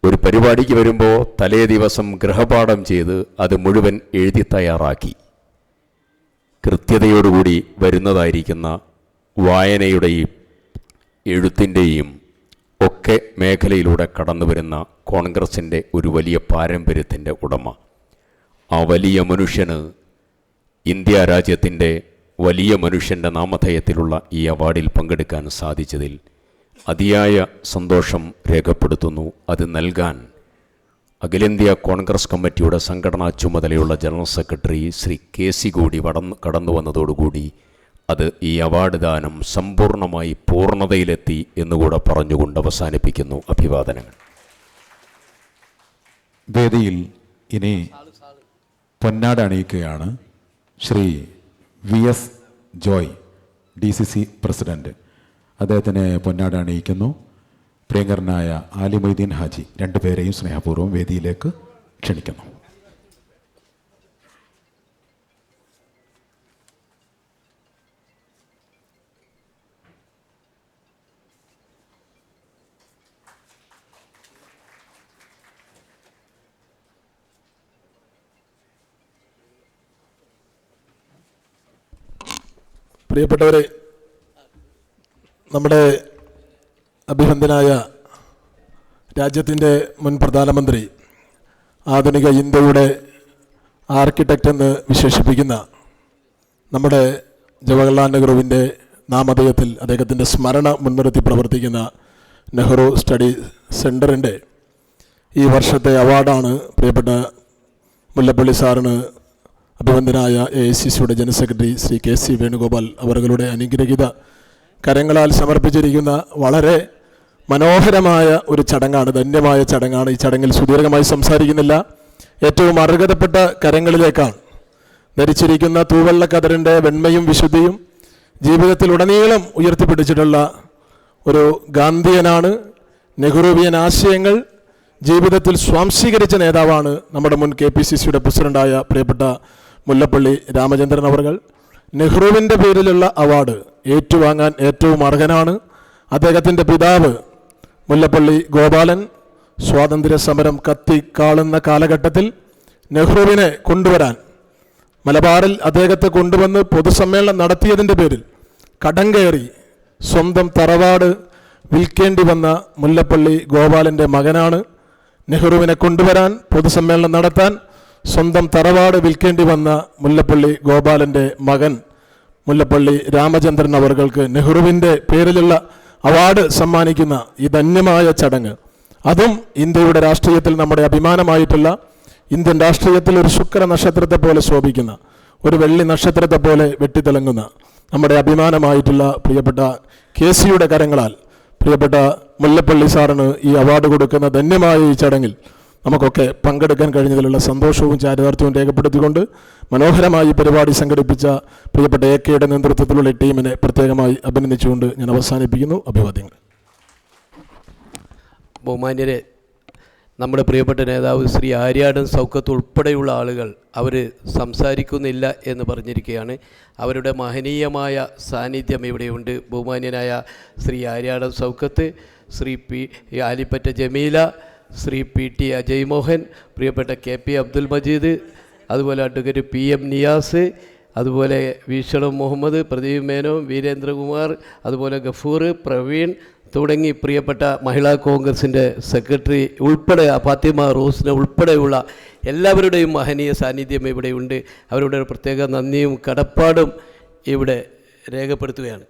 ഒരു പരിപാടിക്ക് വരുമ്പോൾ തലേ ദിവസം ഗൃഹപാഠം ചെയ്ത് അത് മുഴുവൻ എഴുതി തയ്യാറാക്കി കൃത്യതയോടുകൂടി വരുന്നതായിരിക്കുന്ന വായനയുടെയും എഴുത്തിൻ്റെയും ഒക്കെ മേഖലയിലൂടെ കടന്നു വരുന്ന കോൺഗ്രസിൻ്റെ ഒരു വലിയ പാരമ്പര്യത്തിൻ്റെ ഉടമ, ആ വലിയ മനുഷ്യന് ഇന്ത്യ രാജ്യത്തിൻ്റെ വലിയ മനുഷ്യൻ്റെ നാമധേയത്തിലുള്ള ഈ അവാർഡിൽ പങ്കെടുക്കാൻ സാധിച്ചതിൽ അതിയായ സന്തോഷം രേഖപ്പെടുത്തുന്നു. അത് നൽകാൻ അഖിലേന്ത്യാ കോൺഗ്രസ് കമ്മിറ്റിയുടെ സംഘടനാ ചുമതലയുള്ള ജനറൽ സെക്രട്ടറി ശ്രീ KC കൂടി കടന്നു വന്നതോടുകൂടി അത് ഈ അവാർഡ് ദാനം സമ്പൂർണ്ണമായി പൂർണ്ണതയിലെത്തി എന്നുകൂടെ പറഞ്ഞുകൊണ്ട് അവസാനിപ്പിക്കുന്നു. അഭിവാദനങ്ങൾ. വേദിയിൽ ഇനി പൊന്നാട അണിയിക്കുകയാണ് Shri VS Joy, DCC president. അദ്ദേഹത്തിന് പൊന്നാട അണിയിക്കുന്നു. പ്രിയങ്കരനായ ആലി മൊയ്തീൻ ഹാജി, രണ്ടുപേരെയും സ്നേഹപൂർവ്വം വേദിയിലേക്ക് ക്ഷണിക്കുന്നു. പ്രിയപ്പെട്ടവരെ, നമ്മുടെ അഭിനന്ദനായ രാജ്യത്തിൻ്റെ മുൻ പ്രധാനമന്ത്രി, ആധുനിക ഇന്ത്യയുടെ ആർക്കിടെക്റ്റ് എന്ന് വിശേഷിപ്പിക്കുന്ന നമ്മുടെ ജവഹർലാൽ നെഹ്റുവിൻ്റെ നാമധേയത്തിൽ അദ്ദേഹത്തിൻ്റെ സ്മരണ മുൻനിർത്തി പ്രവർത്തിക്കുന്ന നെഹ്റു സ്റ്റഡി സെൻറ്ററിൻ്റെ ഈ വർഷത്തെ അവാർഡാണ് പ്രിയപ്പെട്ട മുല്ലപ്പള്ളി സാറിന് അഭിനന്ദനായ AICCയുടെ general secretary Shri KC Venugopal അവരുടെ അനുഗ്രഹീത കരങ്ങളാൽ സമർപ്പിച്ചിരിക്കുന്ന വളരെ മനോഹരമായ ഒരു ചടങ്ങാണ്, ധന്യമായ ചടങ്ങാണ്. ഈ ചടങ്ങിൽ സുദീർഘമായി സംസാരിക്കുന്നില്ല. ഏറ്റവും അർഹതപ്പെട്ട കരങ്ങളിലേക്കാണ് ധരിച്ചിരിക്കുന്ന തൂവെള്ളക്കതറിൻ്റെ വെണ്മയും വിശുദ്ധിയും ജീവിതത്തിലുടനീളം ഉയർത്തിപ്പിടിച്ചിട്ടുള്ള ഒരു ഗാന്ധിയനാണ്. നെഹ്റുവിയൻ ആശയങ്ങൾ ജീവിതത്തിൽ സ്വാംശീകരിച്ച നേതാവാണ് നമ്മുടെ മുൻ KPCCയുടെ പ്രസിഡൻ്റായ പ്രിയപ്പെട്ട മുല്ലപ്പള്ളി രാമചന്ദ്രൻ അവർകൾ. നെഹ്റുവിൻ്റെ പേരിലുള്ള അവാർഡ് ഏറ്റുവാങ്ങാൻ ഏറ്റവും അർഹനാണ്. അദ്ദേഹത്തിൻ്റെ പിതാവ് മുല്ലപ്പള്ളി ഗോപാലൻ സ്വാതന്ത്ര്യ സമരം കത്തിക്കാളുന്ന കാലഘട്ടത്തിൽ നെഹ്റുവിനെ കൊണ്ടുവരാൻ മലബാറിൽ അദ്ദേഹത്തെ കൊണ്ടുവന്ന് പൊതുസമ്മേളനം നടത്തിയതിൻ്റെ പേരിൽ കടം കയറി സ്വന്തം തറവാട് വിൽക്കേണ്ടി വന്ന മുല്ലപ്പള്ളി ഗോപാലൻ്റെ മകനാണ്. നെഹ്റുവിനെ കൊണ്ടുവരാൻ പൊതുസമ്മേളനം നടത്താൻ സ്വന്തം തറവാട് വിൽക്കേണ്ടി വന്ന മുല്ലപ്പള്ളി ഗോപാലൻ്റെ മകൻ മുല്ലപ്പള്ളി രാമചന്ദ്രൻ അവർക്ക് നെഹ്റുവിൻ്റെ പേരിലുള്ള അവാർഡ് സമ്മാനിക്കുന്ന ഈ ധന്യമായ ചടങ്ങ്, അതും ഇന്ത്യയുടെ രാഷ്ട്രീയത്തിൽ നമ്മുടെ അഭിമാനമായിട്ടുള്ള, ഇന്ത്യൻ രാഷ്ട്രീയത്തിൽ ഒരു ശുക്ര നക്ഷത്രത്തെ പോലെ ശോഭിക്കുന്ന, ഒരു വെള്ളി നക്ഷത്രത്തെ പോലെ വെട്ടിത്തിളങ്ങുന്ന നമ്മുടെ അഭിമാനമായിട്ടുള്ള പ്രിയപ്പെട്ട KCയുടെ കരങ്ങളാൽ പ്രിയപ്പെട്ട മുല്ലപ്പള്ളി സാറിന് ഈ അവാർഡ് കൊടുക്കുന്ന ധന്യമായ ഈ ചടങ്ങിൽ നമുക്കൊക്കെ പങ്കെടുക്കാൻ കഴിഞ്ഞതിലുള്ള സന്തോഷവും ചാരിതാർത്ഥ്യവും രേഖപ്പെടുത്തിക്കൊണ്ട് മനോഹരമായി പരിപാടി സംഘടിപ്പിച്ച പ്രിയപ്പെട്ട AKയുടെ നേതൃത്വത്തിലുള്ള ടീമിനെ പ്രത്യേകമായി അഭിനന്ദിച്ചുകൊണ്ട് ഞാൻ അവസാനിപ്പിക്കുന്നു. അഭിവാദ്യങ്ങൾ. ബഹുമാന്യരെ, നമ്മുടെ പ്രിയപ്പെട്ട നേതാവ് ശ്രീ ആര്യാടൻ സൗക്കത്ത് ഉൾപ്പെടെയുള്ള ആളുകൾ അവർ സംസാരിക്കുന്നില്ല എന്ന് പറഞ്ഞിരിക്കുകയാണ്. അവരുടെ മഹനീയമായ സാന്നിധ്യം ഇവിടെയുണ്ട്. ബഹുമാന്യനായ ശ്രീ ആര്യാടൻ സൗക്കത്ത്, ശ്രീ ആലിപ്പറ്റ ജമീല, ശ്രീ PT അജയ് മോഹൻ, പ്രിയപ്പെട്ട KP അബ്ദുൽ മജീദ്, അതുപോലെ അഡ്വക്കേറ്റ് PM നിയാസ്, അതുപോലെ വീക്ഷണം മുഹമ്മദ്, പ്രദീപ് മേനോൻ, വീരേന്ദ്രകുമാർ, അതുപോലെ ഗഫൂർ, പ്രവീൺ തുടങ്ങി പ്രിയപ്പെട്ട മഹിളാ കോൺഗ്രസിൻ്റെ സെക്രട്ടറി ഉൾപ്പെടെ ഫാത്തിമ റോസിനെ ഉൾപ്പെടെയുള്ള എല്ലാവരുടെയും മഹനീയ സാന്നിധ്യം ഇവിടെയുണ്ട്. അവരുടെ പ്രത്യേക നന്ദിയും കടപ്പാടും ഇവിടെ രേഖപ്പെടുത്തുകയാണ്.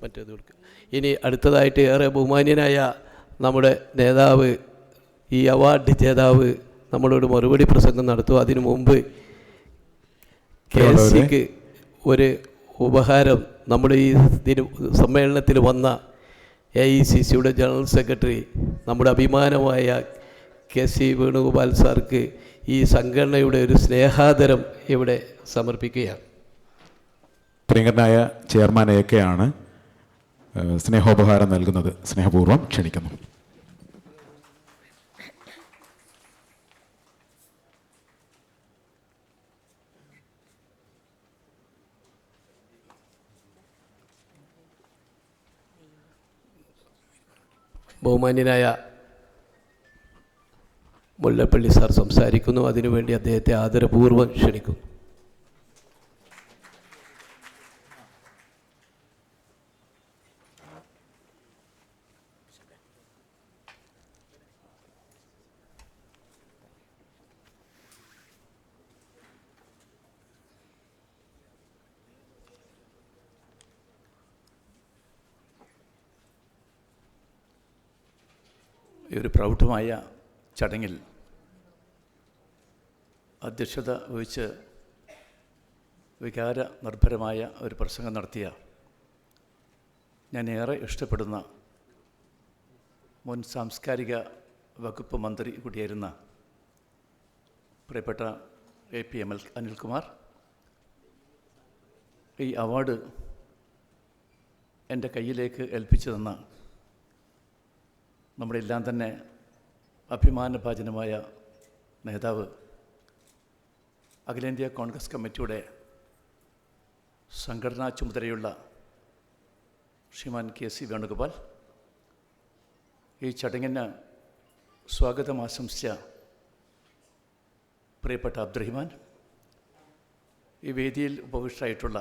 മറ്റേത് കൊടുക്കുക. ഇനി അടുത്തതായിട്ട് ഏറെ ബഹുമാന്യനായ നമ്മുടെ നേതാവ്, ഈ അവാർഡ് ജേതാവ് നമ്മളോട് മറുപടി പ്രസംഗം നടത്തും. അതിനു മുമ്പ് KSCക്ക് ഒരു ഉപഹാരം നമ്മുടെ ഈ സമ്മേളനത്തിൽ വന്ന AICCയുടെ ജനറൽ സെക്രട്ടറി, നമ്മുടെ അഭിമാനമായ KC വേണുഗോപാൽ സാർക്ക് ഈ സംഘടനയുടെ ഒരു സ്നേഹാദരം ഇവിടെ സമർപ്പിക്കുകയാണ്. പ്രിയങ്കരനായ ചെയർമാൻ AK ആണ് സ്നേഹോപഹാരം നൽകുന്നത്. സ്നേഹപൂർവ്വം ക്ഷണിക്കുന്നു. ബഹുമാന്യനായ മുല്ലപ്പള്ളി സാർ സംസാരിക്കുന്നു. അതിനുവേണ്ടി അദ്ദേഹത്തെ ആദരപൂർവ്വം ക്ഷണിക്കുന്നു. ഈ ഒരു പ്രൗഢമായ ചടങ്ങിൽ അധ്യക്ഷത വഹിച്ച് വികാര നിർഭരമായ ഒരു പ്രസംഗം നടത്തിയ ഞാൻ ഏറെ ഇഷ്ടപ്പെടുന്ന മുൻ സാംസ്കാരിക വകുപ്പ് മന്ത്രി കൂടിയായിരുന്ന പ്രിയപ്പെട്ട AP അനിൽകുമാർ, ഈ അവാർഡ് എൻ്റെ കയ്യിലേക്ക് ഏൽപ്പിച്ചു തന്ന നമ്മുടെ എല്ലാം തന്നെ അഭിമാനഭാജനമായ നേതാവ്, അഖിലേന്ത്യാ കോൺഗ്രസ് കമ്മിറ്റിയുടെ സംഘടനാ ചുമതലയുള്ള ശ്രീമാൻ KC വേണുഗോപാൽ, ഈ ചടങ്ങിന് സ്വാഗതം ആശംസിച്ച പ്രിയപ്പെട്ട അബ്ദുറഹിമാൻ, ഈ വേദിയിൽ ഉപവിഷ്ടരായിട്ടുള്ള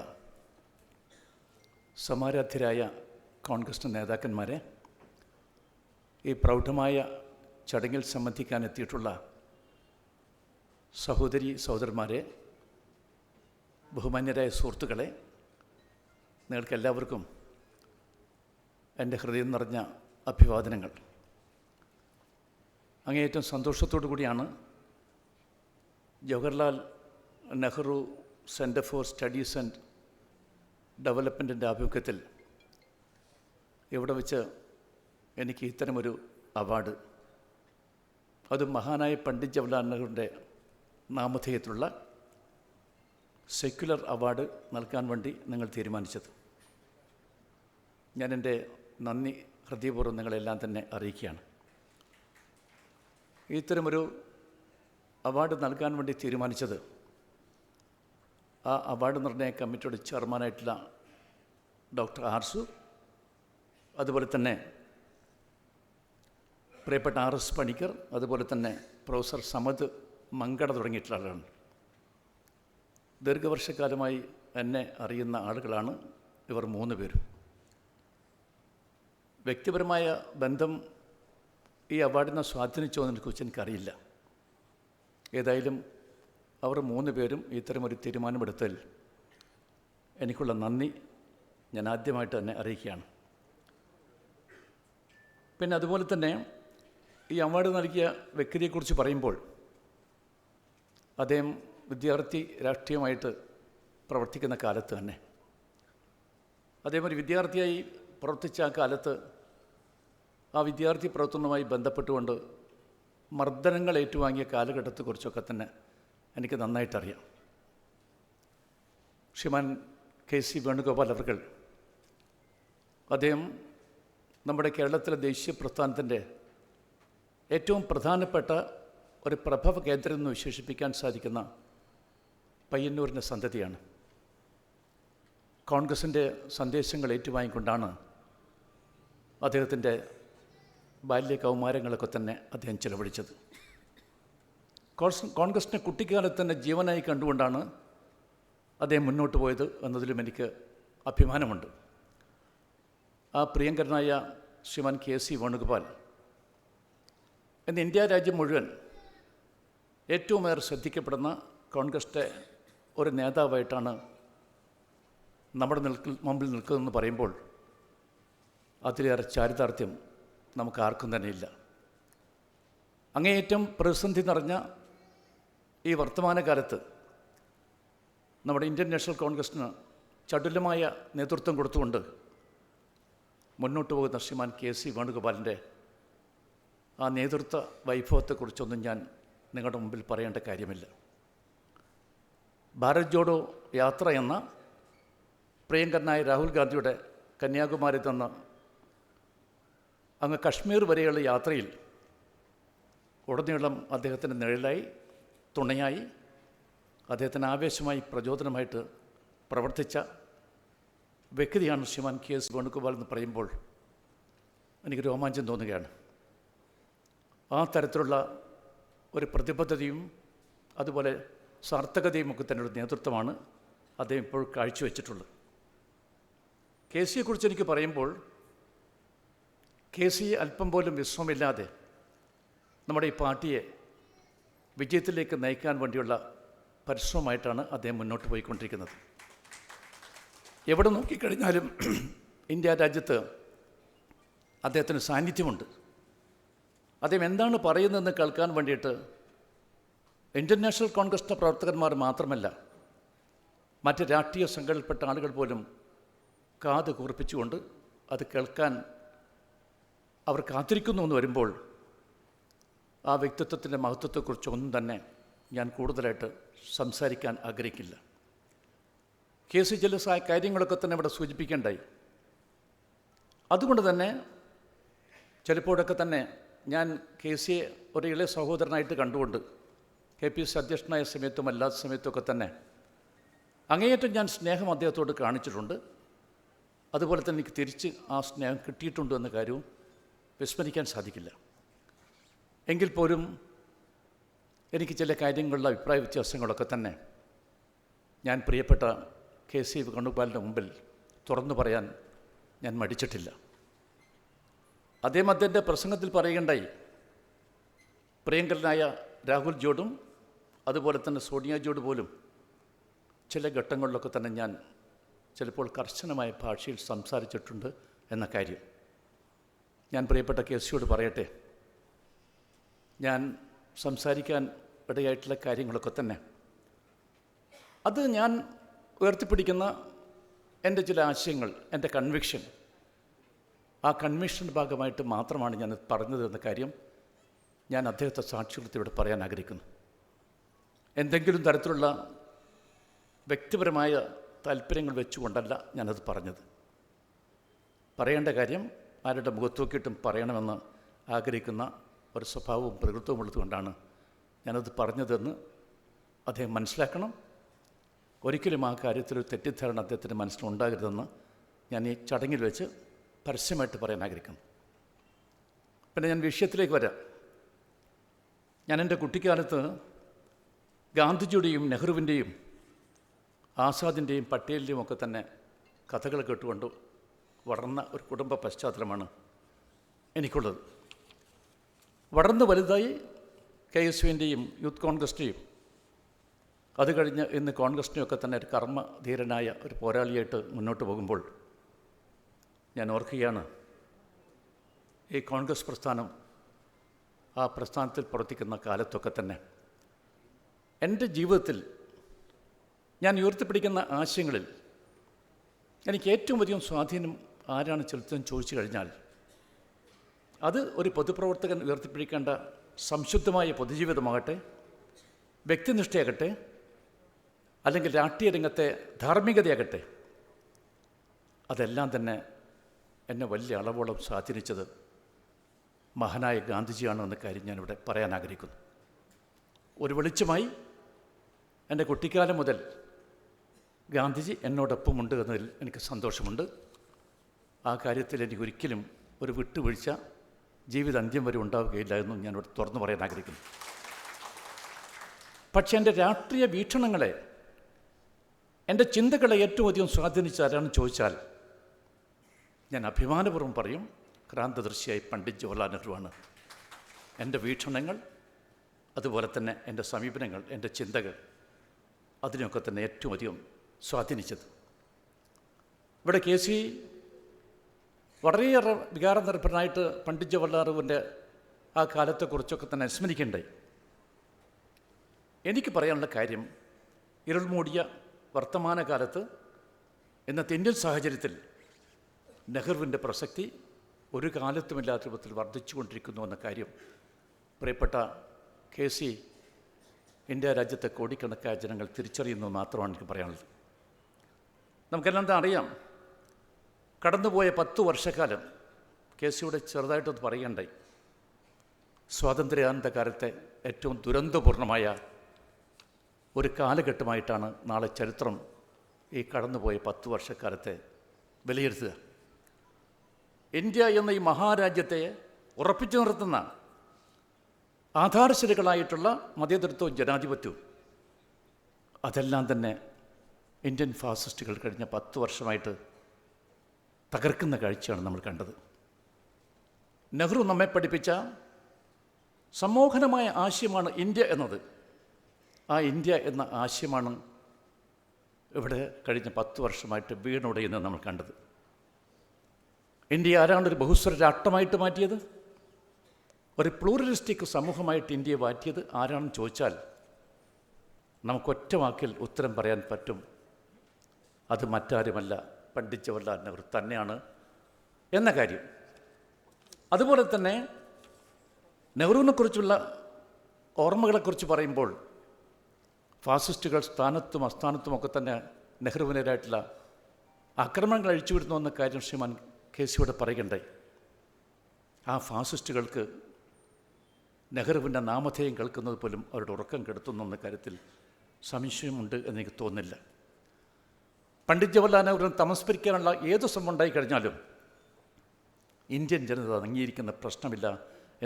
സമാരാധ്യരായ കോൺഗ്രസ് നേതാക്കന്മാരെ, ഈ പ്രൗഢമായ ചടങ്ങിൽ സംബന്ധിക്കാനെത്തിയിട്ടുള്ള സഹോദരി സഹോദരന്മാരെ, ബഹുമാന്യരായ സുഹൃത്തുക്കളെ, നിങ്ങൾക്കെല്ലാവർക്കും എൻ്റെ ഹൃദയം നിറഞ്ഞ അഭിവാദനങ്ങൾ. അങ്ങേയറ്റം സന്തോഷത്തോടു കൂടിയാണ് Jawaharlal Nehru centre for studies and ഡെവലപ്മെൻറ്റിൻ്റെ ആഭിമുഖ്യത്തിൽ ഇവിടെ വെച്ച് എനിക്ക് ഇത്തരമൊരു അവാർഡ്, അതും മഹാനായ പണ്ഡിറ്റ് ജവഹർലാൽ നെഹ്റുവിൻ്റെ നാമധേയത്തിലുള്ള സെക്യുലർ അവാർഡ് നൽകാൻ വേണ്ടി നിങ്ങൾ തീരുമാനിച്ചത്. ഞാൻ എൻ്റെ നന്ദി ഹൃദയപൂർവ്വം നിങ്ങളെല്ലാം തന്നെ അറിയിക്കുകയാണ്. ഇത്തരമൊരു അവാർഡ് നൽകാൻ വേണ്ടി തീരുമാനിച്ചത് ആ അവാർഡ് നിർണയ കമ്മിറ്റിയുടെ ചെയർമാനായിട്ടുള്ള ഡോക്ടർ ആർസു, അതുപോലെ തന്നെ പ്രിയപ്പെട്ട RS പണിക്കർ, അതുപോലെ തന്നെ പ്രൊഫസർ സമദ് മങ്കട തുടങ്ങിയിട്ടുള്ള ആളുകളാണ്. ദീർഘവർഷക്കാലമായി എന്നെ അറിയുന്ന ആളുകളാണ് ഇവർ 3 പേരും. വ്യക്തിപരമായ ബന്ധം ഈ അവാർഡിനെ സ്വാധീനിച്ചോ എന്നതിനെക്കുറിച്ച് എനിക്കറിയില്ല. ഏതായാലും അവർ 3 പേരും ഇത്തരമൊരു തീരുമാനമെടുത്തതിൽ എനിക്കുള്ള നന്ദി ഞാൻ ആദ്യമായിട്ട് തന്നെ അറിയിക്കുകയാണ്. പിന്നെ അതുപോലെ തന്നെ ഈ അവാർഡ് നൽകിയ വ്യക്തിയെക്കുറിച്ച് പറയുമ്പോൾ അദ്ദേഹം വിദ്യാർത്ഥി രാഷ്ട്രീയമായിട്ട് പ്രവർത്തിക്കുന്ന കാലത്ത് തന്നെ, അദ്ദേഹം ഒരു വിദ്യാർത്ഥിയായി പ്രവർത്തിച്ച ആ കാലത്ത് ആ വിദ്യാർത്ഥി പ്രവർത്തനവുമായി ബന്ധപ്പെട്ടുകൊണ്ട് മർദ്ദനങ്ങൾ ഏറ്റുവാങ്ങിയ കാലഘട്ടത്തെക്കുറിച്ചൊക്കെ തന്നെ എനിക്ക് നന്നായിട്ടറിയാം. ശ്രീമാൻ KC വേണുഗോപാൽ അവർകൾ, അദ്ദേഹം നമ്മുടെ കേരളത്തിലെ ദേശീയ പ്രസ്ഥാനത്തിൻ്റെ ഏറ്റവും പ്രധാനപ്പെട്ട ഒരു പ്രഭവ കേന്ദ്രം എന്ന് വിശേഷിപ്പിക്കാൻ സാധിക്കുന്ന പയ്യന്നൂരിൻ്റെ സന്തതിയാണ്. കോൺഗ്രസിൻ്റെ സന്ദേശങ്ങൾ ഏറ്റുവാങ്ങിക്കൊണ്ടാണ് അദ്ദേഹത്തിൻ്റെ ബാല്യ കൗമാരങ്ങളൊക്കെ തന്നെ അദ്ദേഹം ചെലവഴിച്ചത്. കോൺഗ്രസിനെ കുട്ടിക്കാലത്ത് തന്നെ ജീവനായി കണ്ടുകൊണ്ടാണ് അദ്ദേഹം മുന്നോട്ട് പോയത് എന്നതിലും എനിക്ക് അഭിമാനമുണ്ട്. ആ പ്രിയങ്കരനായ ശ്രീമാൻ KC വേണുഗോപാൽ ഇന്ന് ഇന്ത്യ രാജ്യം മുഴുവൻ ഏറ്റവും ഏറെ ശ്രദ്ധിക്കപ്പെടുന്ന കോൺഗ്രസിൻ്റെ ഒരു നേതാവായിട്ടാണ് നമ്മുടെ മുമ്പിൽ നിൽക്കുന്നതെന്ന് പറയുമ്പോൾ അതിലേറെ ചാരിതാർത്ഥ്യം നമുക്ക് ആർക്കും തന്നെ ഇല്ല. അങ്ങേയറ്റം പ്രതിസന്ധി നിറഞ്ഞ ഈ വർത്തമാനകാലത്ത് നമ്മുടെ ഇന്ത്യൻ നാഷണൽ കോൺഗ്രസ്സിന് ചടുലമായ നേതൃത്വം കൊടുത്തുകൊണ്ട് മുന്നോട്ട് പോകുന്ന ശ്രീമാൻ കെ.സി. വേണുഗോപാലിൻ്റെ ആ നേതൃത്വ വൈഭവത്തെക്കുറിച്ചൊന്നും ഞാൻ നിങ്ങളുടെ മുമ്പിൽ പറയേണ്ട കാര്യമില്ല. ഭാരത് ജോഡോ യാത്ര എന്ന പ്രിയങ്കരനായ രാഹുൽ ഗാന്ധിയുടെ കന്യാകുമാരി നിന്ന് അങ്ങ് കശ്മീർ വരെയുള്ള യാത്രയിൽ ഉടനീളം അദ്ദേഹത്തിൻ്റെ നിഴലായി, തുണയായി, അദ്ദേഹത്തിന് ആവേശമായി, പ്രചോദനമായിട്ട് പ്രവർത്തിച്ച വ്യക്തിയാണ് ശ്രീമാൻ കെ.എസ്. വേണുഗോപാൽ എന്ന് പറയുമ്പോൾ എനിക്ക് രോമാഞ്ചം തോന്നുകയാണ്. ആ തരത്തിലുള്ള ഒരു പ്രതിബദ്ധതയും അതുപോലെ സാർത്ഥകതയും ഒക്കെ തന്നെ ഒരു നേതൃത്വമാണ് അദ്ദേഹം ഇപ്പോൾ കാഴ്ചവെച്ചിട്ടുള്ളത്. കെ സിയെക്കുറിച്ച് എനിക്ക് പറയുമ്പോൾ കെ സി അല്പം പോലും വിശ്രമമില്ലാതെ നമ്മുടെ ഈ പാർട്ടിയെ വിജയത്തിലേക്ക് നയിക്കാൻ വേണ്ടിയുള്ള പരിശ്രമമായിട്ടാണ് അദ്ദേഹം മുന്നോട്ട് പോയിക്കൊണ്ടിരിക്കുന്നത്. എവിടെ നോക്കിക്കഴിഞ്ഞാലും ഇന്ത്യ രാജ്യത്ത് അദ്ദേഹത്തിന് സാന്നിധ്യമുണ്ട്. അദ്ദേഹം എന്താണ് പറയുന്നതെന്ന് കേൾക്കാൻ വേണ്ടിയിട്ട് ഇന്ത്യൻ നാഷണൽ കോൺഗ്രസിൻ്റെ പ്രവർത്തകന്മാർ മാത്രമല്ല, മറ്റ് രാഷ്ട്രീയ സംഘടനയിൽപ്പെട്ട ആളുകൾ പോലും കാത് കൂർപ്പിച്ചുകൊണ്ട് അത് കേൾക്കാൻ അവർ കാത്തിരിക്കുന്നു എന്ന് വരുമ്പോൾ ആ വ്യക്തിത്വത്തിൻ്റെ മഹത്വത്തെക്കുറിച്ചൊന്നും തന്നെ ഞാൻ കൂടുതലായിട്ട് സംസാരിക്കാൻ ആഗ്രഹിക്കില്ല. കെ സി ചില കാര്യങ്ങളൊക്കെ തന്നെ ഇവിടെ സൂചിപ്പിക്കേണ്ടായി. അതുകൊണ്ട് തന്നെ ചിലപ്പോഴൊക്കെ തന്നെ ഞാൻ കെ സിയെ ഒരു ഇളയ സഹോദരനായിട്ട് കണ്ടുകൊണ്ട് കെ പി സി അധ്യക്ഷനായ സമയത്തും അല്ലാത്ത സമയത്തുമൊക്കെ തന്നെ അങ്ങേയറ്റം ഞാൻ സ്നേഹം അദ്ദേഹത്തോട് കാണിച്ചിട്ടുണ്ട്. അതുപോലെ തന്നെ എനിക്ക് തിരിച്ച് ആ സ്നേഹം കിട്ടിയിട്ടുണ്ട് എന്ന കാര്യവും വിസ്മരിക്കാൻ സാധിക്കില്ല. എങ്കിൽ പോലും എനിക്ക് ചില കാര്യങ്ങളിലുള്ള അഭിപ്രായ വ്യത്യാസങ്ങളൊക്കെ തന്നെ ഞാൻ പ്രിയപ്പെട്ട കെ സി വേണുഗോപാലിൻ്റെ മുമ്പിൽ തുറന്നു പറയാൻ ഞാൻ മടിച്ചിട്ടില്ല. അദ്ദേഹത്തിൻ്റെ പ്രസംഗത്തിൽ പറയുകയുണ്ടായി, പ്രിയങ്കരനായ രാഹുൽ ജോഡും അതുപോലെ തന്നെ സോണിയ ജോഡ് പോലും ചില ഘട്ടങ്ങളിലൊക്കെ തന്നെ ഞാൻ ചിലപ്പോൾ കർശനമായ ഭാഷയിൽ സംസാരിച്ചിട്ടുണ്ട് എന്ന കാര്യം ഞാൻ പ്രിയപ്പെട്ട കെ സിയോട് പറയട്ടെ. ഞാൻ സംസാരിക്കാൻ ഇടയായിട്ടുള്ള കാര്യങ്ങളൊക്കെ തന്നെ അത് ഞാൻ ഉയർത്തിപ്പിടിക്കുന്ന എൻ്റെ ചില ആശയങ്ങൾ, എൻ്റെ കൺവിക്ഷൻ, ആ കൺവിക്ഷൻ്റെ ഭാഗമായിട്ട് മാത്രമാണ് ഞാൻ പറഞ്ഞത് എന്ന കാര്യം ഞാൻ അദ്ദേഹത്തെ സാക്ഷ്യപ്പെടുത്തിയോടെ പറയാൻ ആഗ്രഹിക്കുന്നു. എന്തെങ്കിലും തരത്തിലുള്ള വ്യക്തിപരമായ താല്പര്യങ്ങൾ വെച്ചുകൊണ്ടല്ല ഞാനത് പറഞ്ഞത്. പറയേണ്ട കാര്യം ആരുടെ മുഖത്ത് നോക്കിയിട്ടും പറയണമെന്ന് ആഗ്രഹിക്കുന്ന ഒരു സ്വഭാവവും പ്രകൃതവും ഉള്ളതുകൊണ്ടാണ് ഞാനത് പറഞ്ഞതെന്ന് അദ്ദേഹം മനസ്സിലാക്കണം. ഒരിക്കലും ആ കാര്യത്തിൽ ഒരു തെറ്റിദ്ധാരണ അദ്ദേഹത്തിൻ്റെ മനസ്സിലുണ്ടാകരുതെന്ന് ഞാൻ ഈ ചടങ്ങിൽ വെച്ച് പരസ്യമായിട്ട് പറയാൻ ആഗ്രഹിക്കുന്നു. പിന്നെ ഞാൻ വിഷയത്തിലേക്ക് വരാം. ഞാൻ എൻ്റെ കുട്ടിക്കാലത്ത് ഗാന്ധിജിയുടെയും നെഹ്റുവിൻ്റെയും ആസാദിൻ്റെയും പട്ടേലിൻ്റെയും ഒക്കെ തന്നെ കഥകൾ കേട്ടുകൊണ്ട് വളർന്ന ഒരു കുടുംബ പശ്ചാത്തലമാണ് എനിക്കുള്ളത്. വളർന്ന് വലുതായി കെ എസ് യുവിൻ്റെയും യൂത്ത് കോൺഗ്രസിൻ്റെയും അത് കഴിഞ്ഞ് ഇന്ന് കോൺഗ്രസിൻ്റെയൊക്കെ തന്നെ ഒരു കർമ്മധീരനായ ഒരു പോരാളിയായിട്ട് മുന്നോട്ട് പോകുമ്പോൾ ഞാൻ ഓർക്കുകയാണ്, ഈ കോൺഗ്രസ് പ്രസ്ഥാനം ആ പ്രസ്ഥാനത്തിൽ പ്രവർത്തിക്കുന്ന കാലത്തൊക്കെ തന്നെ എൻ്റെ ജീവിതത്തിൽ ഞാൻ ഉയർത്തിപ്പിടിക്കുന്ന ആശയങ്ങളിൽ എനിക്ക് ഏറ്റവും അധികം സ്വാധീനം ആരാണ് ചെലുത്തുന്നതെന്ന് ചോദിച്ചു കഴിഞ്ഞാൽ അത് ഒരു പൊതുപ്രവർത്തകൻ ഉയർത്തിപ്പിടിക്കേണ്ട സംശുദ്ധമായ പൊതുജീവിതമാകട്ടെ, വ്യക്തിനിഷ്ഠയാകട്ടെ, അല്ലെങ്കിൽ രാഷ്ട്രീയ രംഗത്തെ ധാർമ്മികതയാകട്ടെ, അതെല്ലാം തന്നെ എന്നെ വലിയ അളവോളം സ്വാധീനിച്ചത് മഹാനായ ഗാന്ധിജിയാണ് എന്ന കാര്യം ഞാനിവിടെ പറയാൻ ആഗ്രഹിക്കുന്നു. ഒരു വെളിച്ചമായി എൻ്റെ കുട്ടിക്കാലം മുതൽ ഗാന്ധിജി എന്നോടൊപ്പമുണ്ട് എന്നതിൽ എനിക്ക് സന്തോഷമുണ്ട്. ആ കാര്യത്തിൽ എനിക്ക് ഒരിക്കലും ഒരു വിട്ടുവീഴ്ച ജീവിതാന്ത്യം വരെ ഉണ്ടാവുകയില്ല എന്നും ഞാനിവിടെ തുറന്നു പറയാൻ ആഗ്രഹിക്കുന്നു. പക്ഷേ എൻ്റെ രാഷ്ട്രീയ വീക്ഷണങ്ങളെ, എൻ്റെ ചിന്തകളെ ഏറ്റവും അധികം സ്വാധീനിച്ച ആരാണെന്ന് ചോദിച്ചാൽ ഞാൻ അഭിമാനപൂർവ്വം പറയും, ക്രാന്തദർശിയായി പണ്ഡിറ്റ് ജവഹർലാൽ നെഹ്റുവാണ്. എൻ്റെ വീക്ഷണങ്ങൾ, അതുപോലെ തന്നെ എൻ്റെ സമീപനങ്ങൾ, എൻ്റെ ചിന്തകൾ, അതിനൊക്കെ തന്നെ ഏറ്റവും അധികം സ്വാധീനിച്ചത്. ഇവിടെ കെ സി വളരെയേറെ വികാരനിർഭരനായിട്ട് പണ്ഡിറ്റ് ജവഹർലാൽ നെഹ്റുവിൻ്റെ ആ കാലത്തെക്കുറിച്ചൊക്കെ തന്നെ സ്മരിക്കണ്ടേ. എനിക്ക് പറയാനുള്ള കാര്യം, ഇരുൾമൂടിയ വർത്തമാനകാലത്ത് ഇന്നത്തെ ഇന്ത്യൻ സാഹചര്യത്തിൽ നെഹ്റുവിൻ്റെ പ്രസക്തി ഒരു കാലത്തുമില്ലാത്ത രൂപത്തിൽ വർദ്ധിച്ചുകൊണ്ടിരിക്കുന്നു എന്ന കാര്യം പ്രിയപ്പെട്ട KC ഇന്ത്യ രാജ്യത്തെ കോടിക്കണക്കായ ജനങ്ങൾ തിരിച്ചറിയുന്നു മാത്രമാണ് എനിക്ക് പറയാനുള്ളത്. നമുക്കെല്ലാം തന്നെ അറിയാം, കടന്നുപോയ 10 വർഷക്കാലം KCയുടെ ചെറുതായിട്ടൊന്ന് പറയണ്ടായി. സ്വാതന്ത്ര്യാനന്ത കാലത്തെ ഏറ്റവും ദുരന്തപൂർണമായ ഒരു കാലഘട്ടമായിട്ടാണ് നാളെ ചരിത്രം ഈ കടന്നുപോയ 10 വർഷക്കാലത്തെ വിലയിരുത്തുക. ഇന്ത്യ എന്ന ഈ മഹാരാജ്യത്തെ ഉറപ്പിച്ചു നിർത്തുന്ന ആധാരശിലകളായിട്ടുള്ള മതേതരത്വവും ജനാധിപത്യവും, അതെല്ലാം തന്നെ ഇന്ത്യൻ ഫാസിസ്റ്റുകൾ കഴിഞ്ഞ 10 വർഷമായിട്ട് തകർക്കുന്ന കാഴ്ചയാണ് നമ്മൾ കണ്ടത്. നെഹ്റു നമ്മെ പഠിപ്പിച്ച സമ്മോഹനമായ ആശയമാണ് ഇന്ത്യ എന്നത്. ആ ഇന്ത്യ എന്ന ആശയമാണ് ഇവിടെ കഴിഞ്ഞ 10 വർഷമായിട്ട് വീണുടയുന്നത് നമ്മൾ കണ്ടത്. ഇന്ത്യ ആരാണ് ഒരു ബഹുസ്വര രാഷ്ട്രമായിട്ട് മാറ്റിയത്? ഒരു പ്ലൂറലിസ്റ്റിക് സമൂഹമായിട്ട് ഇന്ത്യയെ മാറ്റിയത് ആരാണെന്ന് ചോദിച്ചാൽ നമുക്കൊറ്റ വാക്കിൽ ഉത്തരം പറയാൻ പറ്റും, അത് മറ്റാരുമല്ല, പണ്ഡിറ്റ് ജവഹർലാൽ നെഹ്റു തന്നെയാണ് എന്ന കാര്യം. അതുപോലെ തന്നെ നെഹ്റുവിനെക്കുറിച്ചുള്ള ഓർമ്മകളെക്കുറിച്ച് പറയുമ്പോൾ ഫാസിസ്റ്റുകൾ സ്ഥാനത്തും അസ്ഥാനത്തുമൊക്കെ തന്നെ നെഹ്റുവിനെതിരായിട്ടുള്ള ആക്രമണങ്ങൾ അഴിച്ചുവിടുന്നു എന്ന കാര്യം ശ്രീമാൻ KCയോട് പറയുകയുണ്ടായി. ആ ഫാസിസ്റ്റുകൾക്ക് നെഹ്റുവിൻ്റെ നാമധേയം കേൾക്കുന്നത് പോലും അവരുടെ ഉറക്കം കെടുത്തുന്നു എന്ന കാര്യത്തിൽ സംശയമുണ്ട് എന്നെനിക്ക് തോന്നുന്നില്ല. പണ്ഡിറ്റ് ജവഹർലാൽ നെഹ്റുവിനെ തമസ്കരിക്കാനുള്ള ഏത് ശ്രമം ഉണ്ടായി കഴിഞ്ഞാലും ഇന്ത്യൻ ജനത അംഗീകരിക്കുന്ന പ്രശ്നമില്ല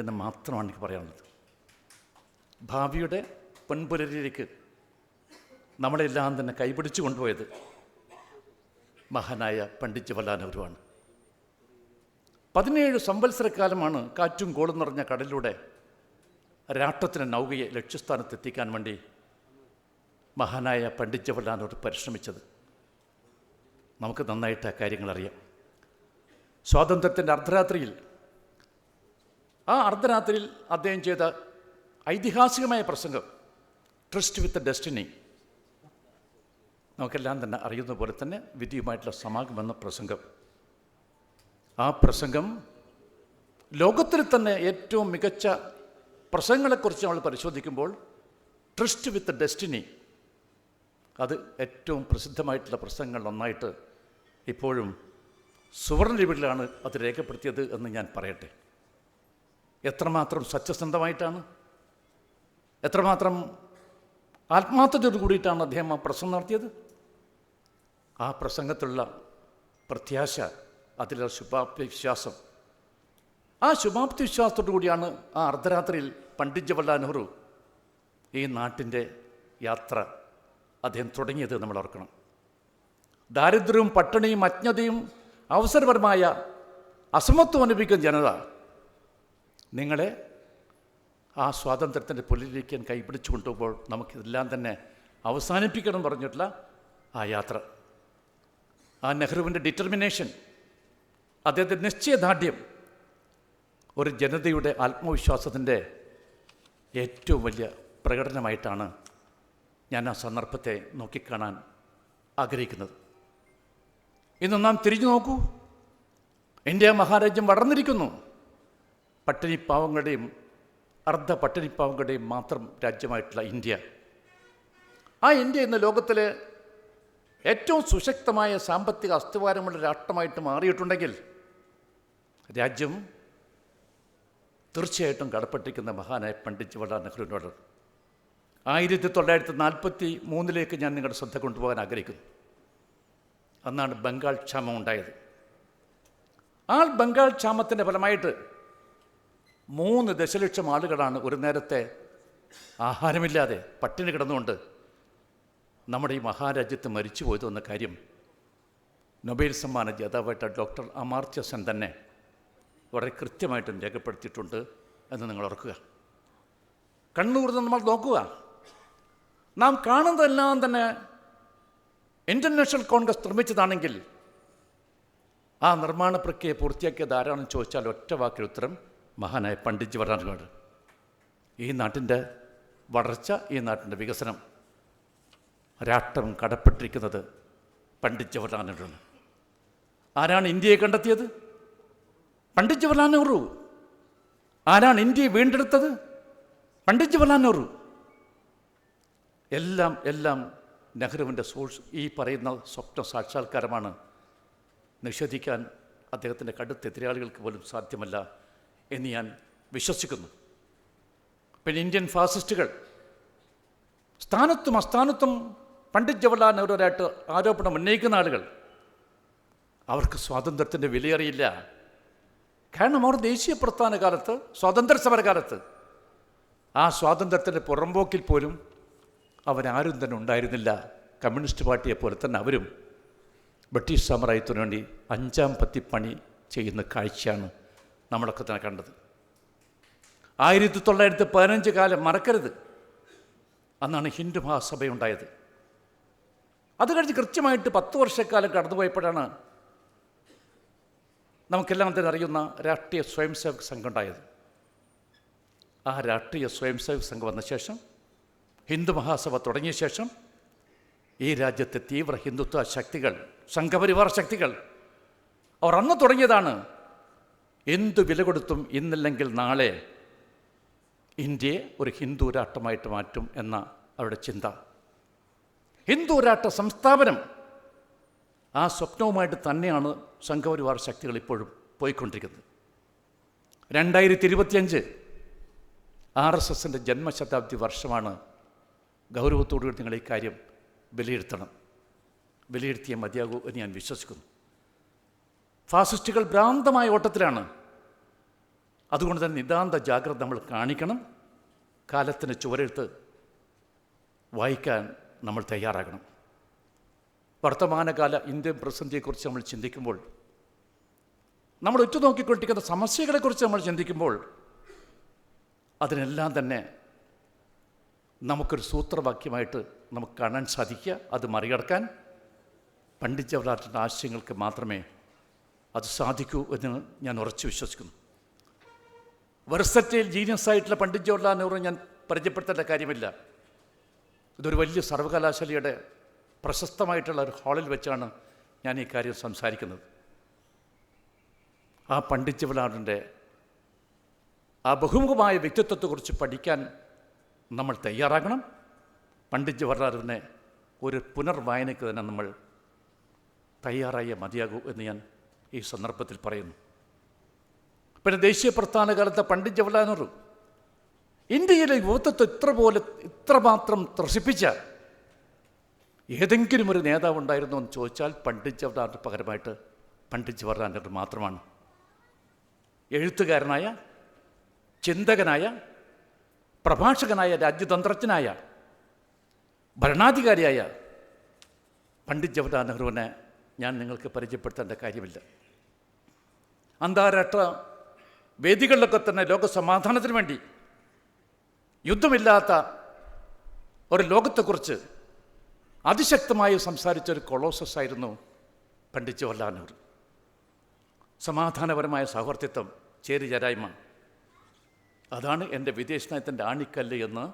എന്ന് മാത്രമാണ് എനിക്ക് പറയാനുള്ളത്. ഭാവിയുടെ പൊൻപുലരിയിലേക്ക് നമ്മളെല്ലാം തന്നെ കൈപിടിച്ചു കൊണ്ടുപോയത് മഹാനായ പണ്ഡിറ്റ് ജവഹർലാൽ നെഹ്റുവാണ്. 17 സംവത്സരക്കാലമാണ് കാറ്റും കോളും നിറഞ്ഞ കടലിലൂടെ രാഷ്ട്രത്തിൻ്റെ നൗകയെ ലക്ഷ്യസ്ഥാനത്തെത്തിക്കാൻ വേണ്ടി മഹാനായ പണ്ഡിറ്റ് ജവഹർലാൽ നെഹ്റു പരിശ്രമിച്ചത്. നമുക്ക് നന്നായിട്ട് ആ കാര്യങ്ങൾ അറിയാം. സ്വാതന്ത്ര്യത്തിൻ്റെ അർദ്ധരാത്രിയിൽ, ആ അർദ്ധരാത്രിയിൽ അദ്ദേഹം ചെയ്ത ഐതിഹാസികമായ പ്രസംഗം ട്രസ്റ്റ് വിത്ത് ഡെസ്റ്റിനി, നമുക്കെല്ലാം തന്നെ അറിയുന്ന പോലെ തന്നെ വിധിയുമായിട്ടുള്ള സമാഗമെന്ന പ്രസംഗം. ആ പ്രസംഗം ലോകത്തിൽ തന്നെ ഏറ്റവും മികച്ച പ്രസംഗങ്ങളെക്കുറിച്ച് നമ്മൾ പരിശോധിക്കുമ്പോൾ ട്രസ്റ്റ് വിത്ത് ഡെസ്റ്റിനി അത് ഏറ്റവും പ്രസിദ്ധമായിട്ടുള്ള പ്രസംഗങ്ങളിൽ ഒന്നായിട്ട് ഇപ്പോഴും സുവർണലിപിയിലാണ് അത് രേഖപ്പെടുത്തിയത് എന്ന് ഞാൻ പറയട്ടെ. എത്രമാത്രം സത്യസന്ധമായിട്ടാണ്, എത്രമാത്രം ആത്മാർത്ഥതയോട് കൂടിയിട്ടാണ് അദ്ദേഹം ആ പ്രസംഗം നടത്തിയത്. ആ പ്രസംഗത്തിലുള്ള പ്രത്യാശ, അതിലുള്ള ശുഭാപ്തി വിശ്വാസം, ആ ശുഭാപ്തി വിശ്വാസത്തോടു കൂടിയാണ് ആ അർദ്ധരാത്രിയിൽ പണ്ഡിറ്റ് ജവഹർലാൽ നെഹ്റു ഈ നാട്ടിൻ്റെ യാത്ര അദ്ദേഹം തുടങ്ങിയത് നമ്മൾ ഓർക്കണം. ദാരിദ്ര്യവും പട്ടിണിയും അജ്ഞതയും അവസരപരമായ അസമത്വം അനുഭവിക്കുന്ന ജനത നിങ്ങളെ ആ സ്വാതന്ത്ര്യത്തിൻ്റെ പുലരിക്കാൻ കൈപിടിച്ചു കൊണ്ടുപോകുമ്പോൾ നമുക്കിതെല്ലാം തന്നെ അവസാനിപ്പിക്കണം പറഞ്ഞിട്ടുള്ള ആ യാത്ര, ആ നെഹ്റുവിൻ്റെ ഡിറ്റർമിനേഷൻ, അദ്ദേഹത്തിൻ്റെ നിശ്ചയദാർഢ്യം ഒരു ജനതയുടെ ആത്മവിശ്വാസത്തിൻ്റെ ഏറ്റവും വലിയ പ്രകടനമായിട്ടാണ് ഞാൻ ആ സന്ദർഭത്തെ നോക്കിക്കാണാൻ ആഗ്രഹിക്കുന്നത്. ഇന്ന് നാം തിരിഞ്ഞു നോക്കൂ, ഇന്ത്യ മഹാരാജ്യം വളർന്നിരിക്കുന്നു. പട്ടിണിപ്പാവങ്ങളുടെയും അർദ്ധ പട്ടിണിപ്പാവങ്ങളുടെയും മാത്രം രാജ്യമായിട്ടുള്ള ഇന്ത്യ, ആ ഇന്ത്യ ഇന്ന് ലോകത്തിലെ ഏറ്റവും സുശക്തമായ സാമ്പത്തിക അസ്ഥിവാരമുള്ള രാഷ്ട്രമായിട്ട് മാറിയിട്ടുണ്ടെങ്കിൽ രാജ്യം തീർച്ചയായിട്ടും കടപ്പെട്ടിരിക്കുന്ന മഹാനായ പണ്ഡിറ്റ് ജവഹർലാൽ നെഹ്റുവിനോട്. 1943 ഞാൻ നിങ്ങളുടെ ശ്രദ്ധ കൊണ്ടുപോകാൻ ആഗ്രഹിക്കുന്നു. അന്നാണ് ബംഗാൾ ക്ഷാമം ഉണ്ടായത്. ആ ബംഗാൾ ക്ഷാമത്തിൻ്റെ ഫലമായിട്ട് 3 ദശലക്ഷം ആളുകളാണ് ഒരു നേരത്തെ ആഹാരമില്ലാതെ പട്ടിണി കിടന്നുകൊണ്ട് നമ്മുടെ ഈ മഹാരാജ്യത്ത് മരിച്ചു പോയതു എന്ന കാര്യം നൊബേൽ സമ്മാന ജേതാവായിട്ട് ഡോക്ടർ അമാർത്യ സെൻ തന്നെ വളരെ കൃത്യമായിട്ടും രേഖപ്പെടുത്തിയിട്ടുണ്ട് എന്ന് നിങ്ങൾ ഓർക്കുക. കണ്ണൂർന്ന് നമ്മൾ നോക്കുക, നാം കാണുന്നതെല്ലാം തന്നെ ഇന്ത്യൻ നാഷണൽ കോൺഗ്രസ് നിർമ്മിച്ചതാണെങ്കിൽ ആ നിർമ്മാണ പ്രക്രിയ പൂർത്തിയാക്കിയത് ആരാണെന്ന് ചോദിച്ചാൽ ഒറ്റ വാക്കിൽ ഉത്തരം മഹാനായ പണ്ഡിറ്റ് ജവഹർലാൽ നെഹ്റു. ഈ നാട്ടിൻ്റെ വളർച്ച, ഈ നാട്ടിൻ്റെ വികസനം രാഷ്ട്രം കടപ്പെട്ടിരിക്കുന്നത് പണ്ഡിറ്റ് ജവഹർലാൽ നെഹ്റുവിന്. ആരാണ് ഇന്ത്യയെ കണ്ടെത്തിയത്? പണ്ഡിറ്റ് ജവഹർലാൽ നെഹ്റു. ആരാണ് ഇന്ത്യയെ വീണ്ടെടുത്തത്? പണ്ഡിറ്റ് ജവഹർലാൽ നെഹ്റു. എല്ലാം നെഹ്റുവിൻ്റെ ഈ പറയുന്ന സ്വപ്ന സാക്ഷാത്കാരമാണ്. നിഷേധിക്കാൻ അദ്ദേഹത്തിൻ്റെ കടുത്ത എതിരാളികൾക്ക് പോലും സാധ്യമല്ല എന്ന് ഞാൻ വിശ്വസിക്കുന്നു. പിന്നെ ഇന്ത്യൻ ഫാസിസ്റ്റുകൾ സ്ഥാനത്തും അസ്ഥാനത്തും പണ്ഡിറ്റ് ജവഹർലാൽ നെഹ്റുവായിട്ട് ആരോപണം ഉന്നയിക്കുന്ന ആളുകൾ, അവർക്ക് സ്വാതന്ത്ര്യത്തിൻ്റെ വിലയറിയില്ല. കാരണം അവർ ദേശീയ പ്രസ്ഥാന കാലത്ത്, സ്വാതന്ത്ര്യ സമരകാലത്ത് ആ സ്വാതന്ത്ര്യത്തിൻ്റെ പുറമ്പോക്കിൽ പോലും അവരാരും തന്നെ ഉണ്ടായിരുന്നില്ല. കമ്മ്യൂണിസ്റ്റ് പാർട്ടിയെ പോലെ തന്നെ അവരും ബ്രിട്ടീഷ് സാമ്രാജ്യത്തിനു വേണ്ടി 5-ാം പത്തിപ്പണി ചെയ്യുന്ന കാഴ്ചയാണ് നമ്മളൊക്കെ തന്നെ കണ്ടത്. 1915 കാലം മറക്കരുത്. അന്നാണ് ഹിന്ദു മഹാസഭയുണ്ടായത്. അത് കഴിഞ്ഞ് കൃത്യമായിട്ട് 10 വർഷക്കാലം കടന്നുപോയപ്പോഴാണ് നമുക്കെല്ലാം തന്നെ അറിയുന്ന രാഷ്ട്രീയ സ്വയം സേവക് സംഘം ഉണ്ടായത്. ആ രാഷ്ട്രീയ സ്വയം സേവക് സംഘം വന്ന ശേഷം, ഹിന്ദു മഹാസഭ തുടങ്ങിയ ശേഷം, ഈ രാജ്യത്തെ തീവ്ര ഹിന്ദുത്വ ശക്തികൾ, സംഘപരിവാർ ശക്തികൾ, അവർ അന്ന് തുടങ്ങിയതാണ് എന്തു വില കൊടുത്തും ഇന്നില്ലെങ്കിൽ നാളെ ഇന്ത്യയെ ഒരു ഹിന്ദു രാഷ്ട്രമായിട്ട് മാറ്റും എന്ന അവരുടെ ചിന്ത. ഹിന്ദു രാഷ്ട്ര സംസ്ഥാപനം, ആ സ്വപ്നവുമായിട്ട് തന്നെയാണ് സംഘപരിവാർ ശക്തികൾ ഇപ്പോഴും പോയിക്കൊണ്ടിരിക്കുന്നത്. 2025 RSSൻ്റെ ജന്മശതാബ്ദി വർഷമാണ്. ഗൗരവത്തോടുകൂടി നിങ്ങൾ ഈ കാര്യം വിലയിരുത്തണം. വിലയിരുത്തിയേ മതിയാകൂ എന്ന് ഞാൻ വിശ്വസിക്കുന്നു. ഫാസിസ്റ്റുകൾ ഭ്രാന്തമായ ഓട്ടത്തിലാണ്. അതുകൊണ്ട് തന്നെ നിതാന്ത ജാഗ്രത നമ്മൾ കാണിക്കണം. കാലത്തിന് ചുവരെഴുത്ത് വായിക്കാൻ നമ്മൾ തയ്യാറാകണം. വർത്തമാനകാല ഇന്ത്യൻ പ്രതിസന്ധിയെക്കുറിച്ച് നമ്മൾ ചിന്തിക്കുമ്പോൾ, നമ്മൾ ഉറ്റുനോക്കിക്കൊണ്ടിരിക്കുന്ന സമസ്യകളെക്കുറിച്ച് നമ്മൾ ചിന്തിക്കുമ്പോൾ, അതിനെല്ലാം തന്നെ നമുക്കൊരു സൂത്രവാക്യമായിട്ട് നമുക്ക് കാണാൻ സാധിക്കുക. അത് മറികടക്കാൻ പണ്ഡിറ്റ് ജവഹർലാലിൻ്റെ ആശയങ്ങൾക്ക് മാത്രമേ അത് സാധിക്കൂ എന്ന് ഞാൻ ഉറച്ചു വിശ്വസിക്കുന്നു. വെർസറ്റൈൽ ജീനിയസായിട്ടുള്ള പണ്ഡിറ്റ് ജവഹർലാൽ നെഹ്റു ഞാൻ പരിചയപ്പെടുത്തേണ്ട കാര്യമില്ല. ഇതൊരു വലിയ സർവകലാശാലയുടെ പ്രശസ്തമായിട്ടുള്ള ഒരു ഹാളിൽ വെച്ചാണ് ഞാൻ ഈ കാര്യം സംസാരിക്കുന്നത്. ആ പണ്ഡിറ്റ് ജവഹർലാലിൻ്റെ ആ ബഹുമുഖമായ വ്യക്തിത്വത്തെക്കുറിച്ച് പഠിക്കാൻ നമ്മൾ തയ്യാറാകണം. പണ്ഡിറ്റ് ജവഹർലാലിനെ ഒരു പുനർവായനയ്ക്ക് തന്നെ നമ്മൾ തയ്യാറായേ മതിയാകൂ എന്ന് ഞാൻ ഈ സന്ദർഭത്തിൽ പറയുന്നു. പിന്നെ ദേശീയ പ്രസ്ഥാന കാലത്തെ പണ്ഡിറ്റ് ജവഹർലാൽ നെഹ്റു ഇന്ത്യയിലെ യുവത്വത്തെ ഇത്രമാത്രം ത്രസിപ്പിച്ച ഏതെങ്കിലും ഒരു നേതാവ് ഉണ്ടായിരുന്നോ എന്ന് ചോദിച്ചാൽ പണ്ഡിറ്റ് ജവഹർലാലിന് പകരമായിട്ട് പണ്ഡിറ്റ് ജവഹർലാൽ നെഹ്റു മാത്രമാണ്. എഴുത്തുകാരനായ, ചിന്തകനായ, പ്രഭാഷകനായ, രാജ്യതന്ത്രജ്ഞനായ, ഭരണാധികാരിയായ പണ്ഡിറ്റ് ജവഹർലാൽ നെഹ്റുവിനെ ഞാൻ നിങ്ങൾക്ക് പരിചയപ്പെടുത്തേണ്ട കാര്യമില്ല. അന്താരാഷ്ട്ര വേദികളിലൊക്കെ തന്നെ ലോകസമാധാനത്തിന് വേണ്ടി യുദ്ധമില്ലാത്ത ഒരു ലോകത്തെക്കുറിച്ച് അതിശക്തമായി സംസാരിച്ചൊരു കൊളോസസ് ആയിരുന്നു പണ്ഡിറ്റ് ജവഹർലാൽ നെഹ്റു. സമാധാനപരമായ സൗഹാർദ്ദത്വം, ചേരിചേരായ്മ, അതാണ് എൻ്റെ വിദേശ നയത്തിൻ്റെ ആണിക്കല്ല് എന്ന്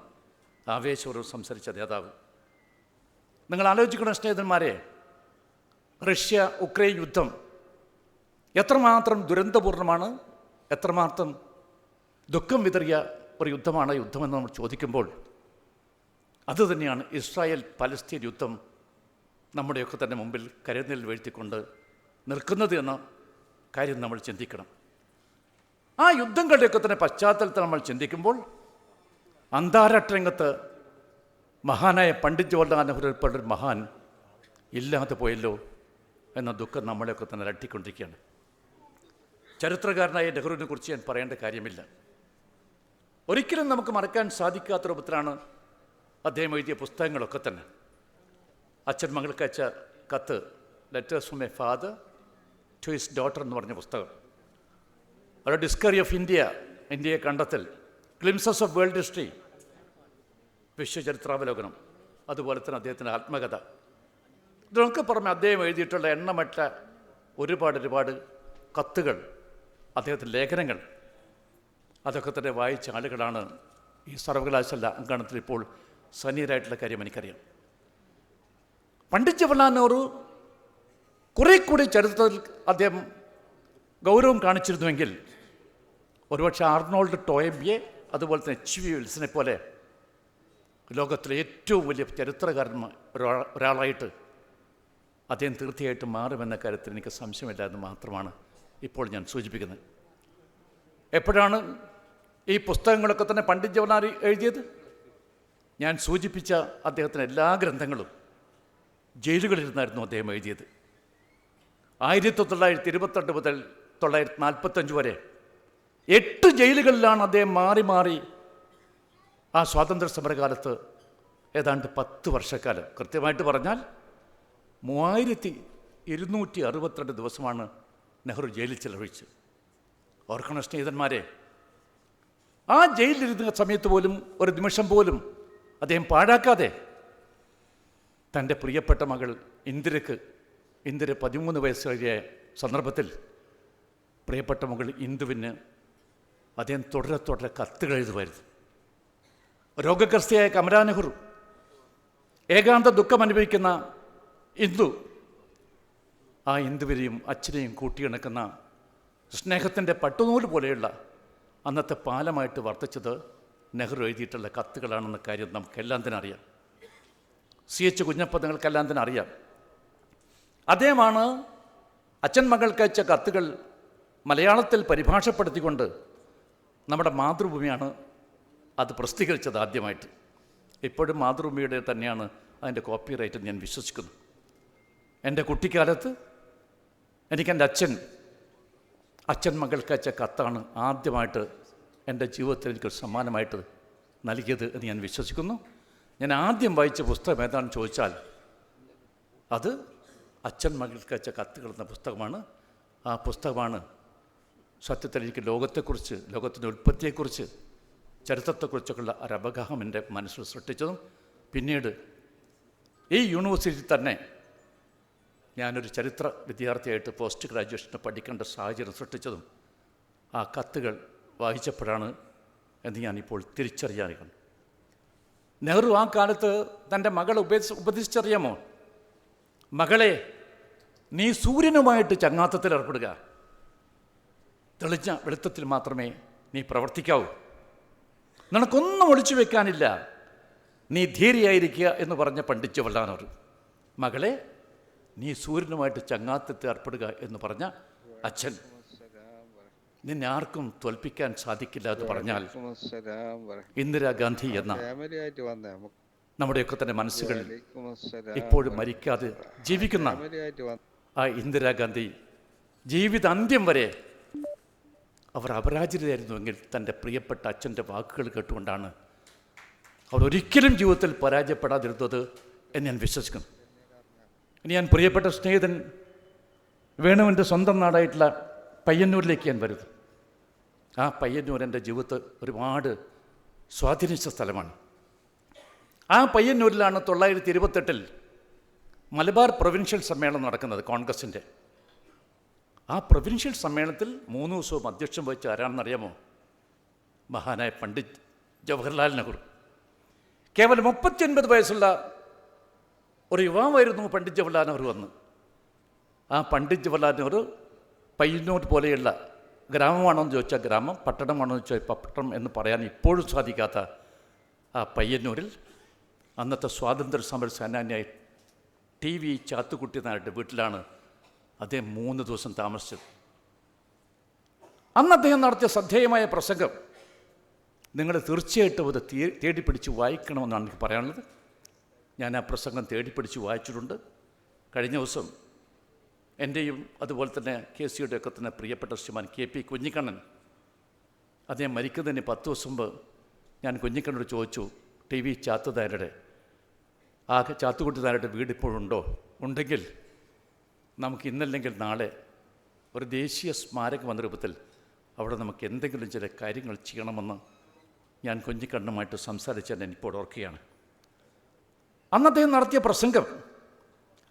ആവേശപൂർവ്വം സംസാരിച്ച നേതാവ്. നിങ്ങൾ ആലോചിക്കണം സ്നേഹിതന്മാരെ, റഷ്യ ഉക്രൈൻ യുദ്ധം എത്രമാത്രം ദുരന്തപൂർണ്ണമാണ്, എത്രമാത്രം ദുഃഖം വിതറിയ ഒരു യുദ്ധമെന്ന് നമ്മൾ ചോദിക്കുമ്പോൾ, അതുതന്നെയാണ് ഇസ്രായേൽ പലസ്തീൻ യുദ്ധം നമ്മുടെയൊക്കെ തന്നെ മുമ്പിൽ കരുതലിൽ വീഴ്ത്തിക്കൊണ്ട് നിൽക്കുന്നത് എന്ന കാര്യം നമ്മൾ ചിന്തിക്കണം. ആ യുദ്ധങ്ങളുടെയൊക്കെ തന്നെ പശ്ചാത്തലത്തിൽ നമ്മൾ ചിന്തിക്കുമ്പോൾ അന്താരാഷ്ട്ര രംഗത്ത് മഹാനായ പണ്ഡിറ്റ് ജവഹർലാൽ നെഹ്റു ഉൾപ്പെട്ടൊരു മഹാൻ ഇല്ലാതെ പോയല്ലോ എന്ന ദുഃഖം നമ്മളെയൊക്കെ തന്നെ അലട്ടിക്കൊണ്ടിരിക്കുകയാണ്. ചരിത്രകാരനായ നെഹ്റുവിനെ കുറിച്ച് ഞാൻ പറയേണ്ട കാര്യമില്ല. ഒരിക്കലും നമുക്ക് മറക്കാൻ സാധിക്കാത്ത രൂപത്തിലാണ് അദ്ദേഹം എഴുതിയ പുസ്തകങ്ങളൊക്കെ തന്നെ. അച്ഛൻ മകൾക്ക് അയച്ച കത്ത്, letters from a father to his daughter എന്ന് പറഞ്ഞ പുസ്തകം, ഒരു ഡിസ്കവറി ഓഫ് ഇന്ത്യയെ കണ്ടെത്തൽ, ഗ്ലിംസസ് ഓഫ് വേൾഡ് ഹിസ്റ്ററി, വിശ്വചരിത്രാവലോകനം, അതുപോലെ തന്നെ അദ്ദേഹത്തിൻ്റെ ആത്മകഥ, ഇതിനൊക്കെ പുറമെ അദ്ദേഹം എഴുതിയിട്ടുള്ള എണ്ണമറ്റ ഒരുപാട് കത്തുകൾ, അദ്ദേഹത്തിൻ്റെ ലേഖനങ്ങൾ, അതൊക്കെ തന്നെ വായിച്ച ആളുകളാണ് ഈ സർവകലാശാല അങ്കണത്തിൽ ഇപ്പോൾ സന്നിഹിതരായിട്ടുള്ള കാര്യം എനിക്കറിയാം. പണ്ഡിറ്റ് ജവഹർലാൽ നെഹ്റു കുറേ കൂടി ചരിത്രത്തിൽ അദ്ദേഹം ഗൗരവം കാണിച്ചിരുന്നുവെങ്കിൽ ഒരുപക്ഷെ ആർണോൾഡ് ടോയംബിയെ അതുപോലെ തന്നെ HV വിൽസനെ പോലെ ലോകത്തിലെ ഏറ്റവും വലിയ ചരിത്രകാരന്മാർ ഒരാളായിട്ട് അദ്ദേഹം തീർച്ചയായിട്ടും മാറുമെന്ന കാര്യത്തിൽ എനിക്ക് സംശയമില്ല എന്ന് മാത്രമാണ് ഇപ്പോൾ ഞാൻ സൂചിപ്പിക്കുന്നത്. എപ്പോഴാണ് ഈ പുസ്തകങ്ങളൊക്കെ തന്നെ പണ്ഡിറ്റ് ജവഹർലാൽ എഴുതിയത്? ഞാൻ സൂചിപ്പിച്ച അദ്ദേഹത്തിൻ്റെ എല്ലാ ഗ്രന്ഥങ്ങളും ജയിലുകളിലിരുന്നായിരുന്നു അദ്ദേഹം എഴുതിയത്. 1928 മുതൽ 1945 വരെ 8 ജയിലുകളിലാണ് അദ്ദേഹം മാറി മാറി ആ സ്വാതന്ത്ര്യ സമരകാലത്ത് ഏതാണ്ട് 10 വർഷക്കാലം, കൃത്യമായിട്ട് പറഞ്ഞാൽ 3262 ദിവസമാണ് നെഹ്റു ജയിലിൽ ചെലവഴിച്ചത്. ഓർക്കണം സ്നേഹിതന്മാരെ, ആ ജയിലിലിരുന്ന സമയത്ത് പോലും ഒരു നിമിഷം പോലും അദ്ദേഹം പാഴാക്കാതെ തൻ്റെ പ്രിയപ്പെട്ട മകൾ ഇന്ദിര 13 വയസ്സുകാരിയ സന്ദർഭത്തിൽ പ്രിയപ്പെട്ട മകൾ ഇന്ദുവിന് അദ്ദേഹം തുടരെ കത്തുകൾ എഴുതുമായിരുന്നു. രോഗഗ്രസ്തയായ കമലാ നെഹ്റു, ഏകാന്ത ദുഃഖം അനുഭവിക്കുന്ന ഇന്ദു, ആ ഇന്ദുവിനെയും അച്ഛനെയും കൂട്ടിയിണക്കുന്ന സ്നേഹത്തിൻ്റെ പട്ടുനൂല് പോലെയുള്ള അന്നത്തെ പാലമായിട്ട് വർത്തിച്ചത് നെഹ്റു എഴുതിയിട്ടുള്ള കത്തുകളാണെന്ന കാര്യം നമുക്കെല്ലാം തന്നെ അറിയാം. CH കുഞ്ഞപ്പ നിങ്ങൾക്കെല്ലാം തന്നെ അറിയാം. അദ്ദേഹമാണ് അച്ഛൻ മകൾക്ക് അയച്ച കത്തുകൾ മലയാളത്തിൽ പരിഭാഷപ്പെടുത്തിക്കൊണ്ട് നമ്മുടെ മാതൃഭൂമിയാണ് അത് പ്രസിദ്ധീകരിച്ചത് ആദ്യമായിട്ട്. ഇപ്പോഴും മാതൃഭൂമിയുടെ തന്നെയാണ് അതിൻ്റെ കോപ്പിറൈറ്റ് ഞാൻ വിശ്വസിക്കുന്നു. എൻ്റെ കുട്ടിക്കാലത്ത് എനിക്കെൻ്റെ അച്ഛൻ മകൾക്ക് അയച്ച കത്താണ് ആദ്യമായിട്ട് എൻ്റെ ജീവിതത്തിൽ എനിക്കൊരു സമ്മാനമായിട്ട് നൽകിയത് എന്ന് ഞാൻ വിശ്വസിക്കുന്നു. ഞാൻ ആദ്യം വായിച്ച പുസ്തകം ഏതാണെന്ന് ചോദിച്ചാൽ അത് അച്ഛൻ മകൾക്ക് അയച്ച കത്തുകൾ എന്ന പുസ്തകമാണ്. ആ പുസ്തകമാണ് സത്യത്തിൽ എനിക്ക് ലോകത്തെക്കുറിച്ച്, ലോകത്തിൻ്റെ ഉൽപ്പത്തിയെക്കുറിച്ച്, ചരിത്രത്തെക്കുറിച്ചൊക്കെയുള്ള ഒരവഗാഹം എൻ്റെ മനസ്സിൽ സൃഷ്ടിച്ചതും പിന്നീട് ഈ യൂണിവേഴ്സിറ്റിയിൽ തന്നെ ഞാനൊരു ചരിത്ര വിദ്യാർത്ഥിയായിട്ട് പോസ്റ്റ് ഗ്രാജുവേഷന് പഠിക്കേണ്ട സാഹചര്യം സൃഷ്ടിച്ചതും ആ കത്തുകൾ വായിച്ചപ്പോഴാണ് എന്ന് ഞാനിപ്പോൾ തിരിച്ചറിയാൻ. നെഹ്റു ആ കാലത്ത് തൻ്റെ മകളെ ഉപദേശിച്ചറിയാമോ? മകളെ, നീ സൂര്യനുമായിട്ട് ചങ്ങാത്തത്തിൽ ഏർപ്പെടുക, തെളിഞ്ഞ വെളുത്തത്തിൽ മാത്രമേ നീ പ്രവർത്തിക്കാവൂ, നിനക്കൊന്നും ഒളിച്ചു വെക്കാനില്ല, നീ ധീരയായിരിക്കുക എന്ന് പറഞ്ഞ പണ്ഡിറ്റ് ജവഹർലാൽ നെഹ്റു. മകളെ, നീ സൂര്യനുമായിട്ട് ചങ്ങാത്തത്തിൽ ഏർപ്പെടുക എന്ന് പറഞ്ഞ അച്ഛൻ. നിന്നെ ആർക്കും തോൽപ്പിക്കാൻ സാധിക്കില്ല എന്ന് പറഞ്ഞാൽ ഇന്ദിരാഗാന്ധി എന്ന നമ്മുടെയൊക്കെ തന്നെ മനസ്സുകളിൽ ഇപ്പോഴും മരിക്കാതെ ജീവിക്കുന്ന ആ ഇന്ദിരാഗാന്ധി ജീവിതാന്ത്യം വരെ അവർ അപരാജിതരായിരുന്നുവെങ്കിൽ തൻ്റെ പ്രിയപ്പെട്ട അച്ഛൻ്റെ വാക്കുകൾ കേട്ടുകൊണ്ടാണ് അവർ ഒരിക്കലും ജീവിതത്തിൽ പരാജയപ്പെടാതിരുന്നത് എന്ന് ഞാൻ വിശ്വസിക്കുന്നു. ഇനി ഞാൻ പ്രിയപ്പെട്ട സ്നേഹിതൻ വേണുവിൻ്റെ സ്വന്തം നാടായിട്ടുള്ള പയ്യന്നൂരിലേക്ക് ഞാൻ വരുന്നു. ആ പയ്യന്നൂർ എൻ്റെ ജീവിതത്തിൽ ഒരുപാട് സ്വാധീനിച്ച സ്ഥലമാണ്. ആ പയ്യന്നൂരിലാണ് 1928 മലബാർ പ്രൊവിൻഷ്യൽ സമ്മേളനം നടക്കുന്നത്, കോൺഗ്രസിൻ്റെ. ആ പ്രൊവിൻഷ്യൽ സമ്മേളനത്തിൽ 3 ദിവസവും അധ്യക്ഷം വഹിച്ച ആരാണെന്നറിയാമോ? മഹാനായ പണ്ഡിറ്റ് ജവഹർലാൽ നെഹ്റു. കേവലം 39 വയസ്സുള്ള ഒരു യുവാവായിരുന്നു പണ്ഡിറ്റ് ജവഹർലാൽ നെഹ്റു അന്ന്. ആ പണ്ഡിറ്റ് ജവഹർലാൽ നെഹ്റു പയ്യന്നൂർ പോലെയുള്ള ഗ്രാമമാണോ എന്ന് ചോദിച്ചാൽ ഗ്രാമം, പട്ടണമാണോ എന്ന് ചോദിച്ചാൽ പട്ടണം എന്ന് പറയാൻ ഇപ്പോഴും സാധിക്കാത്ത ആ പയ്യന്നൂരിൽ അന്നത്തെ സ്വാതന്ത്ര്യ സമര സേനാനിയായി TV ചാത്തുക്കുട്ടി നായരുടെ വീട്ടിലാണ് അദ്ദേഹം 3 ദിവസം താമസിച്ചത്. അന്ന് അദ്ദേഹം നടത്തിയ ശ്രദ്ധേയമായ പ്രസംഗം നിങ്ങൾ തീർച്ചയായിട്ടും അത് തേടിപ്പിടിച്ച് വായിക്കണമെന്നാണ് എനിക്ക് പറയാനുള്ളത്. ഞാൻ ആ പ്രസംഗം തേടിപ്പിടിച്ച് വായിച്ചിട്ടുണ്ട്. കഴിഞ്ഞ ദിവസം എൻ്റെയും അതുപോലെ തന്നെ KCയുടെ ഒക്കെ തന്നെ പ്രിയപ്പെട്ട ശ്രീമാൻ KP കുഞ്ഞിക്കണ്ണൻ, അദ്ദേഹം മരിക്കുന്നതിന് 10 ദിവസം മുമ്പ് ഞാൻ കുഞ്ഞിക്കണ്ണനോട് ചോദിച്ചു, TV ചാത്തുതാരുടെ ആ ചാത്തുകുട്ടി താരുടെ വീട് ഇപ്പോഴുണ്ടോ? ഉണ്ടെങ്കിൽ നമുക്ക് ഇന്നല്ലെങ്കിൽ നാളെ ഒരു ദേശീയ സ്മാരകം എന്ന രൂപത്തിൽ അവിടെ നമുക്ക് എന്തെങ്കിലും ചില കാര്യങ്ങൾ ചെയ്യണമെന്ന് ഞാൻ കുഞ്ഞിക്കണ്ണുമായിട്ട് സംസാരിച്ചാൽ ഞാനിപ്പോൾ ഓർക്കുകയാണ്. അന്ന് അദ്ദേഹം നടത്തിയ പ്രസംഗം,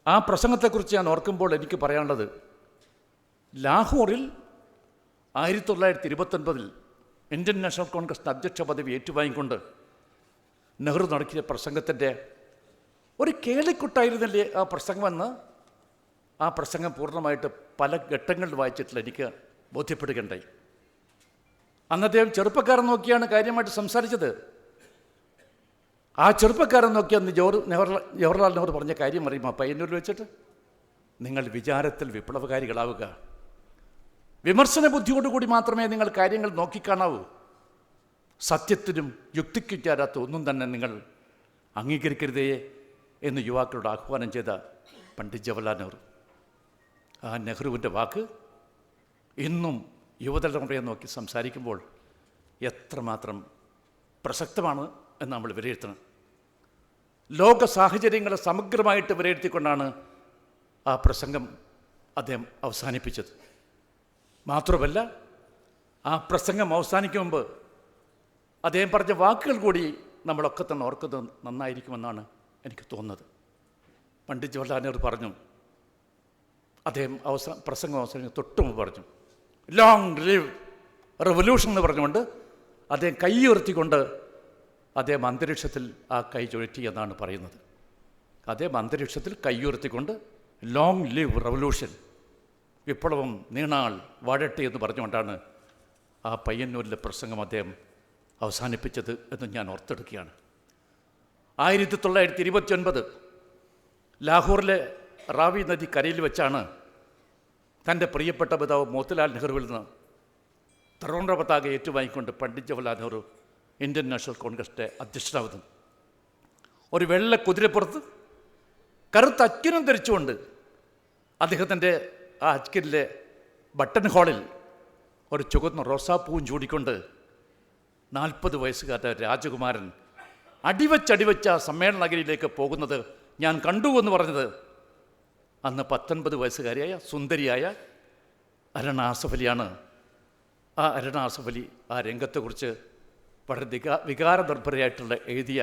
ആ പ്രസംഗത്തെക്കുറിച്ച് ഞാൻ ഓർക്കുമ്പോൾ എനിക്ക് പറയാനുള്ളത്, ലാഹോറിൽ 1929 ഇന്ത്യൻ നാഷണൽ കോൺഗ്രസിൻ്റെ അധ്യക്ഷ പദവി ഏറ്റുവാങ്ങിക്കൊണ്ട് നെഹ്റു നടത്തിയ പ്രസംഗത്തിൻ്റെ ഒരു കേളിക്കുട്ടായിരുന്നില്ലേ ആ പ്രസംഗമെന്ന് ആ പ്രസംഗം പൂർണ്ണമായിട്ട് പല ഘട്ടങ്ങളിൽ വായിച്ചിട്ടില്ല എനിക്ക് ബോധ്യപ്പെടുകയുണ്ടായി. അന്ന് അദ്ദേഹം ചെറുപ്പക്കാരൻ നോക്കിയാണ് കാര്യമായിട്ട് സംസാരിച്ചത്. ആ ചെറുപ്പക്കാരൻ നോക്കി അന്ന് ജവഹർലാൽ നെഹ്റു പറഞ്ഞ കാര്യം അറിയുമോ? പയ്യന്നൂരിൽ വെച്ചിട്ട്, നിങ്ങൾ വിചാരത്തിൽ വിപ്ലവകാരികളാവുക, വിമർശന ബുദ്ധിയോടുകൂടി മാത്രമേ നിങ്ങൾ കാര്യങ്ങൾ നോക്കിക്കാണാവൂ, സത്യത്തിനും യുക്തിക്കും ചേരാത്ത ഒന്നും തന്നെ നിങ്ങൾ അംഗീകരിക്കരുതേ എന്ന് യുവാക്കളോട് ആഹ്വാനം ചെയ്ത പണ്ഡിറ്റ് ജവഹർലാൽ നെഹ്റു. ആ നെഹ്റുവിൻ്റെ വാക്ക് ഇന്നും യുവതലമുറയെ നോക്കി സംസാരിക്കുമ്പോൾ എത്രമാത്രം പ്രസക്തമാണ് എന്ന് നമ്മൾ വിലയിരുത്തണം. ലോക സാഹചര്യങ്ങളെ സമഗ്രമായിട്ട് വിലയിരുത്തിക്കൊണ്ടാണ് ആ പ്രസംഗം അദ്ദേഹം അവസാനിപ്പിച്ചത്. മാത്രമല്ല, ആ പ്രസംഗം അവസാനിക്കും മുമ്പ് അദ്ദേഹം പറഞ്ഞ വാക്കുകൾ കൂടി നമ്മളൊക്കെ തന്നെ ഓർക്കുന്നത് നന്നായിരിക്കുമെന്നാണ് എനിക്ക് തോന്നുന്നത്. പണ്ഡിറ്റ് ജവഹർലാൽ നെഹ്റു പറഞ്ഞു, അദ്ദേഹം പ്രസംഗം അവസാനിക്കും തൊട്ട് മുമ്പ് പറഞ്ഞു, ലോങ് ലിവ് റെവല്യൂഷൻ എന്ന് പറഞ്ഞുകൊണ്ട് അദ്ദേഹം കൈ ഉയർത്തിക്കൊണ്ട് അദ്ദേഹം അന്തരീക്ഷത്തിൽ ആ കൈ ചുഴറ്റി എന്നാണ് പറയുന്നത്. അദ്ദേഹം അന്തരീക്ഷത്തിൽ കൈ ഉയർത്തിക്കൊണ്ട് ലോങ് ലിവ് റെവല്യൂഷൻ, വിപ്ലവം നീണാൾ വാഴട്ടെ എന്ന് പറഞ്ഞുകൊണ്ടാണ് ആ പയ്യന്നൂരിലെ പ്രസംഗം അദ്ദേഹം അവസാനിപ്പിച്ചത് എന്ന് ഞാൻ ഓർത്തെടുക്കുകയാണ്. 1929 ലാഹോറിലെ റാവി നദി കരയിൽ വെച്ചാണ് തൻ്റെ പ്രിയപ്പെട്ട പിതാവ് മോത്തിലാൽ നെഹ്റുവിൽ നിന്ന് ത്രിവർണ്ണ പതാക ഏറ്റുവാങ്ങിക്കൊണ്ട് പണ്ഡിറ്റ് ജവഹർലാൽ നെഹ്റു ഇന്ത്യൻ നാഷണൽ കോൺഗ്രസിൻ്റെ അധ്യക്ഷനാവുന്നത്. ഒരു വെള്ള കുതിരപ്പുറത്ത് കറുത്ത അച്ഛനും ധരിച്ചുകൊണ്ട് അദ്ദേഹത്തിൻ്റെ ആ അച്ഛനിലെ ബട്ടൺ ഹാളിൽ ഒരു ചുവന്ന റോസാപ്പൂവും ചൂടിക്കൊണ്ട് 40 വയസ്സുകാരൻ രാജകുമാരൻ അടിവച്ചടിവച്ച സമ്മേളന നഗരിയിലേക്ക് പോകുന്നത് ഞാൻ കണ്ടു എന്ന് പറഞ്ഞത് അന്ന് 19 വയസ്സുകാരിയായ സുന്ദരിയായ അരുണ ആസഫ് അലിയാണ്. ആ അരുണ ആസഫ് അലി ആ രംഗത്തെക്കുറിച്ച് വളരെ വികാരനിർഭരയായിട്ടുള്ള എഴുതിയ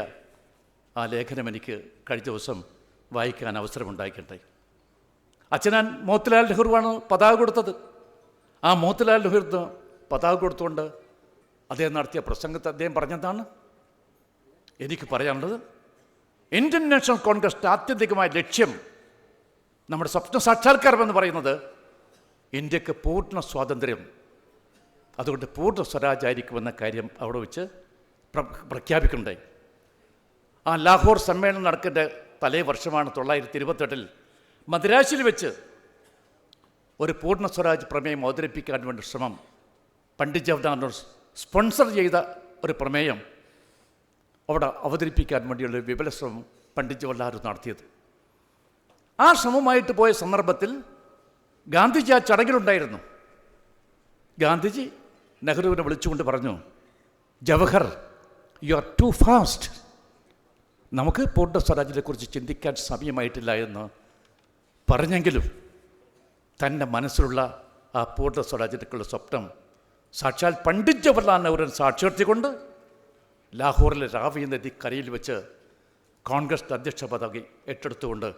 ആ ലേഖനം എനിക്ക് കഴിഞ്ഞ ദിവസം വായിക്കാൻ അവസരമുണ്ടായിട്ടുണ്ടായി. അച്ഛനാൻ മോത്തിലാൽ നെഹ്റുവാണ് പതാക കൊടുത്തത്. ആ മോത്തിലാൽ നെഹ്റു പതാക കൊടുത്തുകൊണ്ട് അദ്ദേഹം നടത്തിയ പ്രസംഗത്തെ അദ്ദേഹം പറഞ്ഞതാണ്, എനിക്ക് പറയാനുള്ളത് ഇന്ത്യൻ നാഷണൽ കോൺഗ്രസിൻ്റെ ആത്യന്തികമായ ലക്ഷ്യം, നമ്മുടെ സ്വപ്ന സാക്ഷാത്കാരം എന്ന് പറയുന്നത് ഇന്ത്യക്ക് പൂർണ്ണ സ്വാതന്ത്ര്യം, അതുകൊണ്ട് പൂർണ്ണ സ്വരാജായിരിക്കുമെന്ന കാര്യം അവിടെ വെച്ച് പ്രഖ്യാപിക്കുന്നുണ്ടായി. ആ ലാഹോർ സമ്മേളനം നടക്കേണ്ട തലേ വർഷമാണ് 1928 മദ്രാസിൽ വെച്ച് ഒരു പൂർണ്ണ സ്വരാജ് പ്രമേയം അവതരിപ്പിക്കാൻ വേണ്ടി ശ്രമം, പണ്ഡിറ്റ് ജവഹർലാൽ നെഹ്റു സ്പോൺസർ ചെയ്ത ഒരു പ്രമേയം അവിടെ അവതരിപ്പിക്കാൻ വേണ്ടിയുള്ള വിപുല ശ്രമം പണ്ഡിറ്റ് ജവഹർലാൽ നെഹ്റു നടത്തിയത്. ആ ശ്രമമായിട്ട് പോയ സന്ദർഭത്തിൽ ഗാന്ധിജി ആ ചടങ്ങിലുണ്ടായിരുന്നു. ഗാന്ധിജി നെഹ്റുവിനെ വിളിച്ചുകൊണ്ട് പറഞ്ഞു, Jawahar, you are too fast, നമുക്ക് പൂർണ്ണ സ്വരാജിനെക്കുറിച്ച് ചിന്തിക്കാൻ സമയമായിട്ടില്ല എന്ന് പറഞ്ഞെങ്കിലും തൻ്റെ മനസ്സിലുള്ള ആ പൂർണ്ണ സ്വരാജിനേക്കുള്ള സ്വപ്നം സാക്ഷാൽ പണ്ഡിറ്റ് ജവഹർലാൽ നെഹ്റുവിനെ സാക്ഷാത്കരിച്ചുകൊണ്ട് ലാഹോറിലെ റാവി നദി കരയിൽ വെച്ച് കോൺഗ്രസ് അധ്യക്ഷ പദവി ഏറ്റെടുത്തുകൊണ്ട്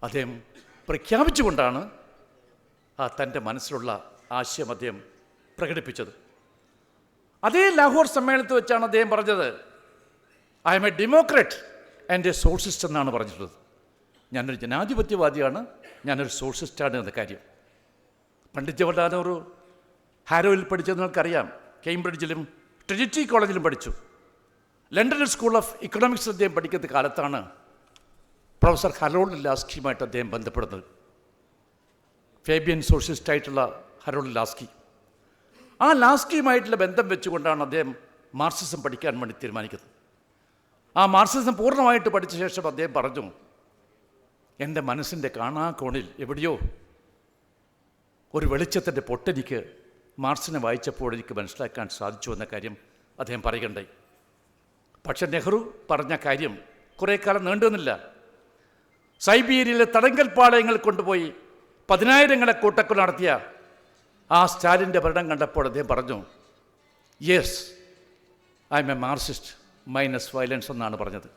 അദ്ദേഹം പ്രഖ്യാപിച്ചുകൊണ്ടാണ് ആ തൻ്റെ മനസ്സിലുള്ള ആശയം അദ്ദേഹം പ്രകടിപ്പിച്ചത്. അതേ ലാഹോർ സമ്മേളനത്തിൽ വെച്ചാണ് അദ്ദേഹം പറഞ്ഞത്, I M A democrat and A socialist എന്നാണ് പറഞ്ഞിട്ടുള്ളത്. ഞാനൊരു ജനാധിപത്യവാദിയാണ്, ഞാനൊരു സോഷ്യലിസ്റ്റാണ് എന്ന കാര്യം. പണ്ഡിറ്റ് ജവഹർലാൽ നെഹ്റു ഹാരോയിൽ പഠിച്ചത് നിങ്ങൾക്കറിയാം. കേംബ്രിഡ്ജിലും ട്രിനിറ്റി കോളേജിലും പഠിച്ചു. ലണ്ടൻ സ്കൂൾ ഓഫ് ഇക്കണോമിക്സ് അദ്ദേഹം പഠിക്കുന്ന കാലത്താണ് പ്രൊഫസർ ഹരോൾഡ് ലാസ്കിയുമായിട്ട് അദ്ദേഹം ബന്ധപ്പെടുന്നത്. ഫേബിയൻ സോഷ്യലിസ്റ്റായിട്ടുള്ള ഹരോൾഡ് ലാസ്കി. ആ ലാസ്കിയുമായിട്ടുള്ള ബന്ധം വെച്ചുകൊണ്ടാണ് അദ്ദേഹം മാർക്സിസം പഠിക്കാൻ വേണ്ടി തീരുമാനിക്കുന്നത്. ആ മാർക്സിസം പൂർണ്ണമായിട്ട് പഠിച്ച ശേഷം അദ്ദേഹം പറഞ്ഞു, എൻ്റെ മനസ്സിൻ്റെ കാണാക്കോണിൽ എവിടെയോ ഒരു വെളിച്ചത്തിൻ്റെ പൊട്ടെനിക്ക് മാർക്സിനെ വായിച്ചപ്പോൾ എനിക്ക് മനസ്സിലാക്കാൻ സാധിച്ചു എന്ന കാര്യം അദ്ദേഹം പറയുകയുണ്ടായി. പക്ഷെ നെഹ്റു പറഞ്ഞ കാര്യം കുറേ കാലം നീണ്ടുവന്നില്ല. സൈബീരിയയിലെ തടങ്കൽ പാളയങ്ങൾ കൊണ്ടുപോയി 10,000 കൂട്ടക്കൊല നടത്തിയ ആ സ്റ്റാലിൻ്റെ ഭരണം കണ്ടപ്പോൾ അദ്ദേഹം പറഞ്ഞു, yes, I M A Marxist minus violence എന്നാണ് പറഞ്ഞത്.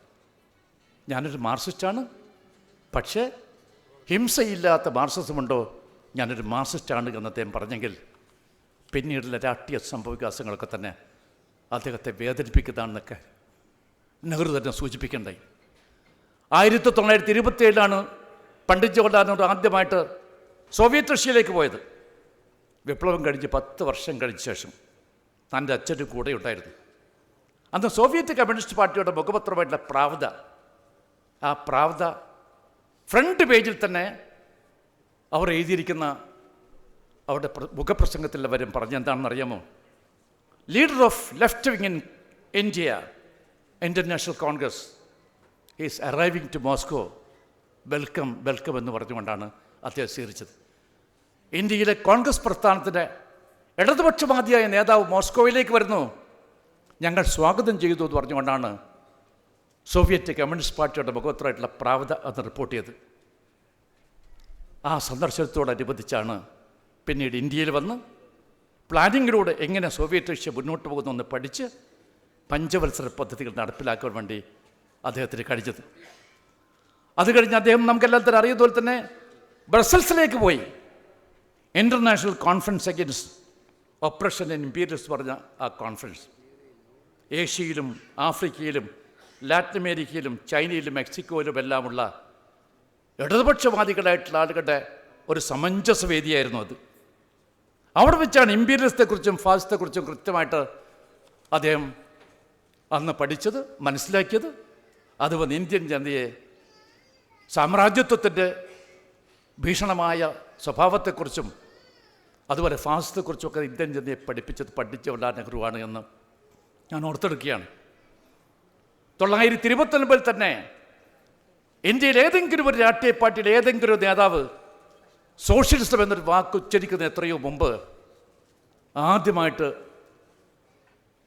ഞാനൊരു മാർക്സിസ്റ്റാണ്, പക്ഷേ ഹിംസയില്ലാത്ത മാർക്സിസമുണ്ടോ ഞാനൊരു മാർക്സിസ്റ്റാണ് എന്ന് അദ്ദേഹം പറഞ്ഞെങ്കിൽ പിന്നീടുള്ള രാഷ്ട്രീയ സംഭവവികാസങ്ങളൊക്കെ തന്നെ അദ്ദേഹത്തെ വേദനിപ്പിക്കുന്നതാണെന്നൊക്കെ നെഹ്റു തന്നെ സൂചിപ്പിക്കണ്ടായി. 1927 പണ്ഡിറ്റ് ജവഹർലാൽ നെഹ്റു ആദ്യമായിട്ട് സോവിയറ്റ് റഷ്യയിലേക്ക് പോയത്. വിപ്ലവം കഴിഞ്ഞ് 10 വർഷം കഴിഞ്ഞ ശേഷം തൻ്റെ അച്ഛൻ്റെ കൂടെ ഉണ്ടായിരുന്നു. അന്ന് സോവിയറ്റ് കമ്മ്യൂണിസ്റ്റ് പാർട്ടിയുടെ മുഖപത്രമായിട്ടുള്ള പ്രാവത, ആ പ്രാവത ഫ്രണ്ട് പേജിൽ തന്നെ അവർ എഴുതിയിരിക്കുന്ന അവരുടെ മുഖപ്രസംഗത്തിൽ അവരും പറഞ്ഞെന്താണെന്ന് അറിയാമോ? Leader of left wing in India international Congress is arriving to Moscow, welcome welcome എന്ന് പറഞ്ഞുകൊണ്ടാണ് അദ്ദേഹം സ്വീകരിച്ചത്. ഇന്ത്യയിലെ കോൺഗ്രസ് പ്രസ്ഥാനത്തിൻ്റെ ഇടതുപക്ഷവാദിയായ നേതാവ് മോസ്കോയിലേക്ക് വരുന്നു, ഞങ്ങൾ സ്വാഗതം ചെയ്തു എന്ന് പറഞ്ഞുകൊണ്ടാണ് സോവിയറ്റ് കമ്മ്യൂണിസ്റ്റ് പാർട്ടിയുടെ മുഖപത്രമായിട്ടുള്ള പ്രാവത അത് റിപ്പോർട്ട് ചെയ്തത്. ആ സന്ദർശനത്തോടനുബന്ധിച്ചാണ് പിന്നീട് ഇന്ത്യയിൽ വന്ന് പ്ലാനിങ്ങിലൂടെ എങ്ങനെ സോവിയറ്റ് റഷ്യ മുന്നോട്ട് പോകുന്നെന്ന് പഠിച്ച് പഞ്ചവത്സര പദ്ധതികൾ നടപ്പിലാക്കാൻ വേണ്ടി അദ്ദേഹത്തിന് കഴിഞ്ഞത്. അത് കഴിഞ്ഞ് അദ്ദേഹം നമുക്കെല്ലാത്തിനും അറിയുന്നതുപോലെ തന്നെ ബ്രസൽസിലേക്ക് പോയി. International conference against operation and imperials പറഞ്ഞ ആ കോൺഫറൻസ് ഏഷ്യയിലും ആഫ്രിക്കയിലും ലാറ്റിൻ അമേരിക്കയിലും ചൈനയിലും മെക്സിക്കോയിലും എല്ലാമുള്ള ഇടതുപക്ഷവാദികളായിട്ടുള്ള ആളുകളുടെ ഒരു സമഞ്ജസ വേദിയായിരുന്നു അത്. അവിടെ വെച്ചാണ് ഇമ്പീരിയലിസത്തെക്കുറിച്ചും ഫാസിസത്തെക്കുറിച്ചും കൃത്യമായിട്ട് അദ്ദേഹം അന്ന് പഠിച്ചത്, മനസ്സിലാക്കിയത്. അത് വന്ന് ഇന്ത്യൻ ജനതയെ സാമ്രാജ്യത്വത്തിൻ്റെ ഭീഷണമായ സ്വഭാവത്തെക്കുറിച്ചും അതുപോലെ ഫാസിസത്തെക്കുറിച്ചുമൊക്കെ ഇന്ത്യൻ ജനതയെ പഠിപ്പിച്ചത് പണ്ഡിറ്റ് ജവഹർലാൽ നെഹ്റുവാണ് എന്ന് ഞാൻ ഓർത്തെടുക്കുകയാണ്. 1929 തന്നെ ഇന്ത്യയിൽ ഏതെങ്കിലും ഒരു രാഷ്ട്രീയ പാർട്ടിയിൽ ഏതെങ്കിലും ഒരു നേതാവ് സോഷ്യലിസം എന്നൊരു വാക്ക് ഉച്ചരിക്കുന്ന എത്രയോ മുമ്പ് ആദ്യമായിട്ട്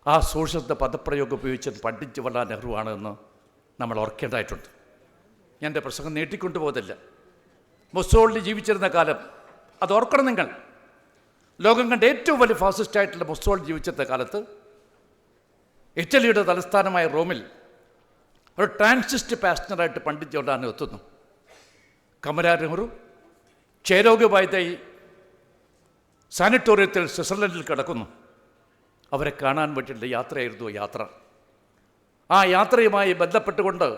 ആ സോഷ്യലിസത്തെ പദപ്രയോഗം ഉപയോഗിച്ചത് പണ്ഡിറ്റ് ജവഹർലാൽ നെഹ്റുവാണ് എന്ന് നമ്മൾ ഓർക്കേണ്ടതായിട്ടുണ്ട്. ഞാൻ എൻ്റെ പ്രസംഗം നീട്ടിക്കൊണ്ടു പോകുന്നില്ല. മുസോളിനി ജീവിച്ചിരുന്ന കാലം അത് ഓർക്കണം നിങ്ങൾ. ലോകം കണ്ട ഏറ്റവും വലിയ ഫാസിസ്റ്റായിട്ടുള്ള മുസോളിനി ജീവിച്ചിരുന്ന കാലത്ത് ഇറ്റലിയുടെ തലസ്ഥാനമായ റോമിൽ ഒരു ട്രാൻസിസ്റ്റ് പാസഞ്ചറായിട്ട് പണ്ഡിറ്റ് ജവഹർലാൽ നെഹ്റു എത്തുന്നു. കമലാ നെഹ്റു ക്ഷയരോഗബാധിതയായി സാനിറ്റോറിയത്തിൽ സ്വിറ്റ്സർലൻഡിൽ കിടക്കുന്നു. അവരെ കാണാൻ വേണ്ടിയിട്ടുള്ള യാത്രയായിരുന്നു യാത്ര. ആ യാത്രയുമായി ബന്ധപ്പെട്ടുകൊണ്ട്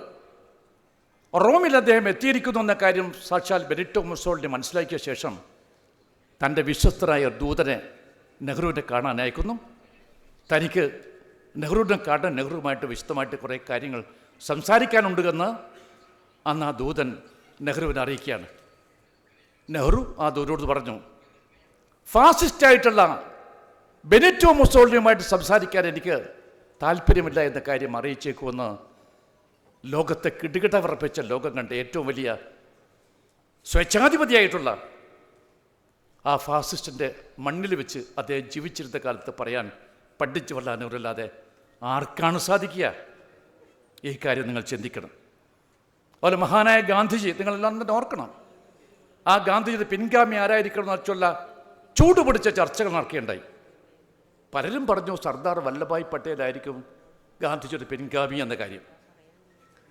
റോമിൽ അദ്ദേഹം എത്തിയിരിക്കുന്നു എന്ന കാര്യം സാക്ഷാൽ ബെനിറ്റോ മുസോളിനി മനസ്സിലാക്കിയ ശേഷം തൻ്റെ വിശ്വസ്തരായ ദൂതനെ നെഹ്റുവിനെ കാണാൻ അയക്കുന്നു. തനിക്ക് നെഹ്റുവിനെ കാണാൻ നെഹ്റുവുമായിട്ട് വിശദമായിട്ട് കുറേ കാര്യങ്ങൾ സംസാരിക്കാനുണ്ട് എന്ന് അന്ന് ആ ദൂതൻ നെഹ്റുവിനെ അറിയിക്കുകയാണ്. നെഹ്റു ആ ദൂതനോട് പറഞ്ഞു, ഫാസിസ്റ്റായിട്ടുള്ള ബെനിറ്റോ മുസോളിനിയുമായിട്ട് സംസാരിക്കാൻ എനിക്ക് താല്പര്യമില്ല എന്ന കാര്യം അറിയിച്ചേക്കുമെന്ന് ലോകത്തെ കിടുകിട വിറപ്പിച്ച ലോകം കണ്ട ഏറ്റവും വലിയ സ്വേച്ഛാധിപതിയായിട്ടുള്ള ആ ഫാസിസ്റ്റിൻ്റെ മണ്ണിൽ വെച്ച് അദ്ദേഹം ജീവിച്ചിരുന്ന കാലത്ത് പറയാൻ പണ്ഡിറ്റ് ജവഹർലാൽ നെഹ്റു അല്ലാതെ ആർക്കാണ് സാധിക്കുക? ഈ കാര്യം നിങ്ങൾ ചിന്തിക്കണം. അതുപോലെ മഹാനായ ഗാന്ധിജി നിങ്ങളെല്ലാം തന്നെ ഓർക്കണം. ആ ഗാന്ധിജിയുടെ പിൻഗാമി ആരായിരിക്കണം എന്ന് വെച്ചുള്ള ചൂടുപിടിച്ച ചർച്ചകൾ നടക്കുകയുണ്ടായി. പലരും പറഞ്ഞു സർദാർ വല്ലഭായ് പട്ടേലായിരിക്കും ഗാന്ധിജിയുടെ പിൻഗാമി എന്ന കാര്യം.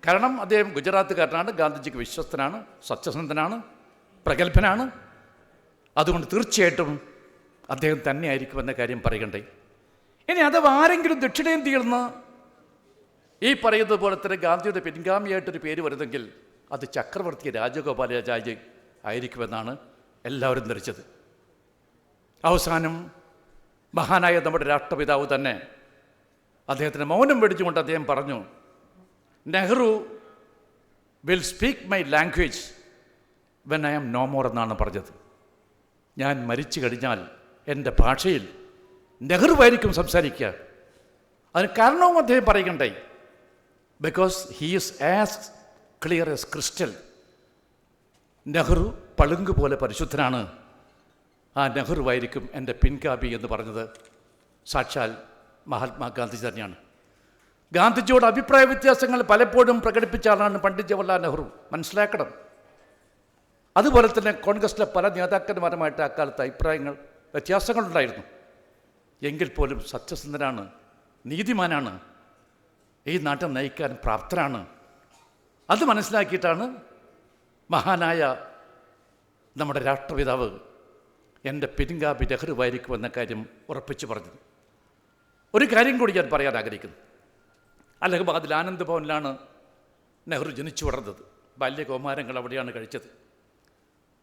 കാരണം അദ്ദേഹം ഗുജറാത്തുകാരനാണ്, ഗാന്ധിജിക്ക് വിശ്വസ്തനാണ്, സത്യസന്ധനാണ്, പ്രഗത്ഭനാണ്. അതുകൊണ്ട് തീർച്ചയായിട്ടും അദ്ദേഹം തന്നെയായിരിക്കുമെന്ന കാര്യം പറയണ്ടേ. ഇനി അഥവാ ആരെങ്കിലും ദക്ഷിണേന്ത്യയിൽ നിന്ന് ഈ പറയുന്നത് പോലെ തന്നെ ഗാന്ധിയുടെ പിൻഗാമിയായിട്ടൊരു പേര് വരുന്നെങ്കിൽ അത് ചക്രവർത്തി രാജഗോപാലാചാര്യ ആയിരിക്കുമെന്നാണ് എല്ലാവരും ധരിച്ചത്. അവസാനം മഹാനായ നമ്മുടെ രാഷ്ട്രപിതാവ് തന്നെ അദ്ദേഹത്തിന് മൗനം വെടിച്ചുകൊണ്ട് അദ്ദേഹം പറഞ്ഞു, Nehru will speak my language when I am no more എന്നാണ് പറഞ്ഞത്. ഞാൻ മരിച്ചു കഴിഞ്ഞാൽ എൻ്റെ ഭാഷയിൽ നെഹ്റുവായിരിക്കും സംസാരിക്കുക. അതിന് കാരണവും അദ്ദേഹം പറയുകയുണ്ടായി. Because he is as clear as crystal. Nehru പളുങ്ക് പോലെ പരിശുദ്ധനാണ്. ആ നെഹ്റുവായിരിക്കും എൻ്റെ പിൻഗാമി എന്ന് പറഞ്ഞത് സാക്ഷാൽ മഹാത്മാഗാന്ധി തന്നെയാണ്. ഗാന്ധിജിയോട് അഭിപ്രായ വ്യത്യാസങ്ങൾ പലപ്പോഴും പ്രകടിപ്പിച്ച ആളാണ് പണ്ഡിറ്റ് ജവഹർലാൽ നെഹ്റു, മനസ്സിലാക്കണം. അതുപോലെ തന്നെ കോൺഗ്രസിലെ പല നേതാക്കന്മാരുമായിട്ട് അക്കാലത്ത് അഭിപ്രായങ്ങൾ വ്യത്യാസങ്ങളുണ്ടായിരുന്നു. എങ്കിൽ പോലും സത്യസന്ധനാണ്, നീതിമാനാണ്, ഈ നാട്ടை നയിക്കാൻ പ്രാപ്തനാണ്. അത് മനസ്സിലാക്കിയിട്ടാണ് മഹാനായ നമ്മുടെ രാഷ്ട്രപിതാവ് എൻ്റെ പിൻഗാമി നെഹ്റുവായിരിക്കുമെന്ന കാര്യം ഉറപ്പിച്ചു പറഞ്ഞത്. ഒരു കാര്യം കൂടി ഞാൻ പറയാൻ ആഗ്രഹിക്കുന്നു. അലഹബാദിൽ ആനന്ദ് ഭവനിലാണ് നെഹ്റു ജനിച്ചു വളർന്നത്. ബാല്യകൗമാരങ്ങൾ അവിടെയാണ് കഴിച്ചത്.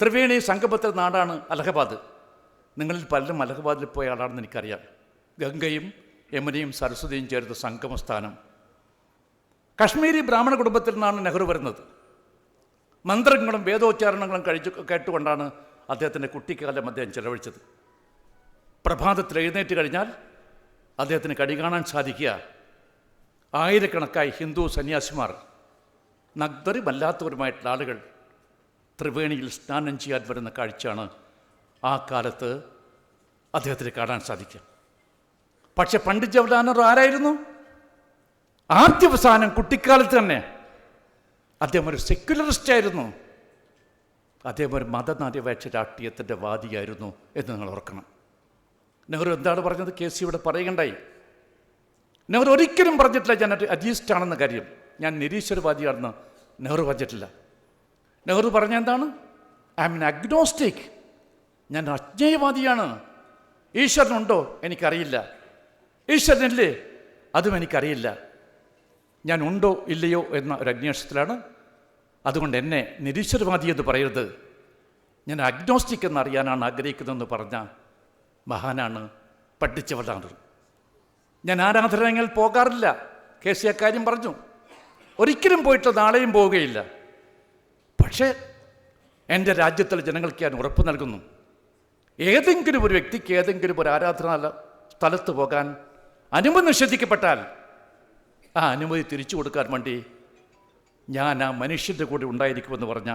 ത്രിവേണി സംഗമത്തിൽ നാടാണ് അലഹബാദ്. നിങ്ങളിൽ പലരും അലഹബാദിൽ പോയ ആളാണെന്ന് എനിക്കറിയാം. ഗംഗയും യമുനയും സരസ്വതിയും ചേർന്ന സംഗമസ്ഥാനം. കശ്മീരി ബ്രാഹ്മണ കുടുംബത്തിൽ നിന്നാണ് നെഹ്റു വരുന്നത്. മന്ത്രങ്ങളും വേദോച്ചാരണങ്ങളും കേട്ടുകൊണ്ടാണ് അദ്ദേഹത്തിൻ്റെ കുട്ടിക്കാലം അദ്ദേഹം ചെലവഴിച്ചത്. പ്രഭാതത്തിൽ എഴുന്നേറ്റ് കഴിഞ്ഞാൽ അദ്ദേഹത്തിന് കണി കാണാൻ സാധിക്കുക ആയിരക്കണക്കായി ഹിന്ദു സന്യാസിമാർ, നഗ്നരുമല്ലാത്തവരുമായിട്ടുള്ള ആളുകൾ ത്രിവേണിയിൽ സ്നാനം ചെയ്യാൻ വരുന്ന കാഴ്ചയാണ് ആ കാലത്ത് അദ്ദേഹത്തിന് കാണാൻ സാധിക്കുക. പക്ഷെ പണ്ഡിറ്റ് ജവഹർലാൽ നെഹ്റു ആരായിരുന്നു? ആദ്യവസാനം കുട്ടിക്കാലത്ത് തന്നെ അദ്ദേഹം ഒരു സെക്യുലറിസ്റ്റ് ആയിരുന്നു. അദ്ദേഹം ഒരു മതനിരപേക്ഷ രാഷ്ട്രീയത്തിൻ്റെ വാദിയായിരുന്നു എന്ന് നിങ്ങൾ ഓർക്കണം. നെഹ്റു എന്താണ് പറഞ്ഞത്? കേസ് ഇവിടെ പറയുകയുണ്ടായി. നെഹ്റു ഒരിക്കലും പറഞ്ഞിട്ടില്ല ഞാൻ അജീസ്റ്റാണെന്ന കാര്യം, ഞാൻ നിരീശ്വരവാദിയാണെന്ന് നെഹ്റു പറഞ്ഞിട്ടില്ല. നെഹ്റു പറഞ്ഞ എന്താണ്? ഐ ആം എൻ അഗ്നോസ്റ്റിക്, ഞാൻ അജ്ഞേയവാദിയാണ്. ഈശ്വരനുണ്ടോ? എനിക്കറിയില്ല. ഈശ്വരനില്ലേ? അതും എനിക്കറിയില്ല. ഞാൻ ഉണ്ടോ ഇല്ലയോ എന്ന ഒരു അന്വേഷണത്തിലാണ്. അതുകൊണ്ട് എന്നെ നിരീശ്വരവാദി എന്ന് പറയരുത്, ഞാൻ അഗ്നോസ്റ്റിക് എന്നറിയാനാണ് ആഗ്രഹിക്കുന്നതെന്ന് പറഞ്ഞ മഹാനാണ് പണ്ഡിറ്റ് ജവഹർലാൽ നെഹ്റു. ഞാൻ ആരാധനാലയങ്ങളിൽ പോകാറില്ല, കേസി അക്കാര്യം പറഞ്ഞു. ഒരിക്കലും പോയിട്ട് നാളെയും പോവുകയില്ല. പക്ഷേ എൻ്റെ രാജ്യത്തിലെ ജനങ്ങൾക്ക് ഞാൻ ഉറപ്പ് നൽകുന്നു, ഏതെങ്കിലും ഒരു വ്യക്തിക്ക് ഏതെങ്കിലും ഒരു ആരാധനാലയ സ്ഥലത്ത് പോകാൻ അനുമതി നിഷേധിക്കപ്പെട്ടാൽ ആ അനുമതി തിരിച്ചു കൊടുക്കാൻ വേണ്ടി ഞാൻ ആ മനുഷ്യൻ്റെ കൂടെ ഉണ്ടായിരിക്കുമെന്ന് പറഞ്ഞ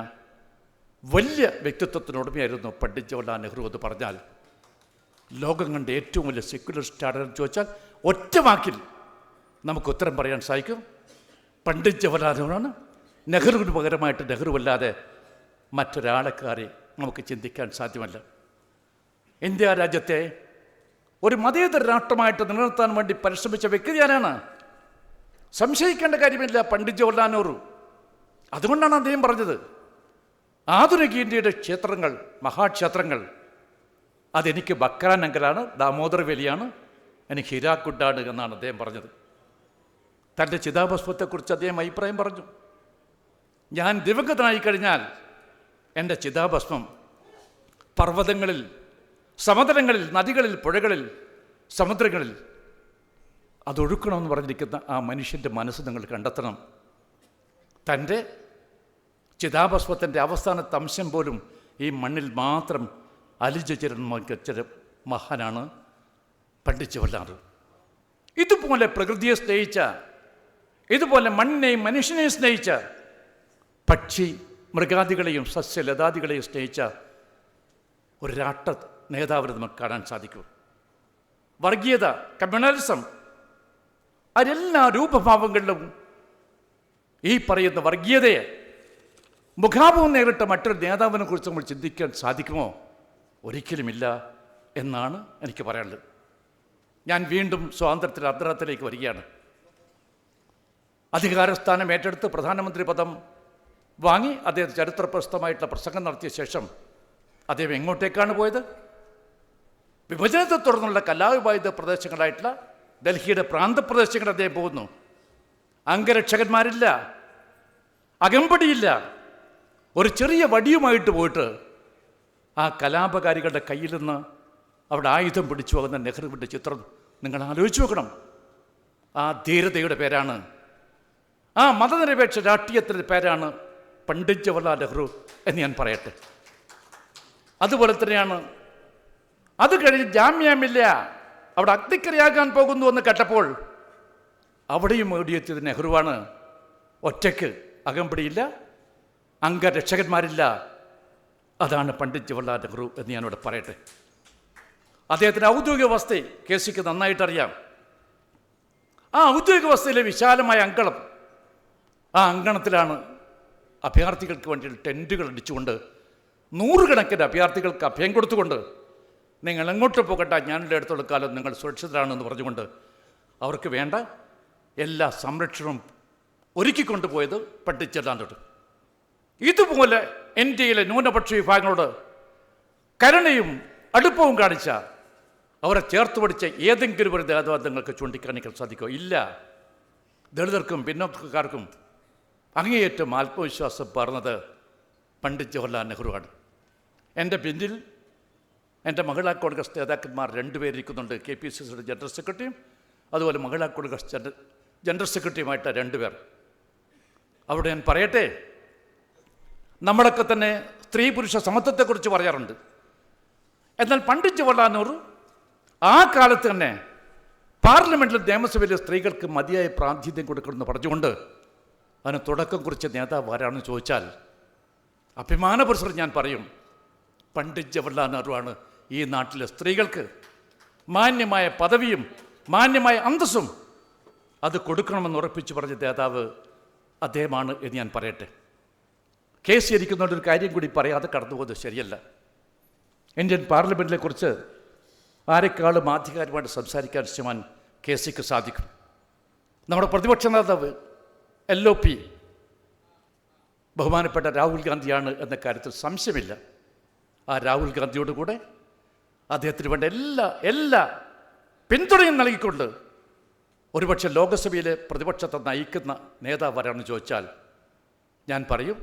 വലിയ വ്യക്തിത്വത്തിനുടമയായിരുന്നു പണ്ഡിറ്റ് ജവഹർലാൽ നെഹ്റു എന്ന് പറഞ്ഞാൽ ലോകം കണ്ട ഏറ്റവും വലിയ സെക്യുലറിസ്റ്റ് ആണെന്ന് ചോദിച്ചാൽ ഒറ്റ വാക്കിൽ നമുക്ക് ഉത്തരം പറയാൻ സാധിക്കും, പണ്ഡിറ്റ് ജവഹർലാൽ നെഹ്റുവാണ്. നെഹ്റുവിന് പകരമായിട്ട് നെഹ്റുവല്ലാതെ മറ്റൊരാളെക്കാരെ നമുക്ക് ചിന്തിക്കാൻ സാധ്യമല്ല. ഇന്ത്യ രാജ്യത്തെ ഒരു മതേതര രാഷ്ട്രമായിട്ട് നിലനിർത്താൻ വേണ്ടി പരിശ്രമിച്ച വ്യക്തി ഞാനാണ്. സംശയിക്കേണ്ട കാര്യമില്ല, പണ്ഡിറ്റ് ജവഹർലാൽ നെഹ്റു. അതുകൊണ്ടാണ് അദ്ദേഹം പറഞ്ഞത്, ആധുനിക ഇന്ത്യയുടെ ക്ഷേത്രങ്ങൾ, മഹാക്ഷേത്രങ്ങൾ അതെനിക്ക് ബക്രാനങ്കലാണ്, ദാമോദർ വേലിയാണ്, എനിക്ക് ഹിരാക്കുഡാണ് എന്നാണ് അദ്ദേഹം പറഞ്ഞത്. തൻ്റെ ചിതാഭസ്മത്തെക്കുറിച്ച് അദ്ദേഹം അഭിപ്രായം പറഞ്ഞു. ഞാൻ ദിവംഗതനായി കഴിഞ്ഞാൽ എൻ്റെ ചിതാഭസ്മം പർവ്വതങ്ങളിൽ, സമതലങ്ങളിൽ, നദികളിൽ, പുഴകളിൽ, സമുദ്രങ്ങളിൽ അതൊഴുക്കണമെന്ന് പറഞ്ഞിരിക്കുന്ന ആ മനുഷ്യൻ്റെ മനസ്സ് നിങ്ങൾ കണ്ടെത്തണം. തൻ്റെ ചിതാഭസ്മത്തിൻ്റെ അവസാനത്തെ അംശം പോലും ഈ മണ്ണിൽ മാത്രം അലിജു ചേരുന്ന മഹാനാണ് പണ്ഡിറ്റ് ജവഹർലാൽ നെഹ്റു. ഇതുപോലെ പ്രകൃതിയെ സ്നേഹിച്ച, ഇതുപോലെ മണ്ണിനെയും മനുഷ്യനെയും സ്നേഹിച്ച, പക്ഷി മൃഗാദികളെയും സസ്യലതാദികളെയും സ്നേഹിച്ച ഒരു രാഷ്ട്ര നേതാവിനെ നമുക്ക് കാണാൻ സാധിക്കും. വർഗീയത, കമ്മ്യൂണലിസം, അതിലെല്ലാ രൂപഭാവങ്ങളിലും ഈ പറയുന്ന വർഗീയതയെ മുഖാമുഖം നേരിട്ട മറ്റൊരു നേതാവിനെ കുറിച്ച് നമ്മൾ ചിന്തിക്കാൻ സാധിക്കുമോ? ഒരിക്കലുമില്ല എന്നാണ് എനിക്ക് പറയാനുള്ളത്. ഞാൻ വീണ്ടും സ്വാതന്ത്ര്യത്തിൻ്റെ അന്തരത്തിലേക്ക് വരികയാണ്. അധികാരസ്ഥാനം ഏറ്റെടുത്ത് പ്രധാനമന്ത്രി പദം വാങ്ങി അദ്ദേഹം ചരിത്രപ്രസിദ്ധമായിട്ടുള്ള പ്രസംഗം നടത്തിയ ശേഷം അദ്ദേഹം എങ്ങോട്ടേക്കാണ് പോയത്? വിഭജനത്തെ തുടർന്നുള്ള കലാവിവാഹിത പ്രദേശങ്ങളായിട്ടുള്ള ഡൽഹിയുടെ പ്രാന്തപ്രദേശങ്ങൾ അദ്ദേഹം പോകുന്നു. അംഗരക്ഷകന്മാരില്ല, അകമ്പടിയില്ല, ഒരു ചെറിയ വടിയുമായിട്ട് പോയിട്ട് ആ കലാപകാരികളുടെ കയ്യിൽ നിന്ന് അവിടെ ആയുധം പിടിച്ചു പോകുന്ന നെഹ്റുവിൻ്റെ ചിത്രം നിങ്ങൾ ആലോചിച്ച് നോക്കണം. ആ ധീരതയുടെ പേരാണ്, ആ മതനിരപേക്ഷ രാഷ്ട്രീയത്തിൻ്റെ പേരാണ് പണ്ഡിറ്റ് ജവഹർലാൽ നെഹ്റു എന്ന് ഞാൻ പറയട്ടെ. അതുപോലെ തന്നെയാണ് അത് കഴിഞ്ഞ് ജാമ്യ മില്ലിയ അവിടെ അഗ്നിക്കരയാകാൻ പോകുന്നു എന്ന് കേട്ടപ്പോൾ അവിടെയും ഓടിയെത്തിയത് നെഹ്റുവാണ്. ഒറ്റയ്ക്ക്, അകമ്പടിയില്ല, അംഗരക്ഷകന്മാരില്ല. അതാണ് പണ്ഡിറ്റ് ജവഹർലാൽ നെഹ്റു എന്ന് ഞാനിവിടെ പറയട്ടെ. അദ്ദേഹത്തിൻ്റെ ഔദ്യോഗിക വസതി കേസിക്ക് നന്നായിട്ടറിയാം. ആ ഔദ്യോഗിക വസതിയിലെ വിശാലമായ അങ്കണം, ആ അങ്കണത്തിലാണ് അഭയാർത്ഥികൾക്ക് വേണ്ടി ടെൻറ്റുകൾ അടിച്ചുകൊണ്ട് നൂറുകണക്കിന് അഭയാർത്ഥികൾക്ക് അഭയം കൊടുത്തുകൊണ്ട് നിങ്ങൾ എങ്ങോട്ട് പോകണ്ട, ഞാനിൻ്റെ അടുത്തുള്ള കാലം നിങ്ങൾ സുരക്ഷിതരാണെന്ന് പറഞ്ഞുകൊണ്ട് അവർക്ക് വേണ്ട എല്ലാ സംരക്ഷണവും ഒരുക്കിക്കൊണ്ടുപോയത് പണ്ഡിറ്റ് ജവഹർലാൽ നെഹ്റു. ഇതുപോലെ ഇന്ത്യയിലെ ന്യൂനപക്ഷ വിഭാഗങ്ങളോട് കരുണയും അടുപ്പവും കാണിച്ച, അവരെ ചേർത്ത് പിടിച്ച ഏതെങ്കിലും ഒരു നേതാവ് നിങ്ങൾക്ക് ചൂണ്ടിക്കാണിക്കാൻ സാധിക്കുമോ? ഇല്ല. ദളിതർക്കും പിന്നോക്കക്കാർക്കും അങ്ങേയറ്റം ആത്മവിശ്വാസം പറഞ്ഞത് പണ്ഡിറ്റ് ജവഹർലാൽ നെഹ്റുവാണ്. എൻ്റെ പിന്നിൽ എൻ്റെ മഹിളാ കോൺഗ്രസ് നേതാക്കന്മാർ 2 പേരിരിക്കുന്നുണ്ട്. KPCCയുടെ ജനറൽ സെക്രട്ടറിയും അതുപോലെ മഹിളാ കോൺഗ്രസ് ജനറൽ സെക്രട്ടറിയുമായിട്ട് 2 പേർ. അവിടെ ഞാൻ പറയട്ടെ, നമ്മളൊക്കെ തന്നെ സ്ത്രീ പുരുഷ സമത്വത്തെക്കുറിച്ച് പറയാറുണ്ട്. എന്നാൽ പണ്ഡിറ്റ് ജവഹർലാൽ നെഹ്റു ആ കാലത്ത് തന്നെ പാർലമെൻറ്റിലും നിയമസഭയിലെ സ്ത്രീകൾക്ക് മതിയായ പ്രാതിനിധ്യം കൊടുക്കണമെന്ന് പറഞ്ഞുകൊണ്ട് അതിന് തുടക്കം കുറിച്ച നേതാവ് ആരാണെന്ന് ചോദിച്ചാൽ അഭിമാനപുരസ്സരം ഞാൻ പറയും, പണ്ഡിറ്റ് ജവഹർലാൽ നെഹ്റു ആണ് ഈ നാട്ടിലെ സ്ത്രീകൾക്ക് മാന്യമായ പദവിയും മാന്യമായ അന്തസ്സും അത് കൊടുക്കണമെന്ന് ഉറപ്പിച്ചു പറഞ്ഞ നേതാവ് അദ്ദേഹമാണ് എന്ന് ഞാൻ പറയട്ടെ. കേസ് ഇരിക്കുന്നതുകൊണ്ടൊരു കാര്യം കൂടി പറയാതെ കടന്നുപോകുന്നത് ശരിയല്ല. ഇന്ത്യൻ പാർലമെൻറ്റിനെ കുറിച്ച് ആരെക്കാളും ആധികാരികമായിട്ട് സംസാരിക്കാൻ ശ്രീമാൻ KCക്ക് സാധിക്കും. നമ്മുടെ പ്രതിപക്ഷ നേതാവ് LOP ബഹുമാനപ്പെട്ട രാഹുൽ ഗാന്ധിയാണ് എന്ന കാര്യത്തിൽ സംശയമില്ല. ആ രാഹുൽ ഗാന്ധിയോട് കൂടെ അദ്ദേഹത്തിന് വേണ്ട എല്ലാ പിന്തുണയും നൽകിക്കൊണ്ട് ഒരുപക്ഷെ ലോകസഭയിലെ പ്രതിപക്ഷത്തെ നയിക്കുന്ന നേതാവ് ആരാണെന്ന് ചോദിച്ചാൽ ഞാൻ പറയും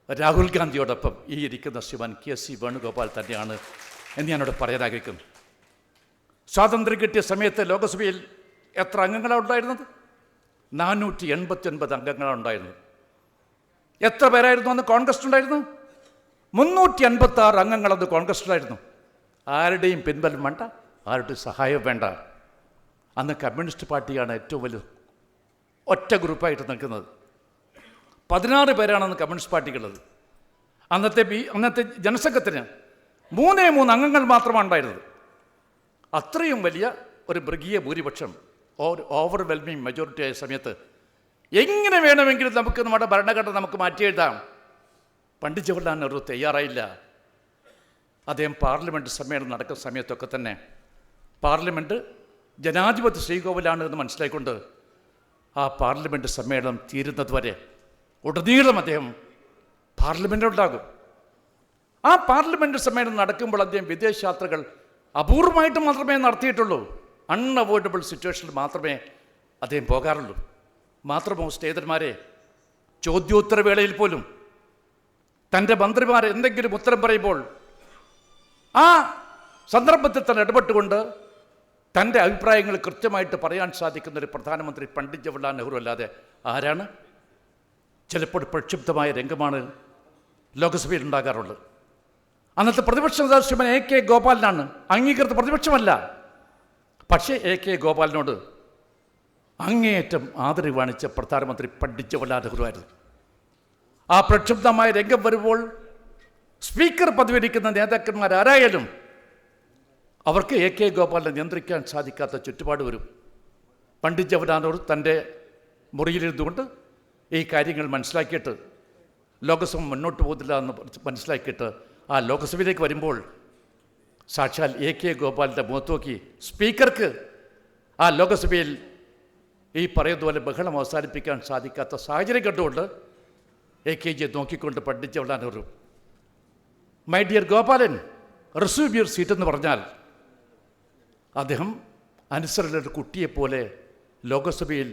രാഹുൽ ഗാന്ധിയോടൊപ്പം ഈ ഇരിക്കുന്ന ശ്രീമാൻ KC വേണുഗോപാൽ തന്നെയാണ് എന്ന് ഞാനോട് പറയാൻ ആഗ്രഹിക്കുന്നു. സ്വാതന്ത്ര്യം കിട്ടിയ സമയത്ത് ലോകസഭയിൽ എത്ര അംഗങ്ങളാണ് ഉണ്ടായിരുന്നത്? 489 അംഗങ്ങളാണ് ഉണ്ടായിരുന്നത്. എത്ര പേരായിരുന്നു അന്ന് കോൺഗ്രസിലുണ്ടായിരുന്നു? 356 അംഗങ്ങളന്ന് കോൺഗ്രസിലായിരുന്നു. ആരുടെയും പിൻബലം വേണ്ട, ആരുടെയും സഹായം വേണ്ട. അന്ന് കമ്മ്യൂണിസ്റ്റ് പാർട്ടിയാണ് ഏറ്റവും വലിയ ഒറ്റ ഗ്രൂപ്പായിട്ട് നിൽക്കുന്നത്. 16 പേരാണ് അന്ന് കമ്മ്യൂണിസ്റ്റ് പാർട്ടിക്കുള്ളത്. അന്നത്തെ ജനസംഘത്തിന് 3 അംഗങ്ങൾ മാത്രമാണ് ഉണ്ടായിരുന്നത്. അത്രയും വലിയ ഒരു മൃഗീയ ഭൂരിപക്ഷം, ഓവർവെൽമിങ് മെജോറിറ്റി ആയ സമയത്ത് എങ്ങനെ വേണമെങ്കിലും നമുക്ക് നമ്മുടെ ഭരണഘടന നമുക്ക് മാറ്റിയെഴുതാം. പണ്ഡിറ്റ് ജവഹർലാൽ നെഹ്റു തയ്യാറായില്ല. അദ്ദേഹം പാർലമെൻറ്റ് സമ്മേളനം നടക്കുന്ന സമയത്തൊക്കെ തന്നെ പാർലമെൻറ്റ് ജനാധിപത്യ ശ്രീകോവിലാണ് എന്ന് മനസ്സിലാക്കിക്കൊണ്ട് ആ പാർലമെൻറ്റ് സമ്മേളനം തീരുന്നത് വരെ ഉടനീളം അദ്ദേഹം പാർലമെൻറ്റിലുണ്ടാകും. ആ പാർലമെൻറ്റ് സമ്മേളനം നടക്കുമ്പോൾ അദ്ദേഹം വിദേശ യാത്രകൾ അപൂർവമായിട്ട് മാത്രമേ നടത്തിയിട്ടുള്ളൂ. അൺഅവോയ്ഡബിൾ സിറ്റുവേഷനിൽ മാത്രമേ അദ്ദേഹം പോകാറുള്ളൂ. മാത്രമോ സ്നേഹിതന്മാരെ, ചോദ്യോത്തരവേളയിൽ പോലും തൻ്റെ മന്ത്രിമാർ എന്തെങ്കിലും ഉത്തരം പറയുമ്പോൾ ആ സന്ദർഭത്തിൽ തന്നെ ഇടപെട്ടുകൊണ്ട് തൻ്റെ അഭിപ്രായങ്ങൾ കൃത്യമായിട്ട് പറയാൻ സാധിക്കുന്ന ഒരു പ്രധാനമന്ത്രി പണ്ഡിറ്റ് ജവഹർലാൽ നെഹ്റു അല്ലാതെ ആരാണ്? ചിലപ്പോൾ പ്രക്ഷുബ്ധമായ രംഗമാണ് ലോകസഭയിൽ ഉണ്ടാകാറുള്ളത്. അന്നത്തെ പ്രതിപക്ഷ നേതാവ് ശ്രീമാൻ AK ഗോപാലനാണ്. അംഗീകൃത പ്രതിപക്ഷമല്ല, പക്ഷേ AK ഗോപാലിനോട് അങ്ങേയറ്റം ആദരവ് കാണിച്ച പ്രധാനമന്ത്രി പണ്ഡിറ്റ് ജവഹർലാൽ നെഹ്റു ആയിരുന്നു. ആ പ്രക്ഷുബ്ധമായ രംഗം വരുമ്പോൾ സ്പീക്കർ പദവിയിരിക്കുന്ന നേതാക്കന്മാരാരായാലും അവർക്ക് AK ഗോപാലിനെ നിയന്ത്രിക്കാൻ സാധിക്കാത്ത ചുറ്റുപാട് വരും. പണ്ഡിറ്റ് ജവഹർലാൽ നെഹ്റു തൻ്റെ മുറിയിലിരുന്നുകൊണ്ട് ഈ കാര്യങ്ങൾ മനസ്സിലാക്കിയിട്ട് ലോകസഭ മുന്നോട്ട് പോകുന്നില്ല എന്ന് മനസ്സിലാക്കിയിട്ട് ആ ലോകസഭയിലേക്ക് വരുമ്പോൾ സാക്ഷാൽ AK ഗോപാലിൻ്റെ മുഖത്ത് നോക്കി സ്പീക്കർക്ക് ആ ലോകസഭയിൽ ഈ പറയുന്നതുപോലെ ബഹളം അവസാനിപ്പിക്കാൻ സാധിക്കാത്ത സാഹചര്യം കണ്ടുകൊണ്ട് AKജിയെ നോക്കിക്കൊണ്ട് Pandit Jawaharlal Nehru, my dear Gopalan, receive your seat എന്ന് പറഞ്ഞാൽ അദ്ദേഹം അനുസരണയുടെ കുട്ടിയെപ്പോലെ ലോകസഭയിൽ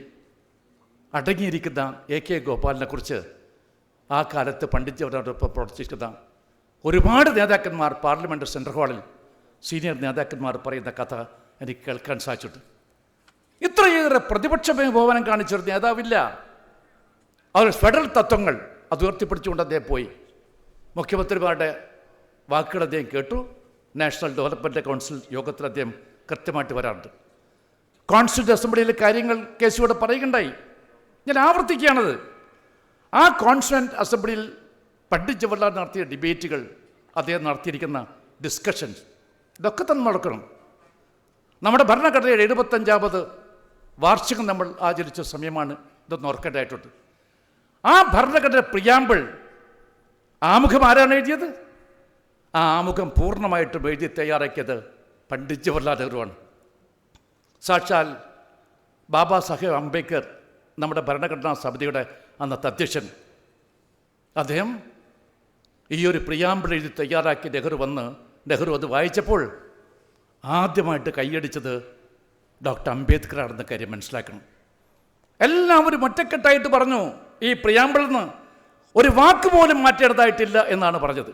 അടങ്ങിയിരിക്കുന്ന AK ഗോപാലിനെ കുറിച്ച് ആ കാലത്ത് പണ്ഡിറ്റ് ജവഹർലാലിനോടൊപ്പം പ്രവർത്തിക്കുന്ന ഒരുപാട് നേതാക്കന്മാർ പാർലമെൻറ്റ് സെൻട്രൽ ഹാളിൽ സീനിയർ നേതാക്കന്മാർ പറയുന്ന കഥ എനിക്ക് കേൾക്കാൻ സാധിച്ചിട്ടുണ്ട്. ഇത്രയേറെ പ്രതിപക്ഷ ബഹുമാനം കാണിച്ചൊരു നേതാവില്ല. അവർ ഫെഡറൽ തത്വങ്ങൾ അത് ഉയർത്തിപ്പിടിച്ചുകൊണ്ട് അദ്ദേഹം പോയി. മുഖ്യമന്ത്രിമാരുടെ വാക്കുകൾ അദ്ദേഹം കേട്ടു. നാഷണൽ ഡെവലപ്മെൻറ്റ് കൗൺസിൽ യോഗത്തിൽ അദ്ദേഹം കൃത്യമായിട്ട് വരാറുണ്ട്. കോൺസ്റ്റിറ്റ്യൂന്റ് അസംബ്ലിയിലെ കാര്യങ്ങൾ KCയോട് പറയുകയുണ്ടായി. ഞാൻ ആവർത്തിക്കുകയാണത്. ആ കോൺസ്റ്റിറ്റ്യൂന്റ് അസംബ്ലിയിൽ പണ്ഡിറ്റ് ജവഹർലാൽ നടത്തിയ ഡിബേറ്റുകൾ, അദ്ദേഹം നടത്തിയിരിക്കുന്ന ഡിസ്കഷൻസ്, ഇതൊക്കെ തന്നെ നടക്കണം. നമ്മുടെ ഭരണഘടനയുടെ 75ാമത് വാർഷികം നമ്മൾ ആചരിച്ച സമയമാണ്. ഇതൊന്ന് ഓർക്കേണ്ടതായിട്ടുണ്ട്. ആ ഭരണഘടന പ്രിയാമ്പിൾ ആമുഖം ആരാണ് എഴുതിയത്? ആ ആമുഖം പൂർണ്ണമായിട്ടും എഴുതി തയ്യാറാക്കിയത് പണ്ഡിറ്റ് ജവഹർലാൽ നെഹ്റുവാണ്. സാക്ഷാൽ ബാബാ സാഹേബ് അംബേദ്കർ, നമ്മുടെ ഭരണഘടനാ സമിതിയുടെ അന്നത്തെ അധ്യക്ഷൻ, അദ്ദേഹം ഈ ഒരു പ്രിയാമ്പിൾ എഴുതി തയ്യാറാക്കി നെഹ്റു വന്ന് നെഹ്റു അത് വായിച്ചപ്പോൾ ആദ്യമായിട്ട് കൈയടിച്ചത് ഡോക്ടർ അംബേദ്കർ ആണെന്ന കാര്യം മനസ്സിലാക്കണം. എല്ലാവരും ഒറ്റക്കെട്ടായിട്ട് പറഞ്ഞു, ഈ പ്രിയാമ്പിളിൽ നിന്ന് ഒരു വാക്ക് പോലും മാറ്റേണ്ടതായിട്ടില്ല എന്നാണ് പറഞ്ഞത്.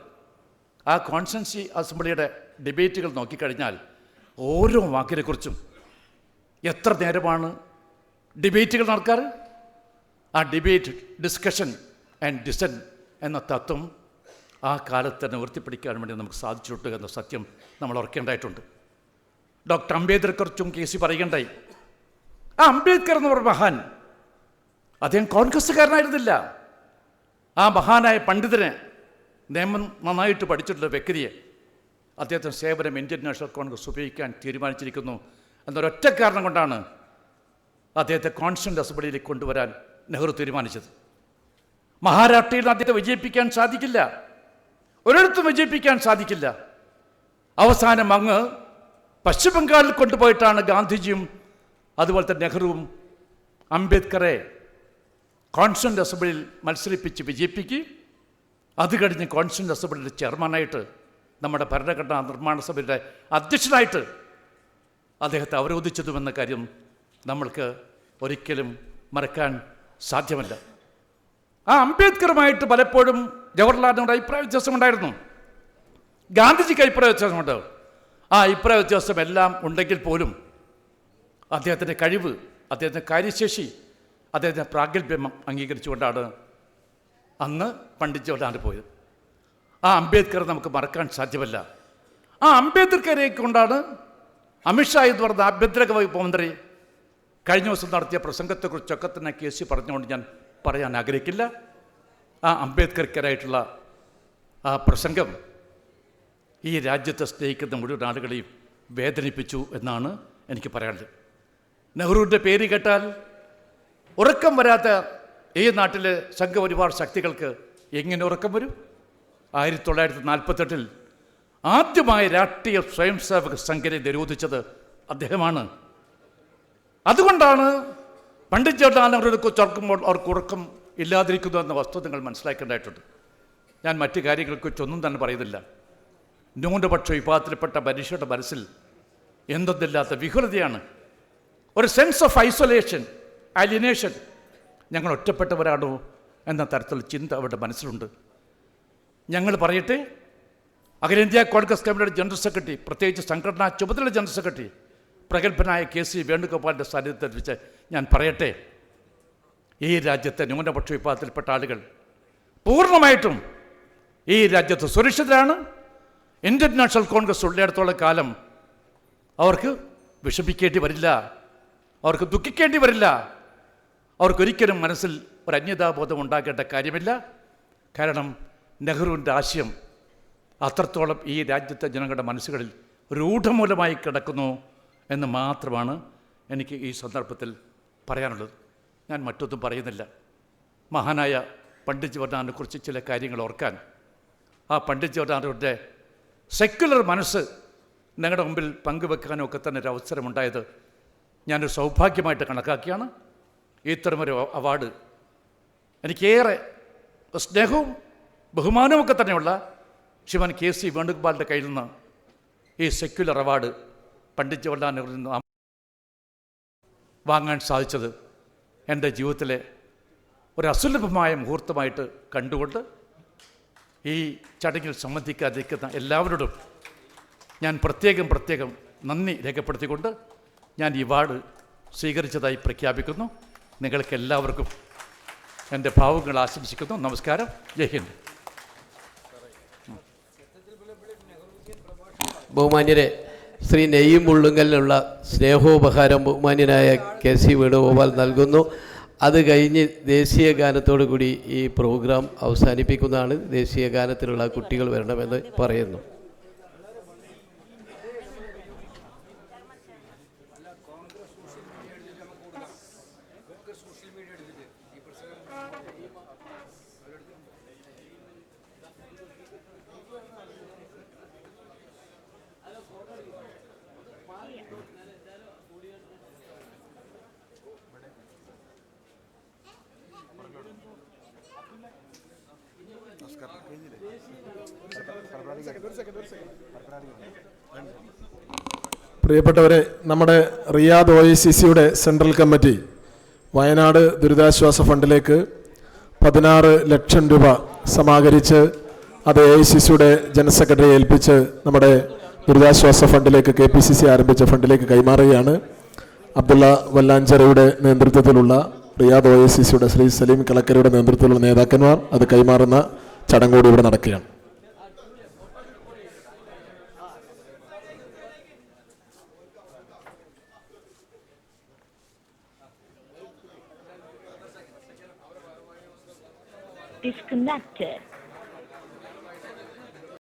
ആ കോൺസ്റ്റിറ്റ്യൂൻസി അസംബ്ലിയുടെ ഡിബേറ്റുകൾ നോക്കിക്കഴിഞ്ഞാൽ ഓരോ വാക്കിനെക്കുറിച്ചും എത്ര നേരമാണ് ഡിബേറ്റുകൾ നടക്കാറ്. ആ ഡിബേറ്റ്, ഡിസ്കഷൻ ആൻഡ് ഡിസൻ എന്ന തത്വം ആ കാലത്ത് തന്നെ ഉയർത്തിപ്പിടിക്കാൻ വേണ്ടി നമുക്ക് സാധിച്ചിട്ടുണ്ട് എന്ന സത്യം നമ്മൾ ഓർക്കേണ്ടതായിട്ടുണ്ട്. ഡോക്ടർ അംബേദ്കർക്കുറിച്ചും കേസി പറയുകയുണ്ടായി. ആ അംബേദ്കർ എന്ന് പറഞ്ഞ മഹാൻ, അദ്ദേഹം കോൺഗ്രസ്സുകാരനായിരുന്നില്ല. ആ മഹാനായ പണ്ഡിതനെ, നിയമം നന്നായിട്ട് പഠിച്ചിട്ടുള്ള വ്യക്തിയെ അദ്ദേഹത്തിന് സേവനം ഇന്ത്യൻ നാഷണൽ കോൺഗ്രസ് ഉപയോഗിക്കാൻ തീരുമാനിച്ചിരിക്കുന്നു എന്നൊരൊറ്റ കാരണം കൊണ്ടാണ് അദ്ദേഹത്തെ കോൺസ്റ്റിറ്റ്യൂന്റ് അസംബ്ലിയിലേക്ക് കൊണ്ടുവരാൻ നെഹ്റു തീരുമാനിച്ചത്. മഹാരാഷ്ട്രയിൽ അദ്ദേഹത്തെ വിജയിപ്പിക്കാൻ സാധിക്കില്ല, ഒരിടത്തും വിജയിപ്പിക്കാൻ സാധിക്കില്ല. അവസാനം അങ്ങ് പശ്ചിമ ബംഗാളിൽ കൊണ്ടുപോയിട്ടാണ് ഗാന്ധിജിയും അതുപോലെ തന്നെ നെഹ്റുവും അംബേദ്കറെ കോൺസ്റ്റിറ്റ്യൂന്റ് അസംബ്ലിയിൽ മത്സരിപ്പിച്ച് വിജയിപ്പിക്കുകയും അത് കഴിഞ്ഞ് കോൺസ്റ്റിറ്റ്യൂന്റ് അസംബ്ലിയുടെ ചെയർമാനായിട്ട്, നമ്മുടെ ഭരണഘടനാ നിർമ്മാണ സഭയുടെ അധ്യക്ഷനായിട്ട് അദ്ദേഹത്തെ അവരോധിച്ചതുമെന്ന കാര്യം നമ്മൾക്ക് ഒരിക്കലും മറക്കാൻ സാധ്യമല്ല. ആ അംബേദ്കറുമായിട്ട് പലപ്പോഴും ജവഹർലാലിനോട് അഭിപ്രായ വ്യത്യാസമുണ്ടായിരുന്നു, ഗാന്ധിജിക്ക് അഭിപ്രായ വ്യത്യാസമുണ്ട്. ആ അഭിപ്രായ വ്യത്യാസം എല്ലാം ഉണ്ടെങ്കിൽ പോലും അദ്ദേഹത്തിൻ്റെ കഴിവ്, അദ്ദേഹത്തിൻ്റെ കാര്യശേഷി, അദ്ദേഹത്തിൻ്റെ പ്രാഗൽഭ്യം അംഗീകരിച്ചുകൊണ്ടാണ് അന്ന് പണ്ഡിറ്റ് ജവഹർലാൽ പോയത്. ആ അംബേദ്കർ നമുക്ക് മറക്കാൻ സാധ്യമല്ല. ആ അംബേദ്കറെ കൊണ്ടാണ് അമിത്ഷാ എന്ന് പറഞ്ഞ ആഭ്യന്തര വകുപ്പ് മന്ത്രി കഴിഞ്ഞ ദിവസം നടത്തിയ പ്രസംഗത്തെക്കുറിച്ചൊക്കെ തന്നെ കേസി പറഞ്ഞുകൊണ്ട് ഞാൻ പറയാൻ ആഗ്രഹിക്കില്ല. ആ അംബേദ്കർക്കരായിട്ടുള്ള ആ പ്രസംഗം ഈ രാജ്യത്തെ സ്നേഹിക്കുന്ന മുഴുവൻ ആളുകളെയും വേദനിപ്പിച്ചു എന്നാണ് എനിക്ക് പറയാനുള്ളത്. നെഹ്റുവിൻ്റെ പേര് കേട്ടാൽ ഉറക്കം വരാത്ത ഈ നാട്ടിലെ സംഘപരിവാർ ശക്തികൾക്ക് എങ്ങനെ ഉറക്കം വരും? 1948 ആദ്യമായി രാഷ്ട്രീയ സ്വയം സേവക സംഘടന നിരോധിച്ചത് അദ്ദേഹമാണ്. അതുകൊണ്ടാണ് പണ്ഡിറ്റ് ജവഹർലാൽ നെഹ്റുവിനെ കുറിച്ച് ഓർക്കുമ്പോൾ അവർക്ക് ഉറക്കം ഇല്ലാതിരിക്കുന്നു എന്ന വസ്തുത നിങ്ങൾ മനസ്സിലാക്കേണ്ടതായിട്ടുണ്ട്. ഞാൻ മറ്റു കാര്യങ്ങളെക്കുറിച്ചൊന്നും തന്നെ പറയുന്നില്ല. ന്യൂനപക്ഷ വിഭാഗത്തിൽപ്പെട്ട മനുഷ്യരുടെ മനസ്സിൽ എന്തൊന്നില്ലാത്ത വിഹുലതയാണ്, ഒരു സെൻസ് ഓഫ് ഐസൊലേഷൻ, അലിനേഷൻ. ഞങ്ങൾ ഒറ്റപ്പെട്ടവരാണോ എന്ന തരത്തിലുള്ള ചിന്ത അവരുടെ മനസ്സിലുണ്ട്. ഞങ്ങൾ പറയട്ടെ, അഖിലേന്ത്യാ കോൺഗ്രസ് കമ്മിറ്റിയുടെ ജനറൽ സെക്രട്ടറി, പ്രത്യേകിച്ച് സംഘടനാ ചുമതലയുടെ ജനറൽ സെക്രട്ടറി പ്രഗത്ഭനായ KC വേണുഗോപാലിൻ്റെ സാന്നിധ്യത്തിൽ വെച്ച് ഞാൻ പറയട്ടെ, ഈ രാജ്യത്തെ ന്യൂനപക്ഷ വിഭാഗത്തിൽപ്പെട്ട ആളുകൾ പൂർണ്ണമായിട്ടും ഈ രാജ്യത്ത് സുരക്ഷിതരാണ്. ഇന്ത്യൻ നാഷണൽ കോൺഗ്രസ് ഉള്ളിടത്തോളം കാലം അവർക്ക് വിഷമിക്കേണ്ടി വരില്ല, അവർക്ക് ദുഃഖിക്കേണ്ടി വരില്ല, അവർക്കൊരിക്കലും മനസ്സിൽ ഒരു അന്യതാബോധം ഉണ്ടാകേണ്ട കാര്യമില്ല. കാരണം നെഹ്റുവിൻ്റെ ആശയം അത്രത്തോളം ഈ രാജ്യത്തെ ജനങ്ങളുടെ മനസ്സുകളിൽ രൂഢമൂലമായി കിടക്കുന്നു എന്ന് മാത്രമാണ് എനിക്ക് ഈ സന്ദർഭത്തിൽ പറയാനുള്ളത്. ഞാൻ മറ്റൊന്നും പറയുന്നില്ല. മഹാനായ പണ്ഡിറ്റ് ജവഹർലാലിനെ കുറിച്ച് ചില കാര്യങ്ങൾ ഓർക്കാൻ, ആ പണ്ഡിറ്റ് ജവഹർലാലിൻ്റെ സെക്യുലർ മനസ്സ് ഞങ്ങളുടെ മുമ്പിൽ പങ്കുവെക്കാനും ഒക്കെ തന്നെ ഒരു അവസരമുണ്ടായത് ഞാനൊരു സൗഭാഗ്യമായിട്ട് കണക്കാക്കിയാണ്. ഇത്തരമൊരു അവാർഡ് എനിക്കേറെ സ്നേഹവും ബഹുമാനവും ഒക്കെ തന്നെയുള്ള ശ്രീമാൻ KC വേണുഗോപാലിൻ്റെ കയ്യിൽ നിന്ന് ഈ സെക്യുലർ അവാർഡ് പണ്ഡിറ്റ് ജവഹർലാൽ നെഹ്റുവിൽ നിന്ന് വാങ്ങാൻ സാധിച്ചത് എൻ്റെ ജീവിതത്തിലെ ഒരു അസുലഭമായ മുഹൂർത്തമായിട്ട് കണ്ടുകൊണ്ട് ഈ ചടങ്ങിൽ സംബന്ധിക്കാതിരിക്കുന്ന എല്ലാവരോടും ഞാൻ പ്രത്യേകം നന്ദി രേഖപ്പെടുത്തിക്കൊണ്ട് ഞാൻ ഈ അവാർഡ് സ്വീകരിച്ചതായി പ്രഖ്യാപിക്കുന്നു. നിങ്ങൾക്ക് എല്ലാവർക്കും എൻ്റെ ഭാവുകൾ ആശംസിക്കുന്നു. നമസ്കാരം. ജയ് ഹിന്ദ്. ബഹുമാന്യരെ, ശ്രീ നെയ്യും മുള്ളുങ്കലിനുള്ള സ്നേഹോപഹാരം ബഹുമാന്യനായ KC വേണുഗോപാൽ നൽകുന്നു. അത് കഴിഞ്ഞ് ദേശീയ ഗാനത്തോടു കൂടി ഈ പ്രോഗ്രാം അവസാനിപ്പിക്കുന്നതാണ്. ദേശീയ ഗാനത്തിലുള്ള കുട്ടികൾ വരണമെന്ന് പറയുന്നു. പ്രിയപ്പെട്ടവരെ, നമ്മുടെ റിയാദ് OICCയുടെ സെൻട്രൽ കമ്മിറ്റി വയനാട് ദുരിതാശ്വാസ ഫണ്ടിലേക്ക് 16 ലക്ഷം രൂപ സമാഹരിച്ച് അത് AICCയുടെ ജനറൽ സെക്രട്ടറിയെ ഏൽപ്പിച്ച് നമ്മുടെ ദുരിതാശ്വാസ ഫണ്ടിലേക്ക് KPCC ആരംഭിച്ച ഫണ്ടിലേക്ക് കൈമാറുകയാണ്. അബ്ദുള്ള വല്ലാഞ്ചിറയുടെ നേതൃത്വത്തിലുള്ള റിയാദ് OICCയുടെ ശ്രീ സലീം കളക്കരയുടെ നേതൃത്വത്തിലുള്ള നേതാക്കന്മാർ അത് കൈമാറുന്ന ചടങ്ങ് കൂടി ഇവിടെ നടക്കുകയാണ്. Disconnected.